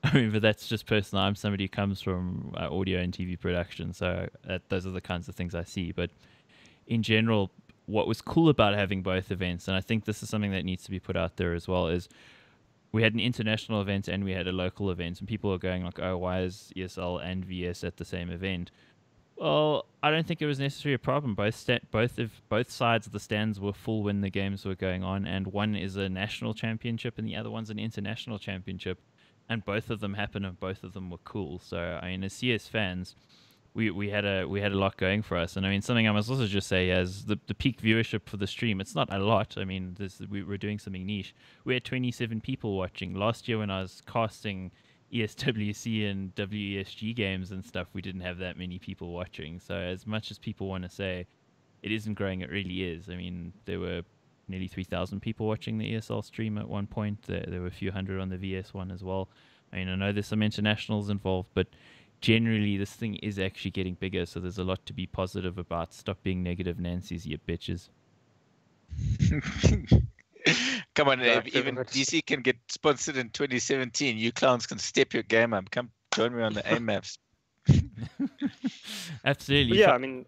I mean, but that's just personal. I'm somebody who comes from audio and TV production, so those are the kinds of things I see. But in general, what was cool about having both events, and I think this is something that needs to be put out there as well, is we had an international event and we had a local event, and people are going like, "Oh, why is ESL and VS at the same event?" Well, I don't think it was necessarily a problem. Both sides of the stands were full when the games were going on, and one is a national championship and the other one's an international championship. and both of them happened, and both of them were cool. So I mean, as CS fans, we had a lot going for us. And I mean, something I must also just say is the peak viewership for the stream. It's not a lot. I mean, we're doing something niche. We had 27 people watching last year when I was casting ESWC and WESG games and stuff. We didn't have that many people watching. So as much as people want to say it isn't growing, it really is. I mean, there were nearly 3,000 people watching the ESL stream at one point. There were a few hundred on the VS one as well. I mean, I know there's some internationals involved, but generally this thing is actually getting bigger, so there's a lot to be positive about. Stop being negative Nancy's, you bitches. Come on, if even DC can get sponsored in 2017, you clowns can step your game up. Come join me on the AIM maps. Absolutely. Yeah, I mean,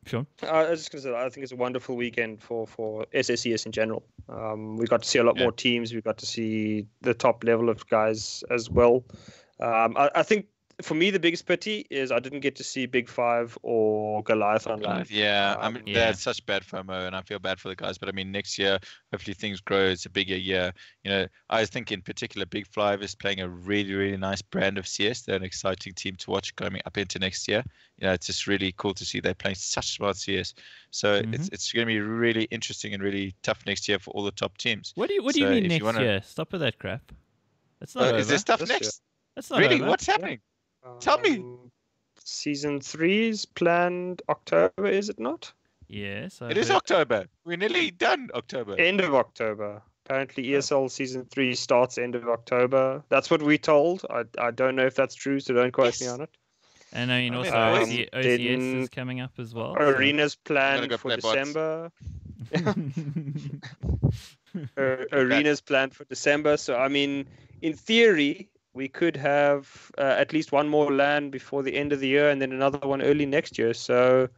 Sean? I was just going to say, I think it's a wonderful weekend for SSES in general. We got to see a lot more teams. We got to see the top level of guys as well. I think for me, the biggest pity is I didn't get to see Big Five or Goliath online. Yeah, I mean, that's such bad FOMO, and I feel bad for the guys. But I mean, next year, hopefully things grow. It's a bigger year. You know, I think in particular, Big Five is playing a really, really nice brand of CS. They're an exciting team to watch coming up into next year. You know, it's just really cool to see they're playing such smart CS. So it's going to be really interesting and really tough next year for all the top teams. What do you mean next year? Stop with that crap. That's not over. Is there stuff next? Year. That's not really? over. What's happening? Tell me. Season 3 is planned October, is it not? Yes. It is October. We're nearly done October. End of October. Apparently ESL Season 3 starts end of October. That's what we told. I don't know if that's true, so don't quote me on it. And I mean, also OCS is coming up as well. Arena's planned for December. Arena's planned for December. So, I mean, in theory, we could have at least one more LAN before the end of the year and then another one early next year. So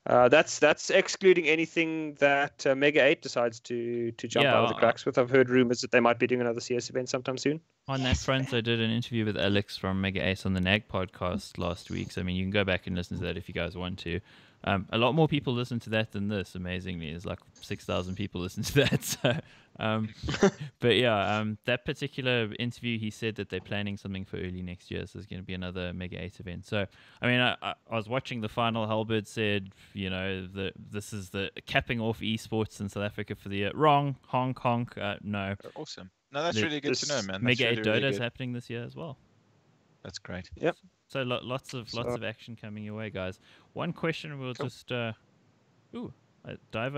that's excluding anything that Mega 8 decides to jump out of the cracks with. I've heard rumors that they might be doing another CS event sometime soon. On that front, I did an interview with Alex from Mega 8 on the NAG podcast last week. So, I mean, you can go back and listen to that if you guys want to. A lot more people listen to that than this, amazingly. There's like 6,000 people listen to that. So, but yeah, that particular interview, he said that they're planning something for early next year. So there's going to be another Mega 8 event. So, I mean, I was watching the final. Halberd said, you know, this is the capping off esports in South Africa for the year. Wrong. Honk, honk. No. Awesome. No, that's really good to know, man. That's Mega 8 really, Dota is happening this year as well. That's great. Yep. So lots of action coming your way, guys. One question we'll just Divo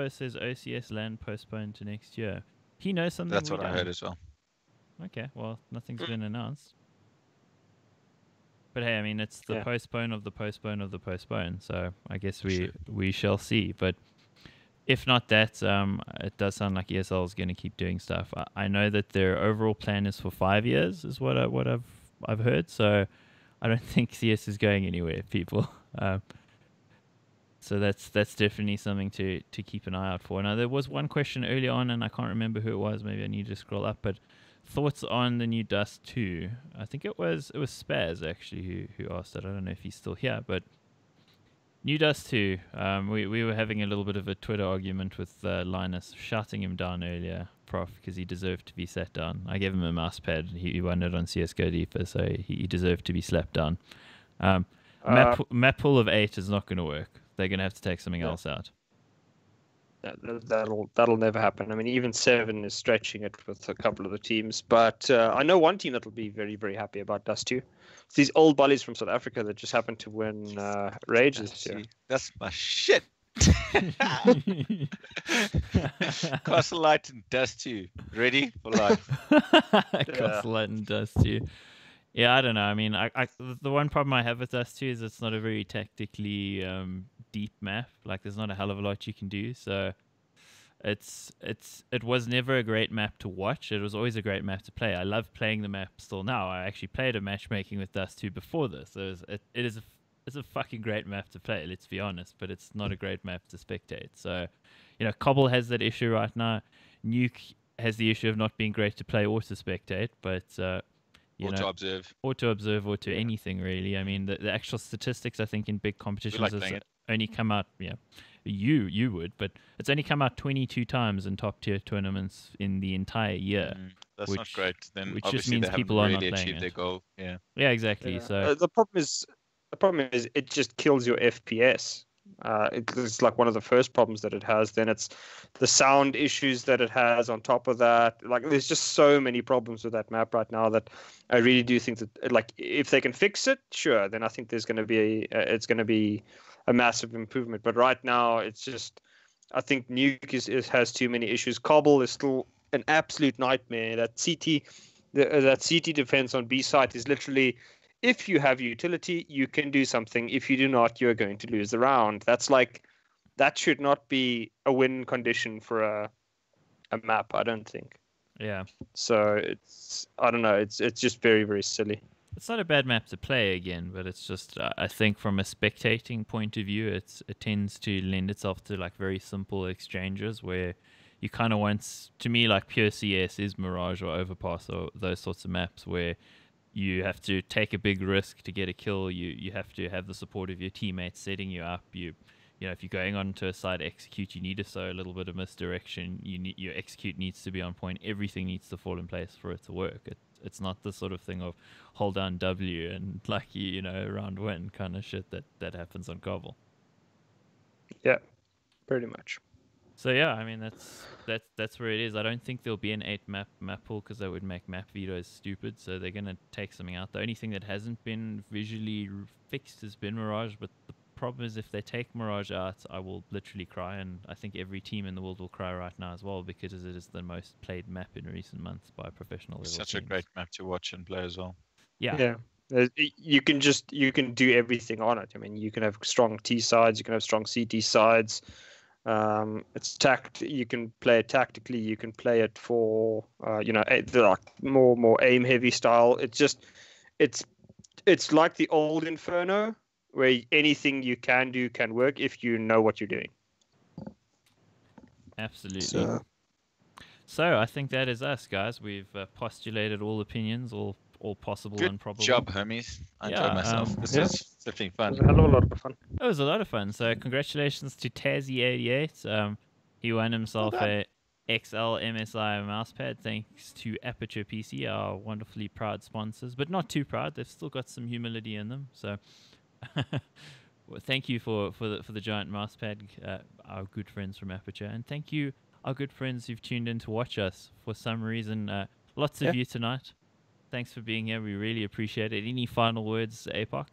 says OCS LAN postponed to next year. He knows something. That's what I heard as well. Okay, well, nothing's been announced. But hey, I mean, it's the postpone of the postpone of the postpone. So I guess we shall see. But if not that, it does sound like ESL is going to keep doing stuff. I know that their overall plan is for 5 years, is what I've heard. So I don't think CS is going anywhere, people. So that's definitely something to keep an eye out for. Now, there was one question early on, and I can't remember who it was. Maybe I need to scroll up. But thoughts on the new Dust 2? I think it was Spaz, actually, who asked that. I don't know if he's still here. But new Dust 2, we were having a little bit of a Twitter argument with Linus, shouting him down earlier, Prof, because he deserved to be sat down. I gave him a mouse pad. He won it on CSGO Deeper, so he deserved to be slapped down. Map pool of 8 is not going to work. They're going to have to take something else out. That'll never happen. I mean, even 7 is stretching it with a couple of the teams. But I know one team that'll be very, very happy about Dust 2. It's these old bullies from South Africa that just happened to win Rage this year. That's my shit. Castle Light and Dust 2. Ready for life. Castle Light and Dust 2. Yeah, I don't know. I mean, the one problem I have with Dust 2 is it's not a very tactically deep map. Like, there's not a hell of a lot you can do. So it was never a great map to watch. It was always a great map to play. I love playing the map still now. I actually played a matchmaking with Dust 2 before this. It's a fucking great map to play, let's be honest, but it's not a great map to spectate. So, you know, Cobble has that issue right now. Nuke has the issue of not being great to play or to spectate, but to observe. Or to observe, or to anything, really. I mean, the actual statistics, I think, in big competitions only come out, you would, but it's only come out 22 times in top-tier tournaments in the entire year. That's not which great. Then which just obviously means they haven't people are not really playing achieved their it. goal. Yeah. Yeah, exactly. Yeah. So The problem is it just kills your FPS. It's like one of the first problems that it has. Then it's the sound issues that it has on top of that. Like there's just so many problems with that map right now that I really do think that like if they can fix it, sure, then I think there's going to be it's going to be a massive improvement. But right now it's just I think Nuke has too many issues. Cobble is still an absolute nightmare. That CT defense on B site is literally if you have utility, you can do something. If you do not, you're going to lose the round. That should not be a win condition for a map, I don't think. yeah, So I don't know, it's just very, very silly. it's not a bad map to play again, but it's just I think from a spectating point of view, it tends to lend itself to like very simple exchanges where you kind of want, to me, like pure CS is Mirage or Overpass or those sorts of maps where you have to take a big risk to get a kill. You have to have the support of your teammates setting you up. You know, if you're going onto a side execute, you need to sow a little bit of misdirection. Your execute needs to be on point. Everything needs to fall in place for it to work. It's not the sort of thing of hold down W and like you know round win kind of shit that happens on Cobble. Yeah, pretty much. So yeah, I mean that's where it is. I don't think there'll be an 8 map pool because that would make map vetoes stupid. So they're gonna take something out. The only thing that hasn't been visually fixed has been Mirage. But the problem is if they take Mirage out, I will literally cry, and I think every team in the world will cry right now as well because it is the most played map in recent months by professional level Such teams. a great map to watch and play as well. Yeah. You can do everything on it. I mean, you can have strong T sides, you can have strong CT sides. It's you can play it tactically, you can play it for like more aim heavy style. It's like the old Inferno where anything you can do can work if you know what you're doing. Absolutely. So I think that is us, guys. We've postulated all opinions, all possible Good and probable. job, homies. I enjoyed myself. This was flipping It fun. was a hell of a lot of fun. It was a lot of fun. So congratulations to Tazzy88. He won himself a XL MSI mousepad thanks to Aperture PC, our wonderfully proud sponsors, but not too proud. They've still got some humility in them. So well, thank you for the giant mousepad, our good friends from Aperture, and thank you our good friends who've tuned in to watch us for some reason. Lots of you tonight. Thanks for being here. We really appreciate it. Any final words, Apoc?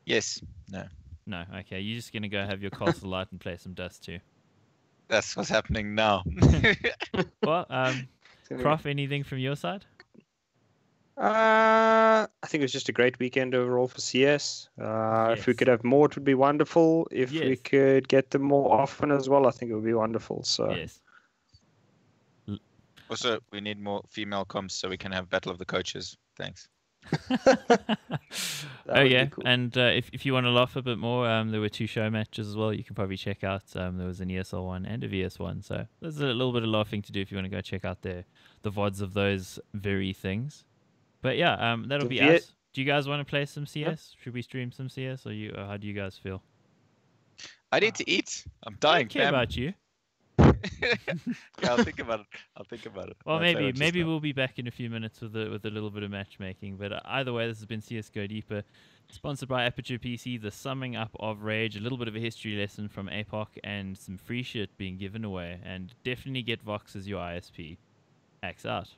Yes. No. No. Okay. You're just going to go have your castle light and play some Dust 2. That's what's happening now. Well, Prof, anything from your side? I think it was just a great weekend overall for CS. If we could have more, it would be wonderful. If we could get them more often as well, I think it would be wonderful. So yes. Also, we need more female comps so we can have Battle of the Coaches. Thanks. Oh yeah, cool. And if you want to laugh a bit more, there were 2 show matches as well. You can probably check out. There was an ESL one and a VS one, so there's a little bit of laughing to do if you want to go check out the VODs of those very things. But yeah, that'll be us. Do you guys want to play some CS? Yep. Should we stream some CS, or how do you guys feel? I need to eat. I'm dying. I don't care about you. Yeah, I'll think about it. Well, maybe we'll be back in a few minutes with a little bit of matchmaking. But either way, this has been CS:GO Deeper, sponsored by Aperture PC. The summing up of Rage, a little bit of a history lesson from Apoc, and some free shit being given away. And definitely get Vox as your ISP. Axe out.